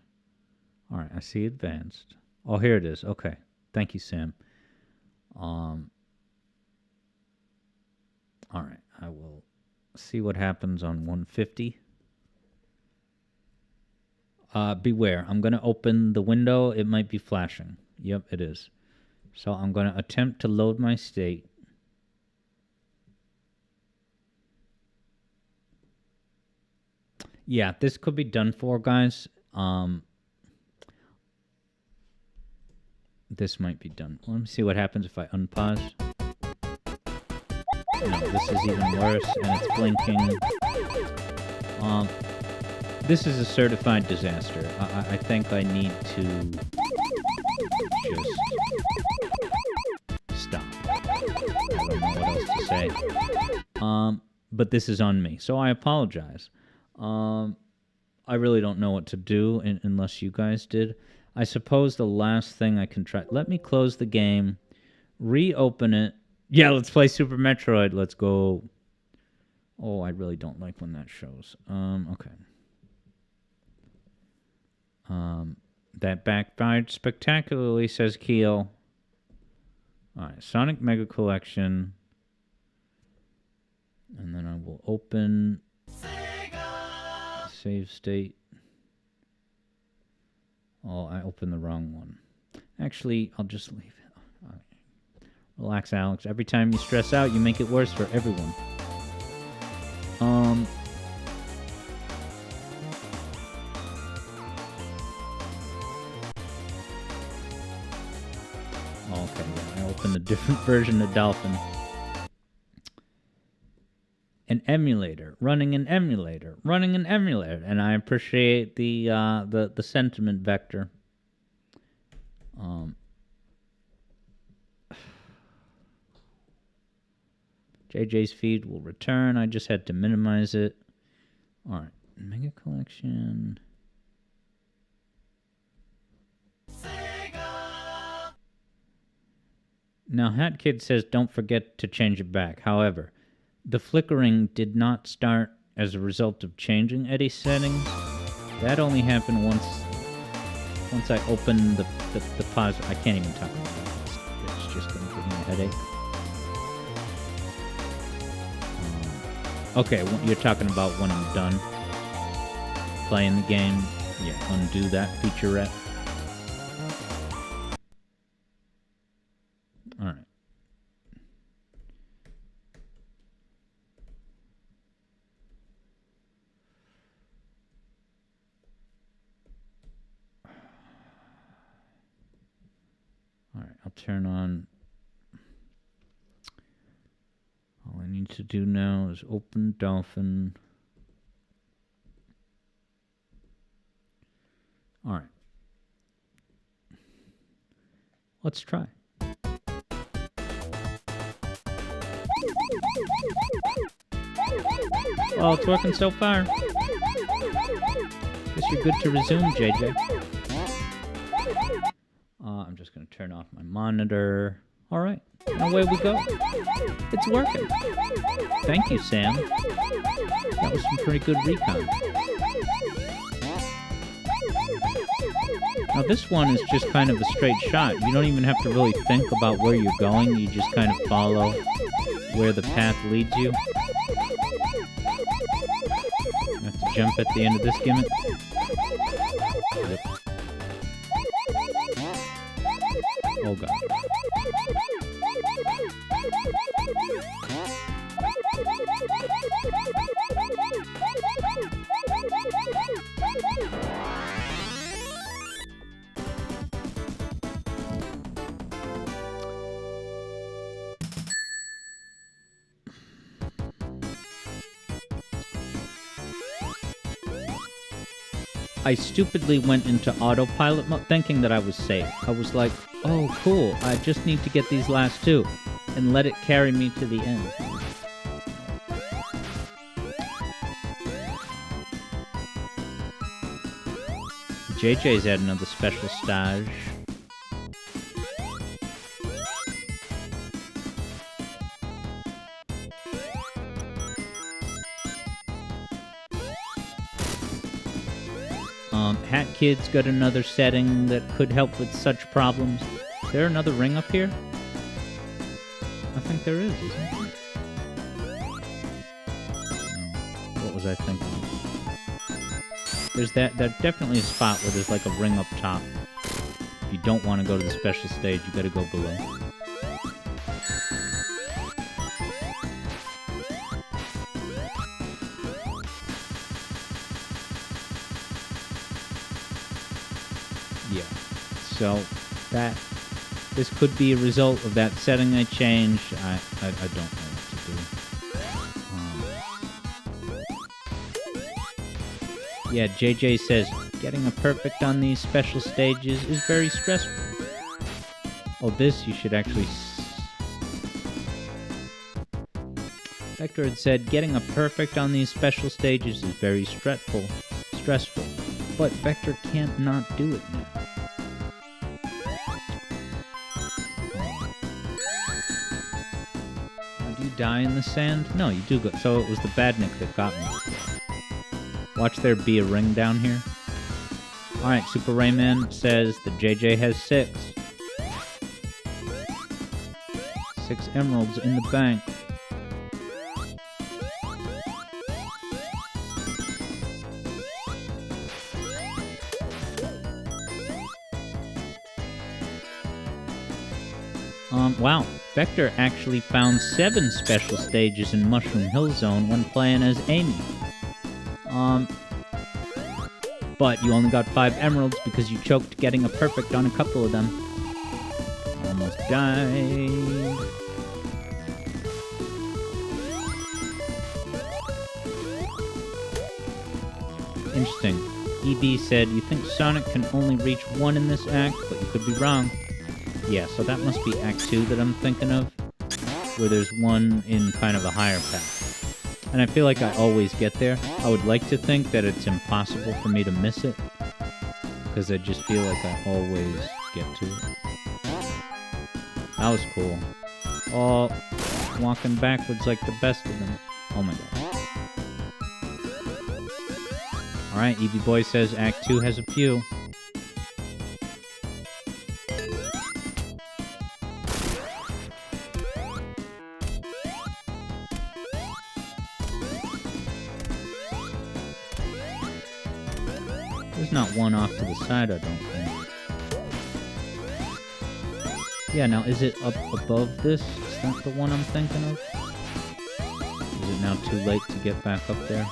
All right, I see advanced. Oh, here it is. Okay, thank you, Sam. All right, I will see what happens on 150. Beware, I'm going to open the window. It might be flashing. Yep, it is. So I'm going to attempt to load my state. Yeah, this could be done for, guys. This might be done. Let me see what happens if I unpause. No, this is even worse, and it's blinking. This is a certified disaster. I think I need to just stop. I don't know what else to say. But this is on me, so I apologize. I really don't know what to do unless you guys did. I suppose the last thing I can try... Let me close the game, reopen it. Yeah, let's play Super Metroid. Let's go. Oh, I really don't like when that shows. Okay. That backfired spectacularly, says Keel. Alright, Sonic Mega Collection. And then I will open Sega! Save state. Oh, I opened the wrong one. Actually, I'll just leave it. Right. Relax, Alex. Every time you stress out, you make it worse for everyone. Okay, yeah, I opened a different version of Dolphin. An emulator, running an emulator, and I appreciate the sentiment vector. JJ's feed will return. I just had to minimize it. All right, Mega Collection. Now, Hat Kid says don't forget to change it back. However, the flickering did not start as a result of changing Eddie's settings. That only happened once I opened the pause. I can't even talk about it. It's just going to give me a headache. Okay, you're talking about when I'm done playing the game. Yeah, undo that featurette. Alright. Alright, I'll turn on. All I need to do now is open Dolphin. Alright. Let's try. Oh, it's working so far. Guess you're good to resume, JJ. I'm just going to turn off my monitor. Alright, away we go. It's working. Thank you, Sam. That was some pretty good recon. Now this one is just kind of a straight shot. You don't even have to really think about where you're going. You just kind of follow where the path leads you. You have to jump at the end of this gimmick. Yep. Oh god. I stupidly went into autopilot mode thinking that I was safe. I was like, oh cool, I just need to get these last two and let it carry me to the end. JJ's had another special stage. Hat Kid's got another setting that could help with such problems. Is there another ring up here? I think there is, isn't there? No. What was I thinking? There's there's definitely a spot where there's like a ring up top. If you don't want to go to the special stage, you gotta go below. Yeah, so this could be a result of that setting I changed. I don't know what to do. Yeah, JJ says getting a perfect on these special stages is very stressful. Oh, this you should actually. Vector had said getting a perfect on these special stages is very stressful, but Vector can't not do it now. Die in the sand? No, you do go. So it was the Badnik that got me. Watch there be a ring down here. Alright, Super Rayman says that JJ has 6. 6 emeralds in the bank. Wow. Vector actually found 7 special stages in Mushroom Hill Zone when playing as Amy. But you only got 5 emeralds because you choked getting a perfect on a couple of them. Almost died. Interesting. EB said, you think Sonic can only reach 1 in this act, but you could be wrong. Yeah, so that must be Act 2 that I'm thinking of, where there's one in kind of a higher path. And I feel like I always get there. I would like to think that it's impossible for me to miss it, because I just feel like I always get to it. That was cool. Oh, walking backwards like the best of them. Oh my god. Alright, Eevee Boy says Act 2 has a few. There's not one off to the side, I don't think. Yeah, now is it up above this? Is that the one I'm thinking of? Is it now too late to get back up there?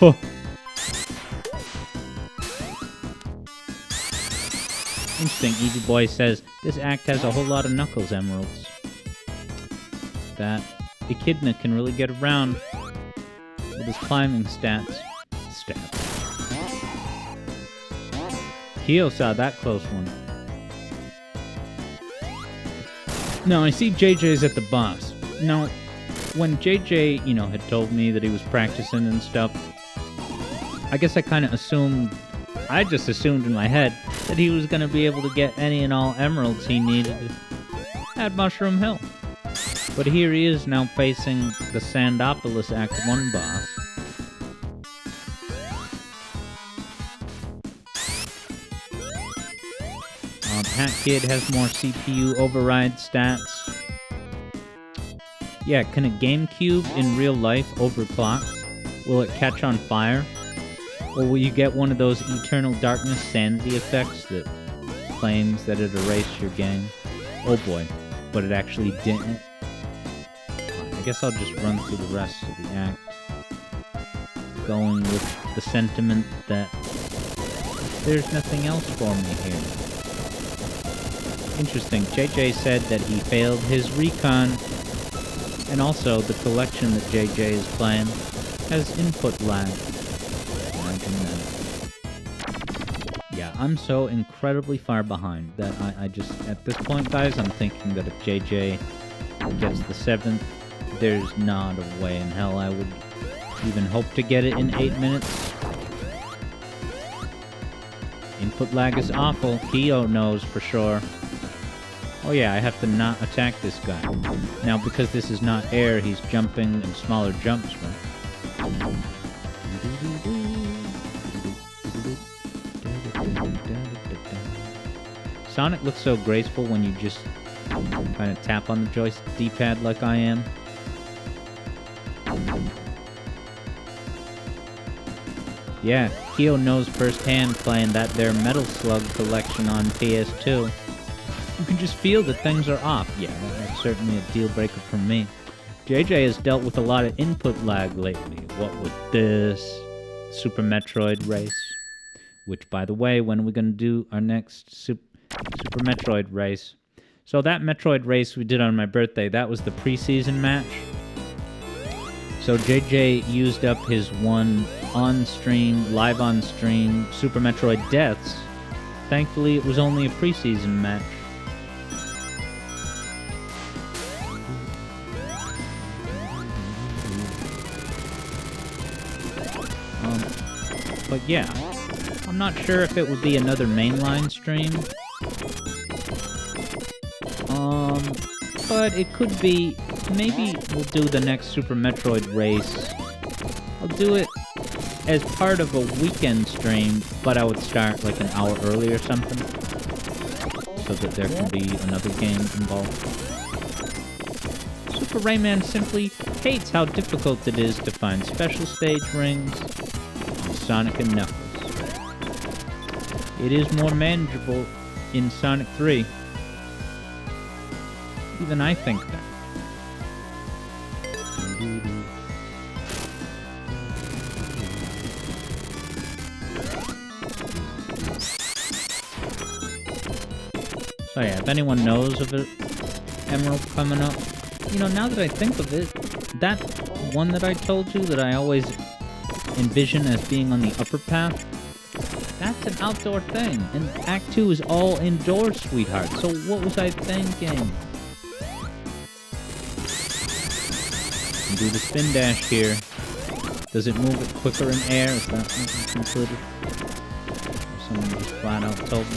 Oh. Interesting, Eevee Boy says, this act has a whole lot of Knuckles emeralds. That Echidna can really get around with his climbing stats. Kyo saw that close one. No, I see JJ's at the boss. Now, when JJ, had told me that he was practicing and stuff, I guess I kind of just assumed in my head that he was going to be able to get any and all emeralds he needed at Mushroom Hill. But here he is now facing the Sandopolis Act 1 boss. Hat Kid has more CPU override stats. Yeah, can a GameCube in real life overclock? Will it catch on fire? Or will you get one of those Eternal Darkness sanity effects that claims that it erased your game? Oh boy, but it actually didn't. I guess I'll just run through the rest of the act, going with the sentiment that there's nothing else for me here. Interesting, JJ said that he failed his recon, and also the collection that JJ is playing has input lag. Imagine that. Yeah, I'm so incredibly far behind that I just, at this point, guys, I'm thinking that if JJ gets the 7th, there's not a way in hell I would even hope to get it in 8 minutes. Input lag is awful. Kyo knows for sure. Oh yeah, I have to not attack this guy. Now, because this is not air, he's jumping in smaller jumps, right? Sonic looks so graceful when you just kind of tap on the joystick D-pad like I am. Yeah, Kyo knows firsthand playing that there Metal Slug collection on PS2. You can just feel that things are off. Yeah, that's certainly a deal breaker for me. JJ has dealt with a lot of input lag lately. What with this Super Metroid race? Which, by the way, when are we going to do our next Super Metroid race? So that Metroid race we did on my birthday, that was the preseason match. So JJ used up his one on-stream, live on-stream Super Metroid deaths. Thankfully, it was only a preseason match. But yeah, I'm not sure if it would be another mainline stream. But it could be, maybe we'll do the next Super Metroid race. I'll do it as part of a weekend stream, but I would start like an hour early or something, so that there can be another game involved. Super Rayman simply hates how difficult it is to find special stage rings in Sonic and Knuckles. It is more manageable in Sonic 3. Even I think that. So yeah, if anyone knows of an emerald coming up, now that I think of it, that one that I told you that I always envision as being on the upper path, that's an outdoor thing, and Act 2 is all indoors, sweetheart, so what was I thinking? Do the spin dash here. Does it move it quicker in air? Is that considered? Someone just flat out told me.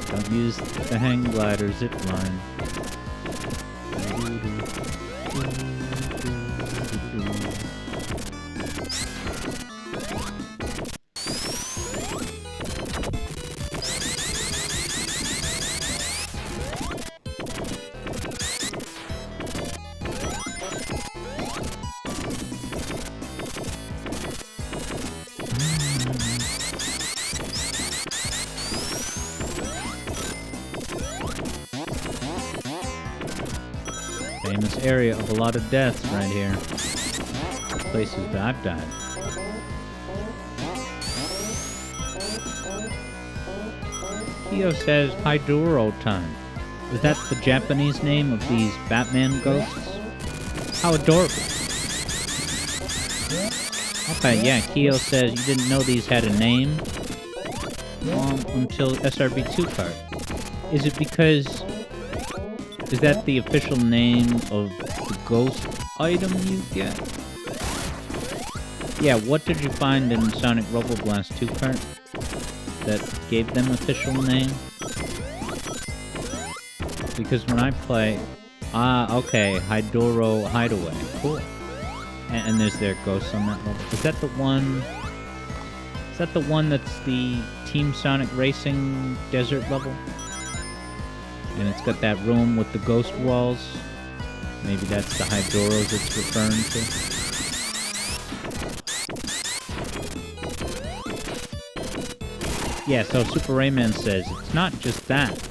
Don't use the hang glider zip line. Famous area of a lot of deaths right here. Places that I've died. Kyo says Hydoro time. Is that the Japanese name of these Batman ghosts? How adorable. Okay, yeah, Kyo says you didn't know these had a name until SRB2 card. Is it because... Is that the official name of the ghost item you get? Yeah, what did you find in Sonic Roboblast 2 cart that gave them official name? Because when I play... okay, Hydoro Hideaway. Cool. And there's their ghosts on that level. Is that the one... Is that the one that's the Team Sonic Racing desert level? And it's got that room with the ghost walls. Maybe that's the Hydoros it's referring to. Yeah, so Super Rayman says, it's not just that.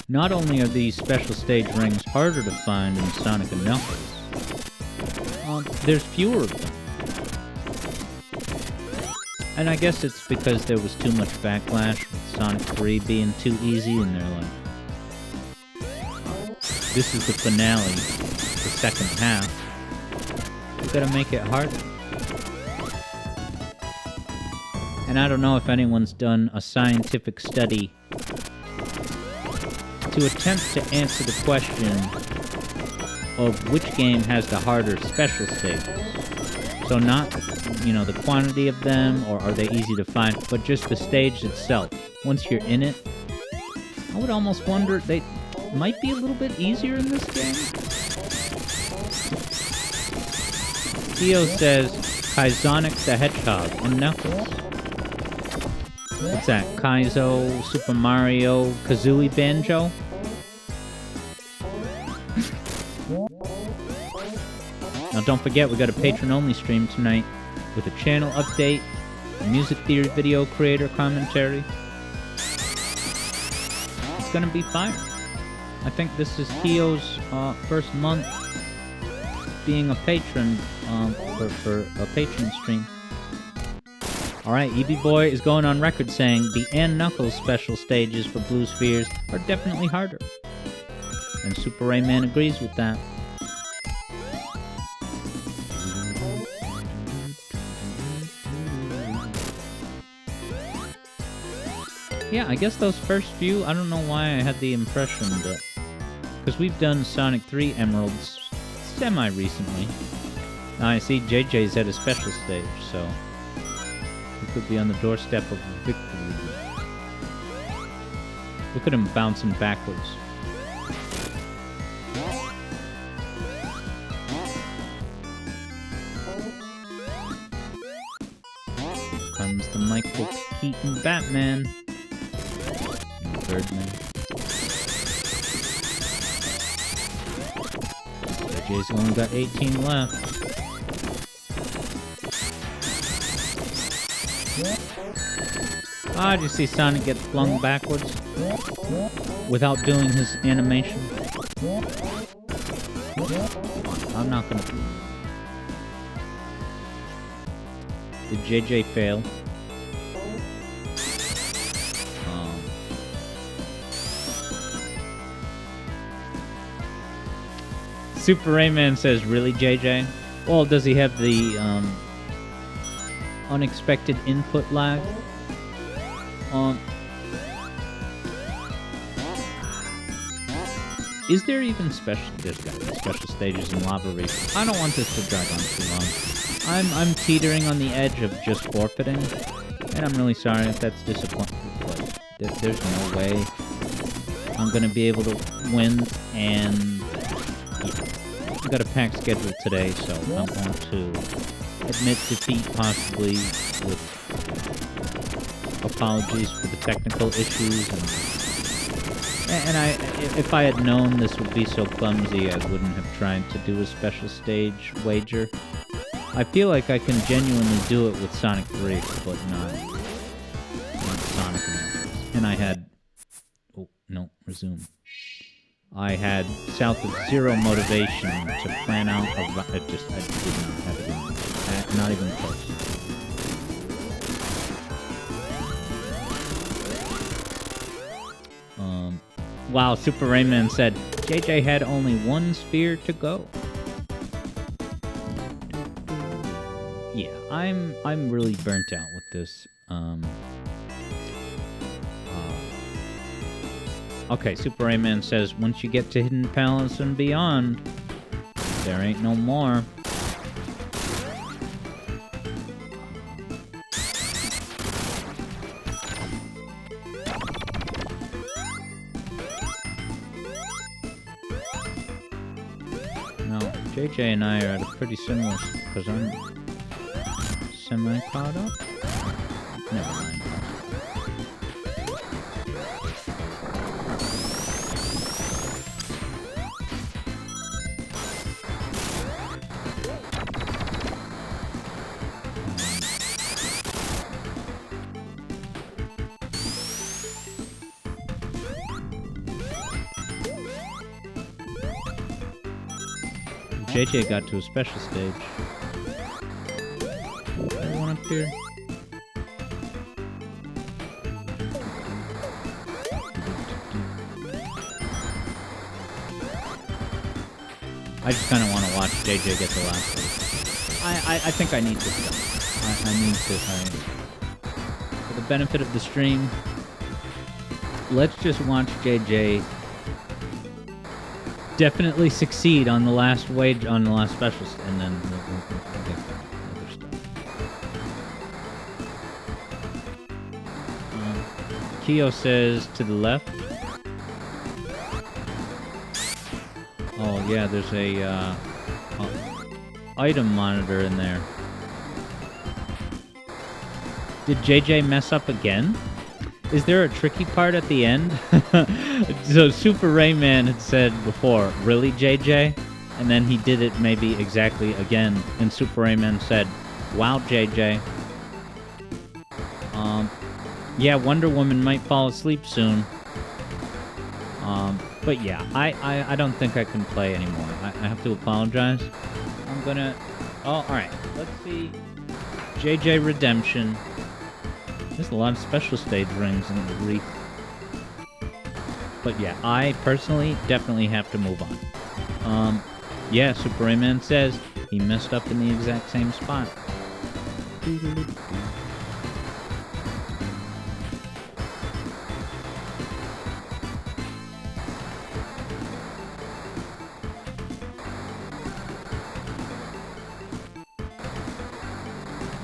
Not only are these special stage rings harder to find in Sonic and Knuckles, there's fewer of them. And I guess it's because there was too much backlash with Sonic 3 being too easy, and they're like, this is the finale, the second half. We gotta make it harder. And I don't know if anyone's done a scientific study to attempt to answer the question of which game has the harder special stages. So not, you know, the quantity of them, or are they easy to find, but just the stage itself. Once you're in it, I would almost wonder, they might be a little bit easier in this game. Theo says, Kaizonic the Hedgehog and Knuckles. What's that? Kaizo, Super Mario, Kazooie Banjo? Now don't forget, we got a patron-only stream tonight with a channel update, a music theory video creator commentary. It's gonna be fire. I think this is Kyo's first month being a patron for a patron stream. Alright, EB Boy is going on record saying the and Knuckles special stages for Blue Spheres are definitely harder. And Super Rayman agrees with that. Yeah, I guess those first few, I don't know why I had the impression that... Because we've done Sonic 3 Emeralds semi-recently. Now I see JJ's at a special stage, so... we could be on the doorstep of victory. Look at him bouncing backwards. Here comes the Michael Keaton Batman. Birdman. JJ's only got 18 left. Ah, did you see Sonic get flung backwards? Without doing his animation? I'm not gonna... Did JJ fail? Super Rayman says, really, JJ? Well, does he have the unexpected input lag? Is there even special? There's got to be special stages in Lava Reef. I don't want this to drag on too long. I'm teetering on the edge of just forfeiting, and I'm really sorry if that's disappointing. But there's no way I'm gonna be able to win, and yeah, I've got a packed schedule today, so I want to admit defeat possibly with apologies for the technical issues. And if I had known this would be so clumsy, I wouldn't have tried to do a special stage wager. I feel like I can genuinely do it with Sonic 3, but not Sonic and Knuckles. And I had... Oh, no, resume. I had south of zero motivation to plan out a... I did not have it in. Not even close. Wow, Super Rayman said, JJ had only one sphere to go. Yeah, I'm really burnt out with this. Okay, Super Rayman says, once you get to Hidden Palace and beyond, there ain't no more. JJ and I are at a pretty similar, because I'm semi-caught up? Never mind. JJ got to a special stage. Anyone up here? I just kind of want to watch JJ get the last one. I think I need this guy. I need to. For the benefit of the stream, let's just watch JJ definitely succeed on the last wage, on the last specials, and then we'll get the other stuff. Kyo says to the left. Oh yeah, there's a item monitor in there. Did JJ mess up again? Is there a tricky part at the end? So Super Rayman had said before, really JJ? And then he did it maybe exactly again, and Super Rayman said, wow JJ. Yeah, Wonder Woman might fall asleep soon. But yeah, I don't think I can play anymore. I have to apologize. I'm gonna... Oh, alright. Let's see. JJ Redemption. There's a lot of special stage rings in the Reef. But yeah, I personally definitely have to move on. Yeah, Super Rayman says he messed up in the exact same spot.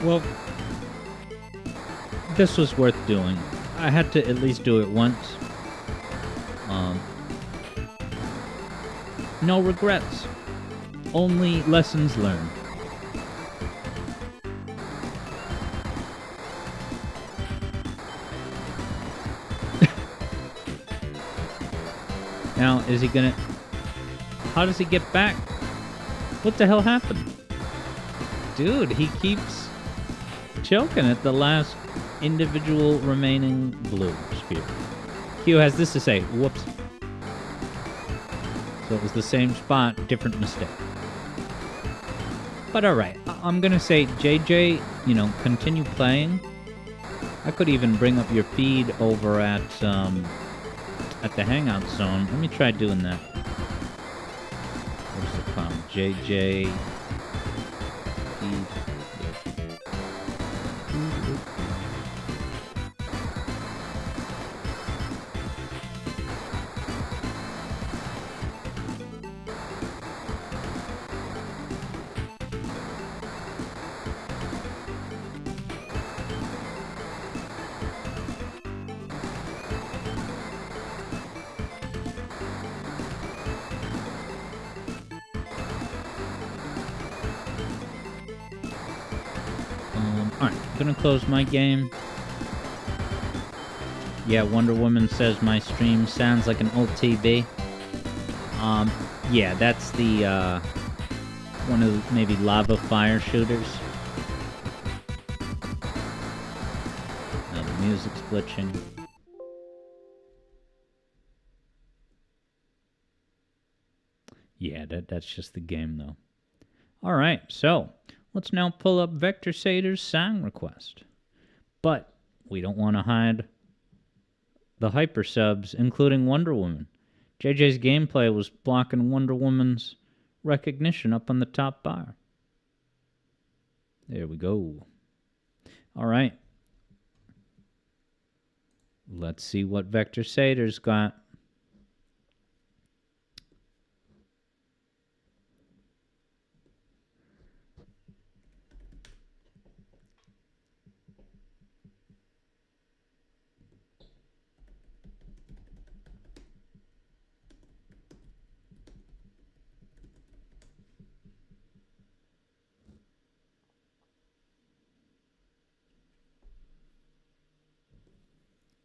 Well, this was worth doing. I had to at least do it once. No regrets. Only lessons learned. Now, is he gonna... How does he get back? What the hell happened? Dude, he keeps choking at the last individual remaining blue sphere. Q has this to say, whoops. So it was the same spot, different mistake. But alright, I'm gonna say, JJ, you know, continue playing. I could even bring up your feed over at the Hangout Zone. Let me try doing that. Where's the problem? JJ feed. gonna close my game. Yeah, Wonder Woman says my stream sounds like an old TV. Yeah, that's the, one of the, maybe lava fire shooters. Now the music's glitching. Yeah, that's just the game, though. Alright, so let's now pull up Vector Sater's song request. But we don't want to hide the hyper subs, including Wonder Woman. JJ's gameplay was blocking Wonder Woman's recognition up on the top bar. There we go. Alright. Let's see what Vector Sater's got.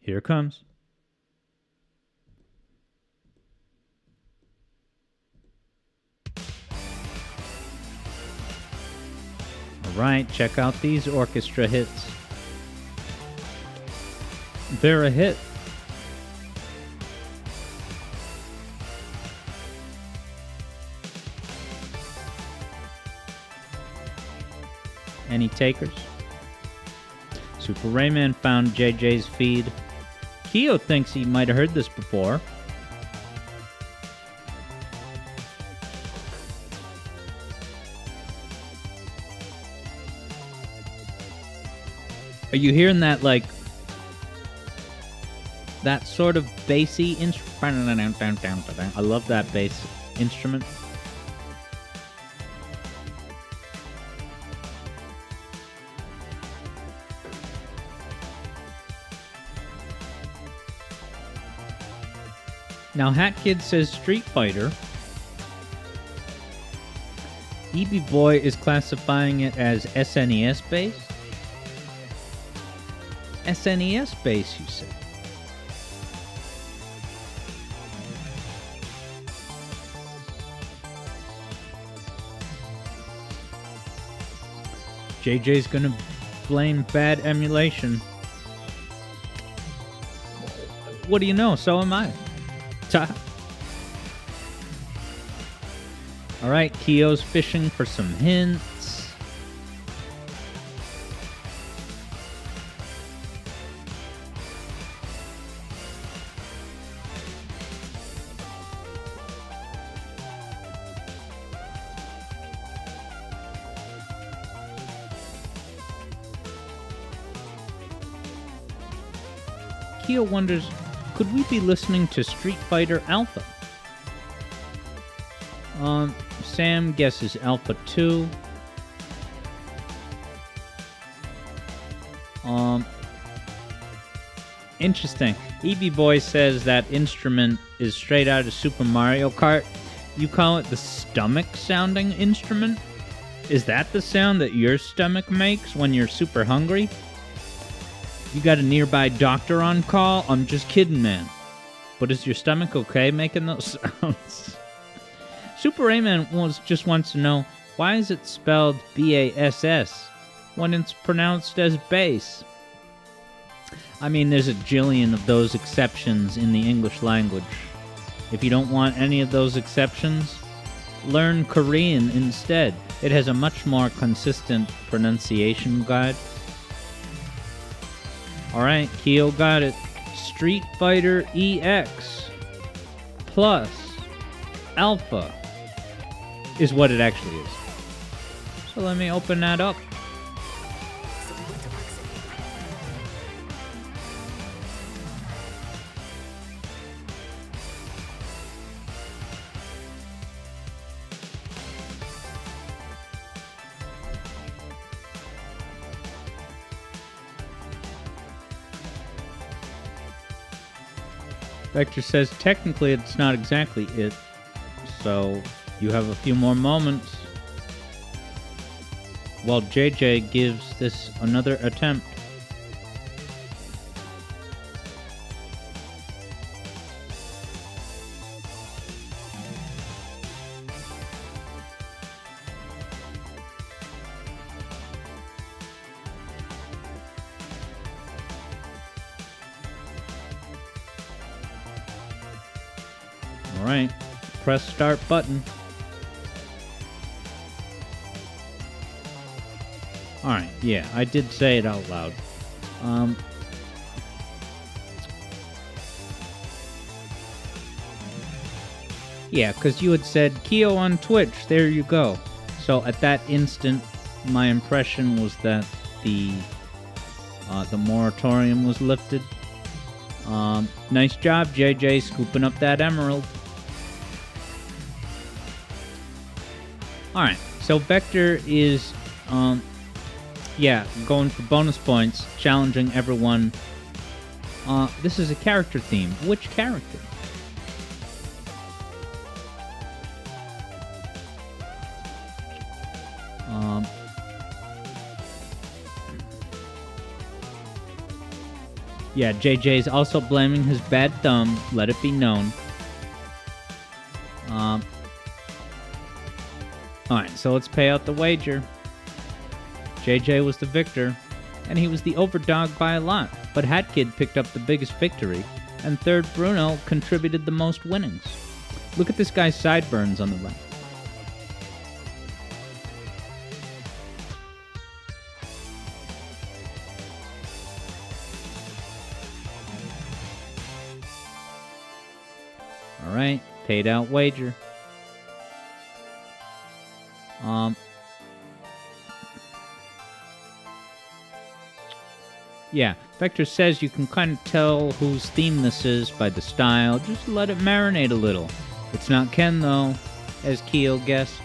Here it comes. All right, check out these orchestra hits. They're a hit. Any takers? Super Rayman found JJ's feed. Keo thinks he might have heard this before. Are you hearing that, like, that sort of bassy instrument? I love that bass instrument. Now, Hat Kid says Street Fighter. EB Boy is classifying it as SNES based. SNES based, you say? JJ's gonna blame bad emulation. What do you know? So am I. Alright, Keo's fishing for some hints. Keo wonders, could we be listening to Street Fighter Alpha? Sam guesses Alpha 2. Interesting. EB Boy says that instrument is straight out of Super Mario Kart. You call it the stomach sounding instrument? Is that the sound that your stomach makes when you're super hungry? You got a nearby doctor on call? I'm just kidding, man. But is your stomach okay making those sounds? Super Rayman just wants to know, why is it spelled B-A-S-S when it's pronounced as bass? I mean, there's a jillion of those exceptions in the English language. If you don't want any of those exceptions, learn Korean instead. It has a much more consistent pronunciation guide. Alright, Keo got it. Street Fighter EX plus Alpha is what it actually is. So let me open that up. Vector says technically it's not exactly it, so you have a few more moments. while JJ gives this another attempt. Alright, press start button. Alright, yeah, I did say it out loud. Yeah, because you had said Keo on Twitch, there you go. So at that instant, my impression was that the moratorium was lifted. Nice job, JJ, scooping up that emerald. Alright, so Vector is, going for bonus points, challenging everyone. This is a character theme. Which character? Yeah, JJ's also blaming his bad thumb, let it be known. Alright, so let's pay out the wager. JJ was the victor, and he was the overdog by a lot, but Hat Kid picked up the biggest victory, and third Bruno contributed the most winnings. Look at this guy's sideburns on the right. Alright, paid out wager. Yeah, Vector says you can kind of tell whose theme this is by the style. Just let it marinate a little. It's not Ken, though, as Keo guessed.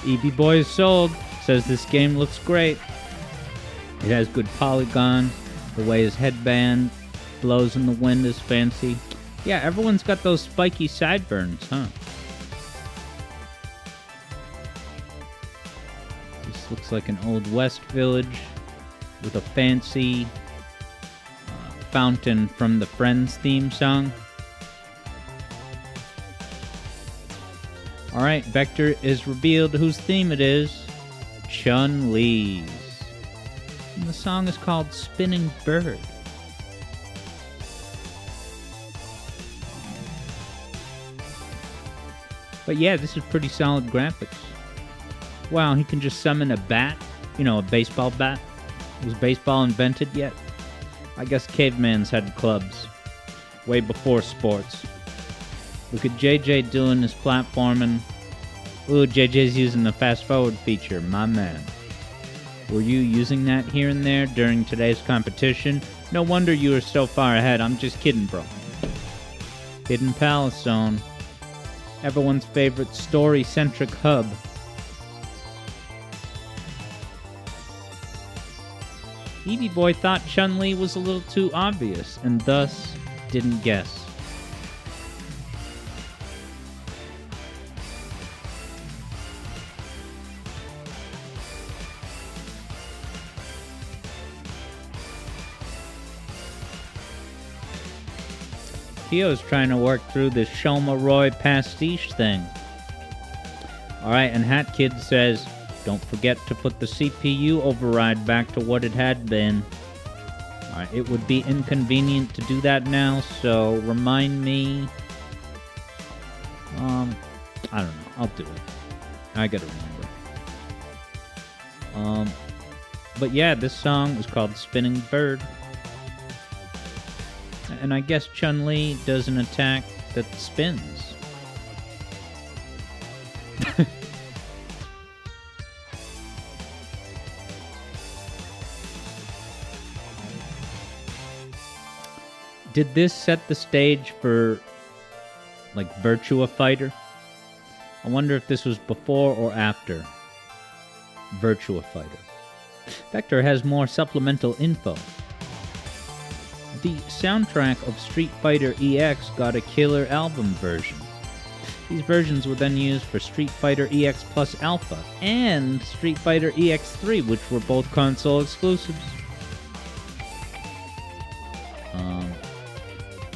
EB Boy is sold. Says this game looks great. It has good polygon. The way his headband blows in the wind is fancy. Yeah, everyone's got those spiky sideburns, huh? This looks like an old west village with a fancy fountain from the Friends theme song. Alright, Vector is revealed whose theme it is. Chun-Li's. And the song is called Spinning Bird. But yeah, this is pretty solid graphics. Wow, he can just summon a bat. You know, a baseball bat. Was baseball invented yet? I guess cavemans had clubs. Way before sports. Look at JJ doing his platforming. Ooh, JJ's using the fast forward feature, my man. Were you using that here and there during today's competition? No wonder you were so far ahead. I'm just kidding, bro. Hidden Palace Zone. Everyone's favorite story-centric hub. Eevee Boy thought Chun-Li was a little too obvious, and thus didn't guess. Keo's trying to work through this Shoma Roy pastiche thing. Alright, and Hat Kid says, don't forget to put the CPU override back to what it had been. Alright, it would be inconvenient to do that now, so remind me. I don't know, I'll do it. I gotta remember. But yeah, this song is called Spinning Bird. And I guess Chun-Li does an attack that spins. Did this set the stage for, like, Virtua Fighter? I wonder if this was before or after Virtua Fighter. Vector has more supplemental info. The soundtrack of Street Fighter EX got a killer album version. These versions were then used for Street Fighter EX Plus Alpha and Street Fighter EX3, which were both console exclusives.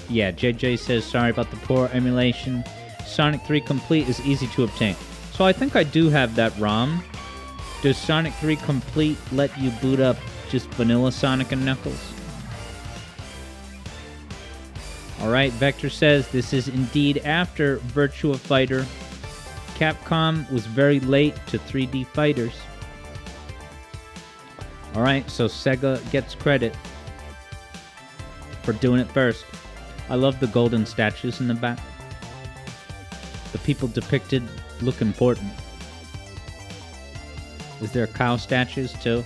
Yeah, JJ says, sorry about the poor emulation. Sonic 3 Complete is easy to obtain. So I think I do have that ROM. Does Sonic 3 Complete let you boot up just vanilla Sonic and Knuckles? Alright, Vector says this is indeed after Virtua Fighter. Capcom was very late to 3D fighters. Alright, so Sega gets credit for doing it first. I love the golden statues in the back. The people depicted look important. Is there cow statues too?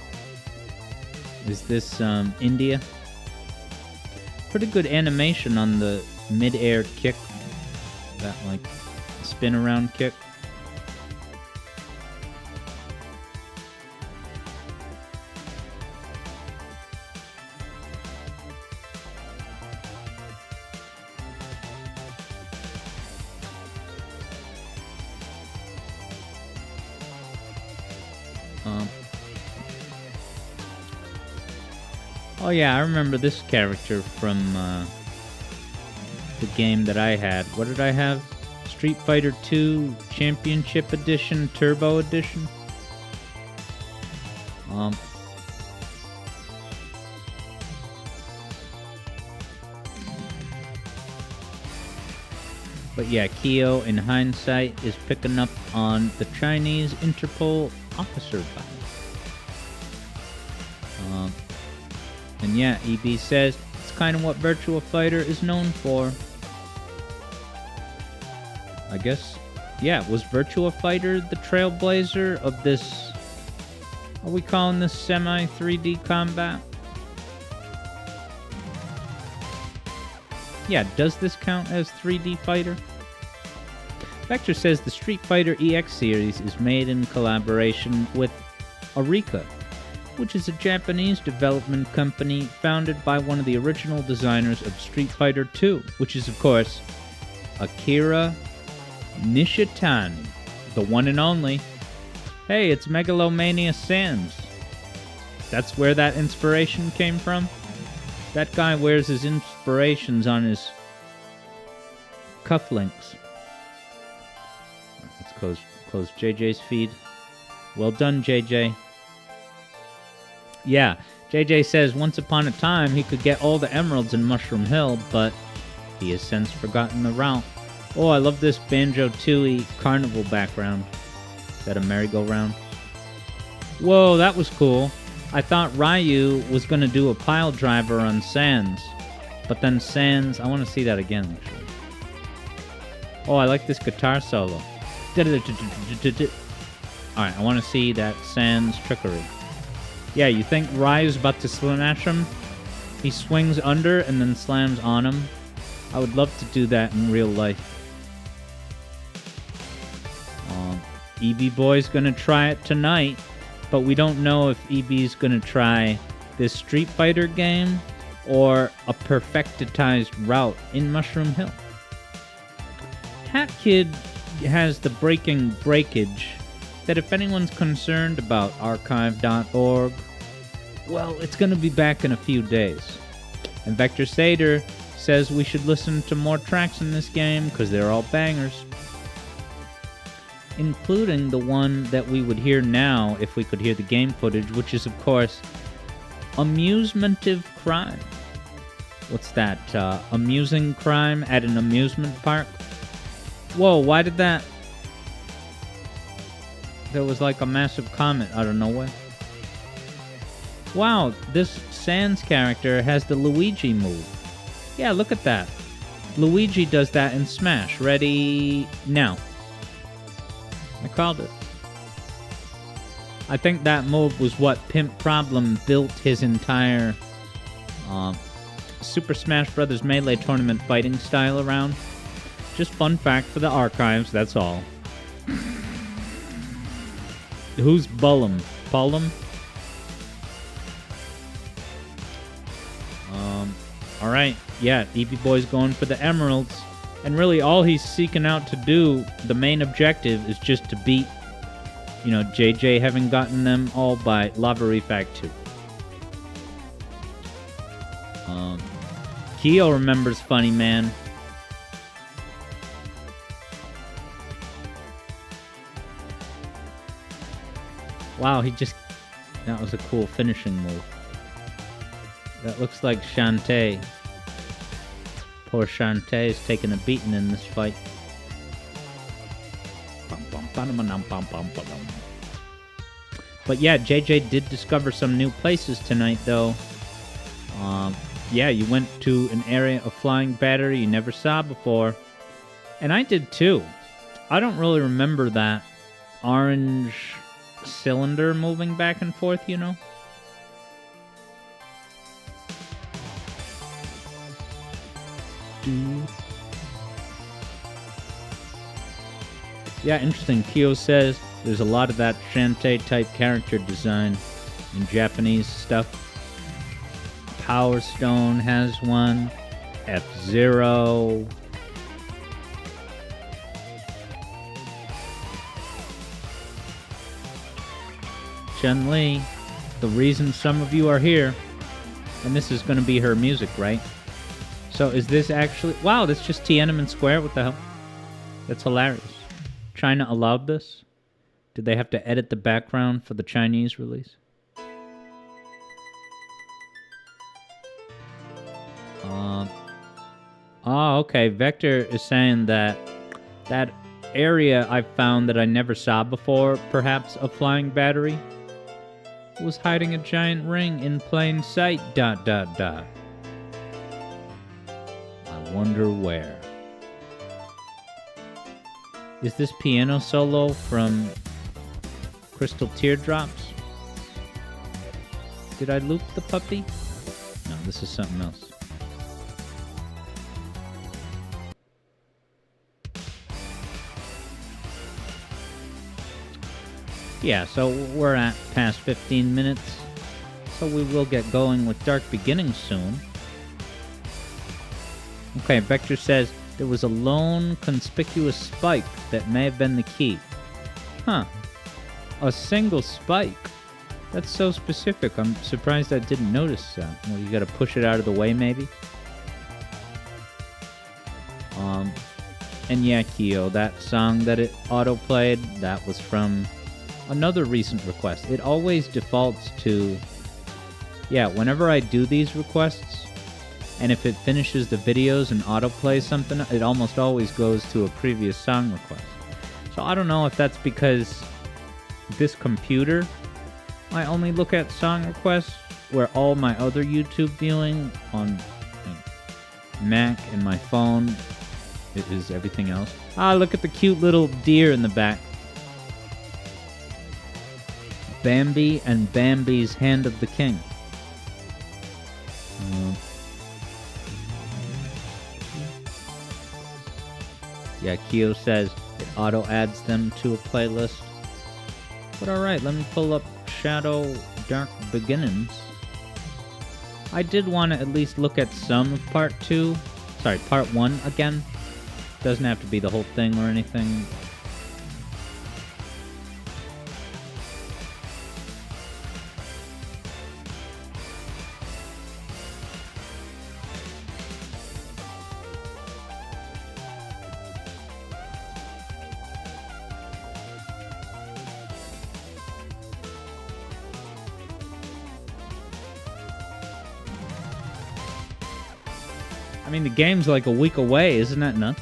Is this India? Pretty good animation on the mid-air kick. That like spin around kick. Oh yeah, I remember this character from the game that I had. What did I have? Street Fighter 2 Championship Edition, Turbo Edition? But yeah, Kyo, in hindsight, is picking up on the Chinese Interpol officer vibe. And yeah, EB says it's kind of what Virtua Fighter is known for. I guess, yeah, was Virtua Fighter the trailblazer of this, are we calling this semi-3D combat? Yeah, does this count as 3D fighter? Vector says the Street Fighter EX series is made in collaboration with Arika, which is a Japanese development company founded by one of the original designers of Street Fighter 2, which is, of course, Akira Nishitani, the one and only. Hey, it's Megalomania Sans. That's where that inspiration came from? That guy wears his inspirations on his cufflinks. Let's close JJ's feed. Well done, JJ. Yeah, JJ says once upon a time he could get all the emeralds in Mushroom Hill, but he has since forgotten the route. Oh, I love this Banjo-Tooie carnival background. Is that a merry-go-round? Whoa, that was cool. I thought Ryu was going to do a pile driver on Sans, but then Sans... I want to see that again, actually. Oh, I like this guitar solo. Alright, I want to see that Sans trickery. Yeah, you think Ryu's about to smash him? He swings under and then slams on him. I would love to do that in real life. EB Boy's gonna try it tonight, but we don't know if EB's gonna try this Street Fighter game or a perfectitized route in Mushroom Hill. Hat Kid has the breaking breakage that if anyone's concerned about archive.org, well, it's going to be back in a few days. And Vector Sader says we should listen to more tracks in this game because they're all bangers. Including the one that we would hear now if we could hear the game footage, which is, of course, Amusementive Crime. What's that? Amusing crime at an amusement park? Whoa, why did that... There was like a massive comet out of nowhere. Wow, this Sans character has the Luigi move. Yeah, look at that. Luigi does that in Smash. Ready? Now. I called it. I think that move was what Pimp Problem built his entire Super Smash Bros. Melee tournament fighting style around. Just fun fact for the archives, that's all. Who's Bullum? Pullum? Alright, yeah, Eevee Boy's going for the emeralds. And really all he's seeking out to do, the main objective, is just to beat, you know, JJ having gotten them all by Lava Reef Act 2. Keo remembers Funny Man. Wow, that was a cool finishing move. That looks like Shantae. Poor Shantae is taking a beating in this fight. But yeah, JJ did discover some new places tonight, though. Yeah, you went to an area of flying battery you never saw before. And I did too. I don't really remember that orange cylinder moving back and forth, you know? Yeah, interesting. Kyo says there's a lot of that Shantae type character design in Japanese stuff. Power Stone has one. F-Zero. Chun-Li, the reason some of you are here, and this is going to be her music, right? So is this actually... Wow, that's just Tiananmen Square? What the hell? That's hilarious. China allowed this? Did they have to edit the background for the Chinese release? Oh, okay. Vector is saying that that area I found that I never saw before, perhaps a flying battery, was hiding a giant ring in plain sight, ... I wonder where. Is this piano solo from Crystal Teardrops? Did I loop the puppy? No, this is something else. Yeah, so we're at past 15 minutes, so we will get going with Dark Beginnings soon. Okay, Vector says there was a lone conspicuous spike that may have been the key. Huh. A single spike? That's so specific. I'm surprised I didn't notice that. Well, you gotta push it out of the way, maybe? And yeah, Kyo, that song that it auto-played, that was from another recent request. It always defaults to... Yeah, whenever I do these requests, and if it finishes the videos and autoplays something, it almost always goes to a previous song request. So I don't know if that's because this computer, I only look at song requests, where all my other YouTube viewing on Mac and my phone is everything else. Ah, look at the cute little deer in the back. Bambi and Bambi's Hand of the King. Yeah, Kyo says it auto-adds them to a playlist. But alright, let me pull up Shadow Dark Beginnings. I did want to at least look at some of Part 2. Sorry, Part 1 again. Doesn't have to be the whole thing or anything. I mean, the game's like a week away, isn't that nuts?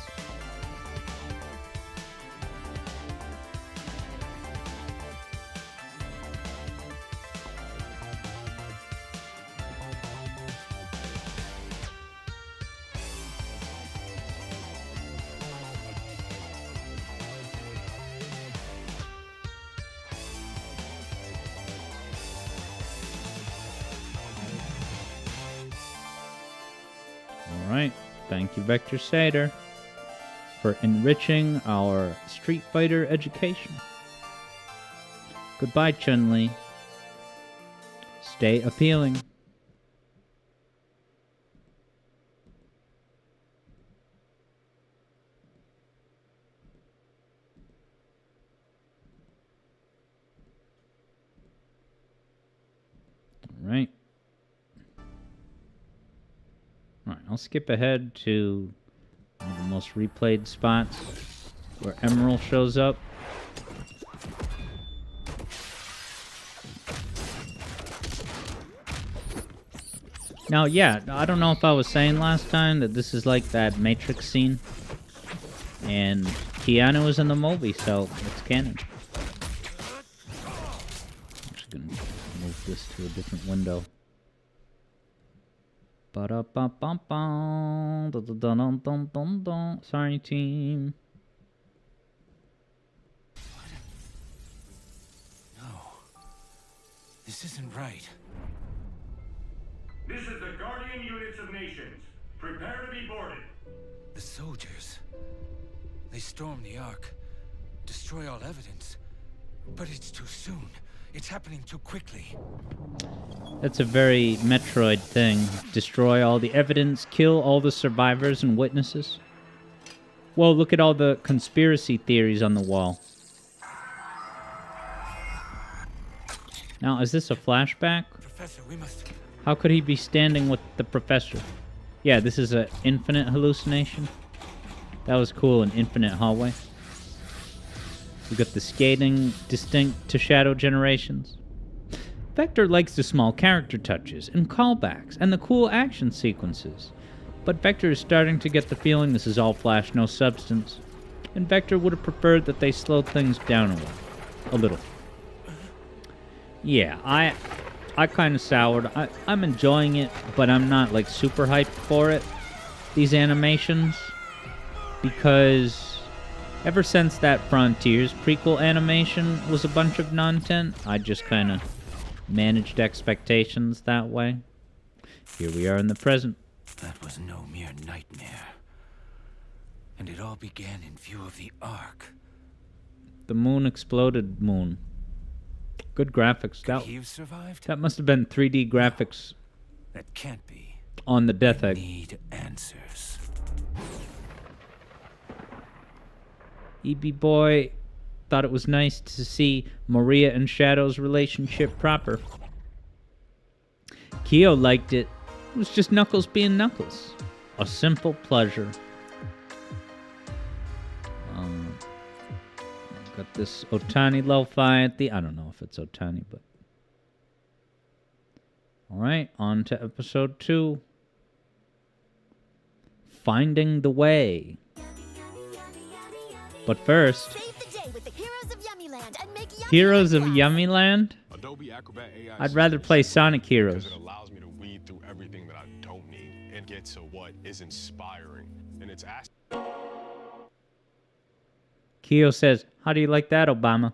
Alright, thank you Vector Sater for enriching our Street Fighter education. Goodbye, Chun-Li. Stay appealing. Right. Alright, I'll skip ahead to one of the most replayed spots where Emerald shows up. Now, yeah, I don't know if I was saying last time that this is like that Matrix scene. And Keanu is in the movie, so it's canon. I'm just gonna move this to a different window. Ba-da-ba-bum-bum. Da-da-da-dum-dum-dum-dum. Sorry, team. No. This isn't right. This is the Guardian Units of Nations. Prepare to be boarded. The soldiers. They storm the Ark. Destroy all evidence. But it's too soon. It's happening too quickly. That's a very Metroid thing. Destroy all the evidence, kill all the survivors and witnesses. Whoa, look at all the conspiracy theories on the wall. Now, is this a flashback? Professor, we must... How could he be standing with the professor? Yeah, this is an infinite hallucination. That was cool, an infinite hallway. We got the skating distinct to Shadow Generations. Vector likes the small character touches and callbacks and the cool action sequences. But Vector is starting to get the feeling this is all flash, no substance. And Vector would have preferred that they slowed things down a little. Yeah, I kind of soured. I'm enjoying it, but I'm not like super hyped for it. These animations. Because ever since that Frontiers prequel animation was a bunch of nonsense, I just kind of managed expectations that way. Here we are in the present. That was no mere nightmare. And it all began in view of the Ark. The moon exploded moon. Good graphics. Could he have survived? That must have been 3D graphics. That can't be. On the Death Egg. Need answers. EB Boy thought it was nice to see Maria and Shadow's relationship proper. Kyo liked it. It was just Knuckles being Knuckles. A simple pleasure. Got this Otani lo-fi at the... I don't know if it's Otani, but... Alright, on to episode 2. Finding the Way. But first... Save the day with the Heroes of Yummyland and make Heroes of Yummyland? Adobe Acrobat AI I'd rather play Sonic Heroes. because it allows me to weed through everything that I don't need and get to what is inspiring. And it's Kyo says, how do you like that, Obama?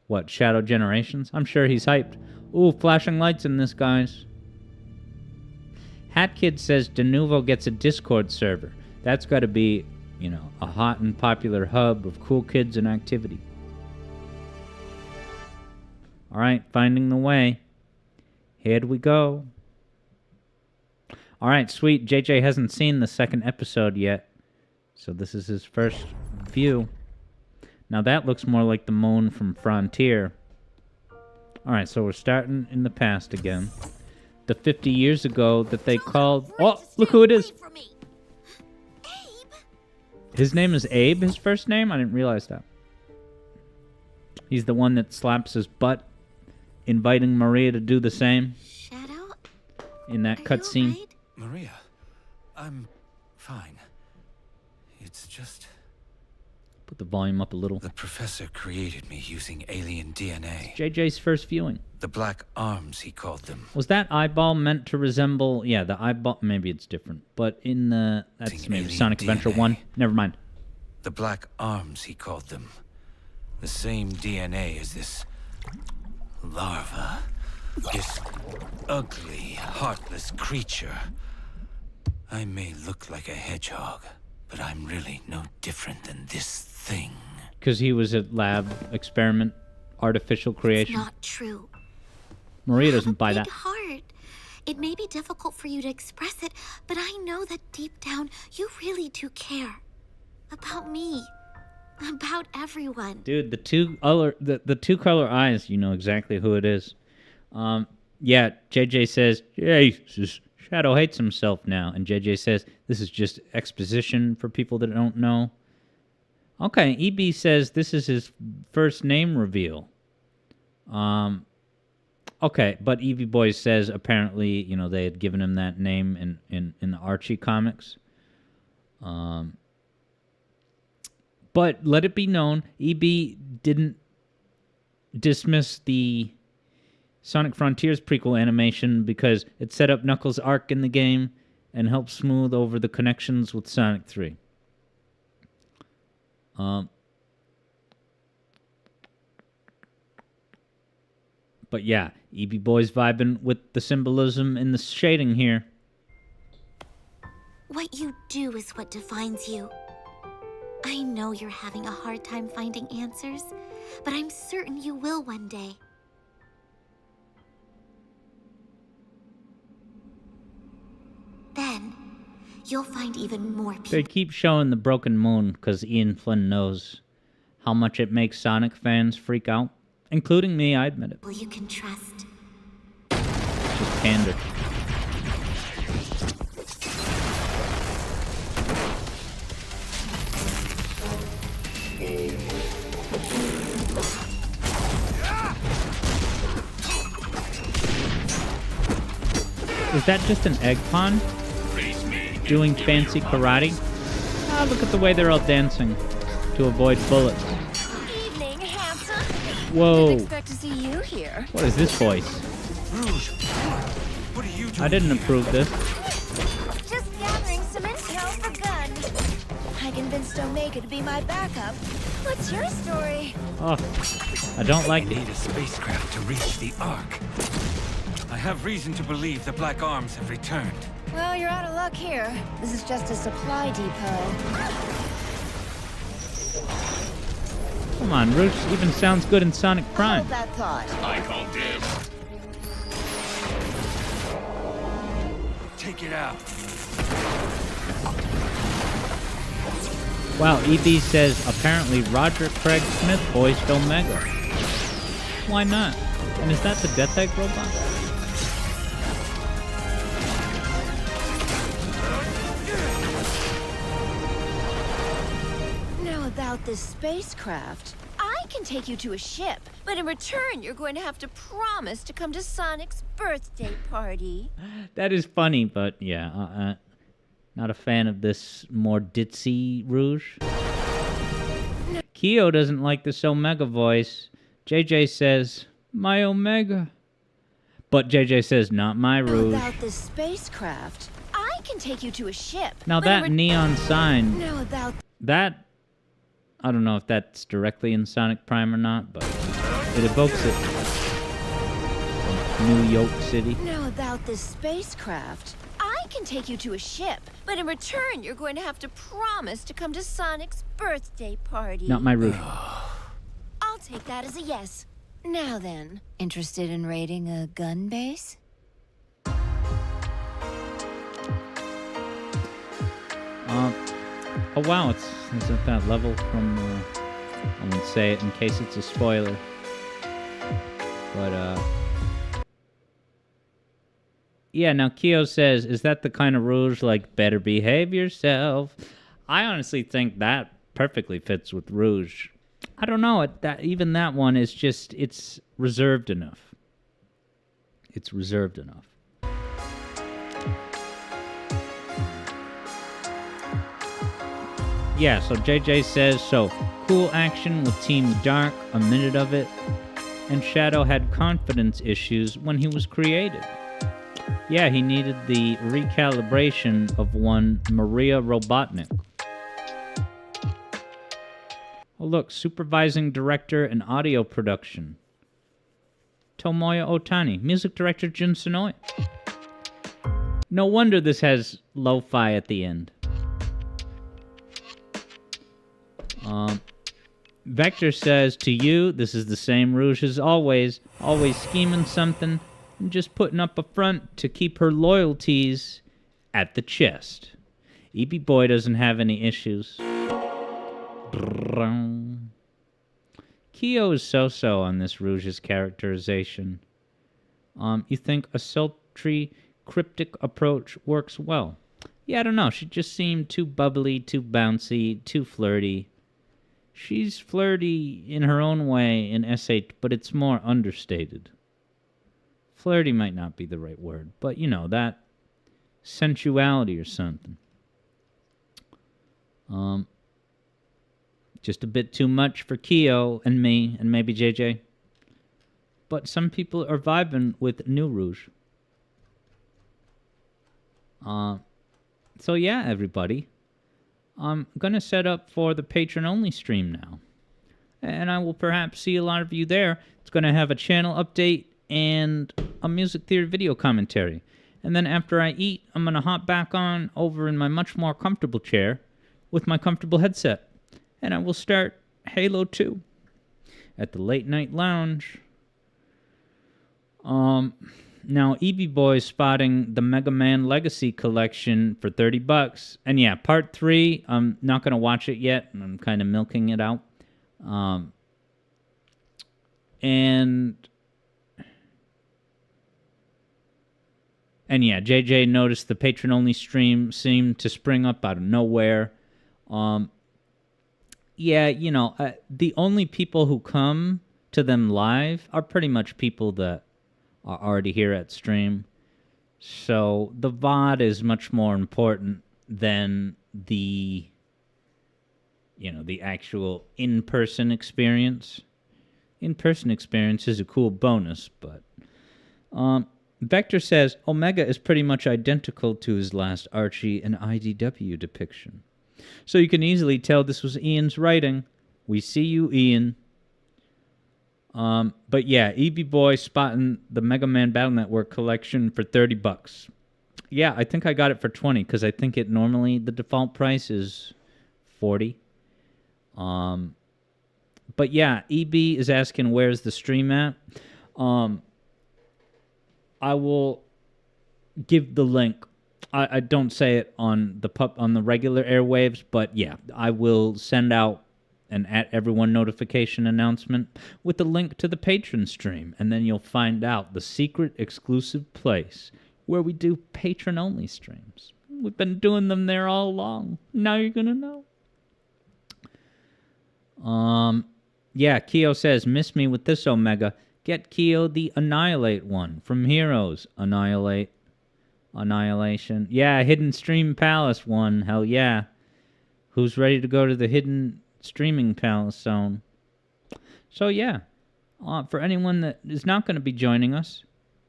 What, Shadow Generations? I'm sure he's hyped. Ooh, flashing lights in this, guys. Hat Kid says Denuvo gets a Discord server. That's got to be, you know, a hot and popular hub of cool kids and activity. Alright, finding the way. Here we go. Alright, sweet. JJ hasn't seen the second episode yet. So this is his first view. Now that looks more like the moon from Frontier. Alright, so we're starting in the past again. The 50 years ago that they called... Oh, look who it is! His name is Abe, his first name? I didn't realize that. He's the one that slaps his butt, inviting Maria to do the same. Shadow? In that cutscene. Right? Maria, I'm fine. It's just... Put the volume up a little. The professor created me using alien DNA. JJ's first viewing. The black arms, he called them. Was that eyeball meant to resemble... Yeah, the eyeball... Maybe it's different. But in the... That's maybe Sonic DNA. Adventure 1. Never mind. The black arms, he called them. The same DNA as this larva. This ugly, heartless creature. I may look like a hedgehog, but I'm really no different than this thing. Because he was a lab experiment artificial creation. It's not true. Maria You have doesn't buy a big that. heart. It may be difficult for you to express it, but I know that deep down you really do care. About me. About everyone. Dude, the two color eyes, you know exactly who it is. Yeah, JJ says, Jesus, Shadow hates himself now. And JJ says, this is just exposition for people that don't know. Okay, EB says this is his first name reveal. Okay, but Eevee Boys says apparently, you know, they had given him that name in the Archie comics. But let it be known, EB didn't dismiss the Sonic Frontiers prequel animation because it set up Knuckles' arc in the game and helped smooth over the connections with Sonic 3. But yeah, EB Boys vibing with the symbolism in the shading here. What you do is what defines you. I know you're having a hard time finding answers, but I'm certain you will one day. Then, you'll find even more people. They keep showing the broken moon because Ian Flynn knows how much it makes Sonic fans freak out. Including me, I admit it. You can trust. Just candor. Is that just an egg pond? Doing fancy karate? Ah, look at the way they're all dancing to avoid bullets. Evening, handsome. Whoa. Didn't expect to see you here. What is this voice? Rouge, what are you doing? I didn't approve this. Just gathering some intel for Gun. I convinced Omega to be my backup. What's your story? Oh, I don't like We it. need a spacecraft to reach the Ark. I have reason to believe the Black Arms have returned. Well, you're out of luck here. This is just a supply depot. Come on, Rouge even sounds good in Sonic Prime. Hold that thought. I call dibs. Take it out. Wow, EB says apparently Roger Craig Smith voiced Omega. Why not? And is that the Death Egg robot? Now about this spacecraft. I can take you to a ship, but in return, you're going to have to promise to come to Sonic's birthday party. That is funny, but yeah, not a fan of this more ditzy Rouge. Kyo doesn't like this Omega voice. JJ says, my Omega. But JJ says, not my Now Rouge. about this spacecraft. I can take you to a ship. Now but that neon sign, Now about that, I don't know if that's directly in Sonic Prime or not, but it evokes it. New York City. Now about this spacecraft. I can take you to a ship, but in return, you're going to have to promise to come to Sonic's birthday party. Not my Rouge. I'll take that as a yes. Now then, interested in raiding a gun base? Oh wow, it's at that level from, I won't say it in case it's a spoiler. But, yeah, now Kyo says, is that the kind of Rouge, like, better behave yourself? I honestly think that perfectly fits with Rouge. I don't know, even that one is just, it's reserved enough. It's reserved enough. Yeah, so JJ says, so, cool action with Team Dark, a minute of it, and Shadow had confidence issues when he was created. Yeah, he needed the recalibration of one Maria Robotnik. Oh look, supervising director and audio production. Tomoya Otani, music director Jun Sonoy. No wonder this has lo-fi at the end. Vector says, to you, this is the same Rouge as always scheming something and just putting up a front to keep her loyalties at the chest. EB Boy doesn't have any issues. Kyo is so-so on this Rouge's characterization. You think a sultry, cryptic approach works well? Yeah, I don't know. She just seemed too bubbly, too bouncy, too flirty. She's flirty in her own way in S8, but it's more understated. Flirty might not be the right word, but you know, that sensuality or something. Just a bit too much for Kyo and me and maybe JJ. But some people are vibing with New Rouge. So yeah, everybody. I'm going to set up for the patron-only stream now. And I will perhaps see a lot of you there. It's going to have a channel update and a music theater video commentary. And then after I eat, I'm going to hop back on over in my much more comfortable chair with my comfortable headset. And I will start Halo 2 at the Late Night Lounge. Now, EB Boy's spotting the Mega Man Legacy Collection for $30. And yeah, Part 3, I'm not going to watch it yet. I'm kind of milking it out. And yeah, JJ noticed the patron-only stream seemed to spring up out of nowhere. Yeah, you know, the only people who come to them live are pretty much people that are already here at stream. So the VOD is much more important than the, you know, the actual in-person experience. In-person experience is a cool bonus, but Vector says Omega is pretty much identical to his last Archie and IDW depiction. So you can easily tell this was Ian's writing. We see you, Ian. But yeah, EB Boy spotting the Mega Man Battle Network collection for $30. Yeah, I think I got it for 20 because I think it normally the default price is 40. But yeah, EB is asking where's the stream at. I will give the link. I don't say it on the regular airwaves, but yeah, I will send out an at everyone notification announcement with the link to the patron stream, and then you'll find out the secret exclusive place where we do patron only streams. We've been doing them there all along. Now you're gonna know. Yeah, Kyo says, miss me with this, Omega. Get Kyo the Annihilate one from Heroes. Annihilation. Yeah, Hidden Stream Palace one. Hell yeah. Who's ready to go to the Hidden Streaming Palace zone? So yeah, for anyone that is not going to be joining us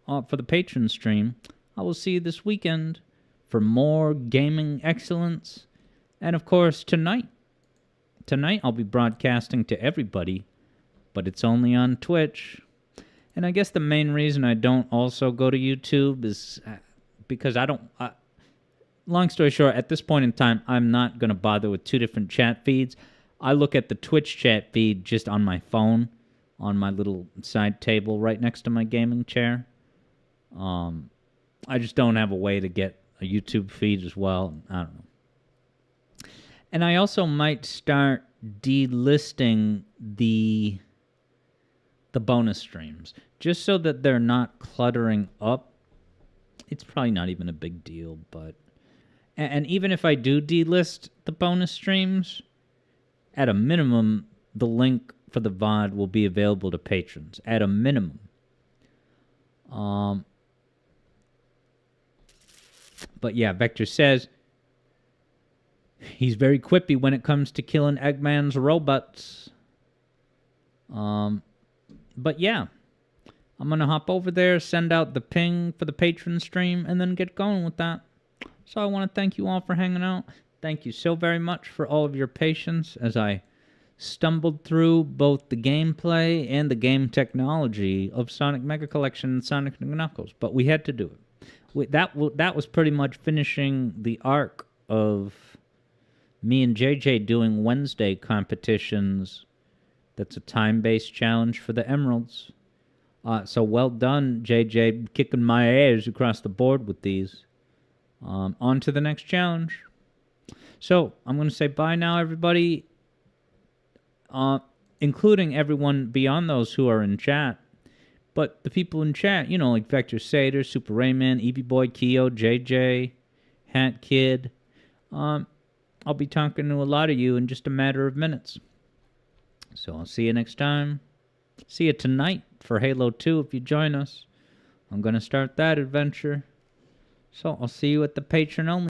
for the patron stream, I will see you this weekend for more gaming excellence. And of course, tonight I'll be broadcasting to everybody, but it's only on Twitch. And I guess the main reason I don't also go to YouTube is because I don't... long story short, at this point in time, I'm not going to bother with two different chat feeds. I look at the Twitch chat feed just on my phone, on my little side table right next to my gaming chair. I just don't have a way to get a YouTube feed as well. I don't know. And I also might start delisting the bonus streams, just so that they're not cluttering up. It's probably not even a big deal, but... And even if I do delist the bonus streams, at a minimum, the link for the VOD will be available to patrons. At a minimum. But yeah, Vector says he's very quippy when it comes to killing Eggman's robots. But yeah, I'm going to hop over there, send out the ping for the patron stream, and then get going with that. So I want to thank you all for hanging out. Thank you so very much for all of your patience as I stumbled through both the gameplay and the game technology of Sonic Mega Collection and Sonic & Knuckles. But we had to do it. That was pretty much finishing the arc of me and JJ doing Wednesday competitions That's a time-based challenge for the emeralds. So well done, JJ, kicking my ass across the board with these. On to the next challenge. So I'm going to say bye now, everybody, including everyone beyond those who are in chat. But the people in chat, you know, like Vector Sater, Super Rayman, Eevee Boy, Keo, JJ, Hat Kid. I'll be talking to a lot of you in just a matter of minutes. So I'll see you next time. See you tonight for Halo 2 if you join us. I'm going to start that adventure. So I'll see you at the Patreon only.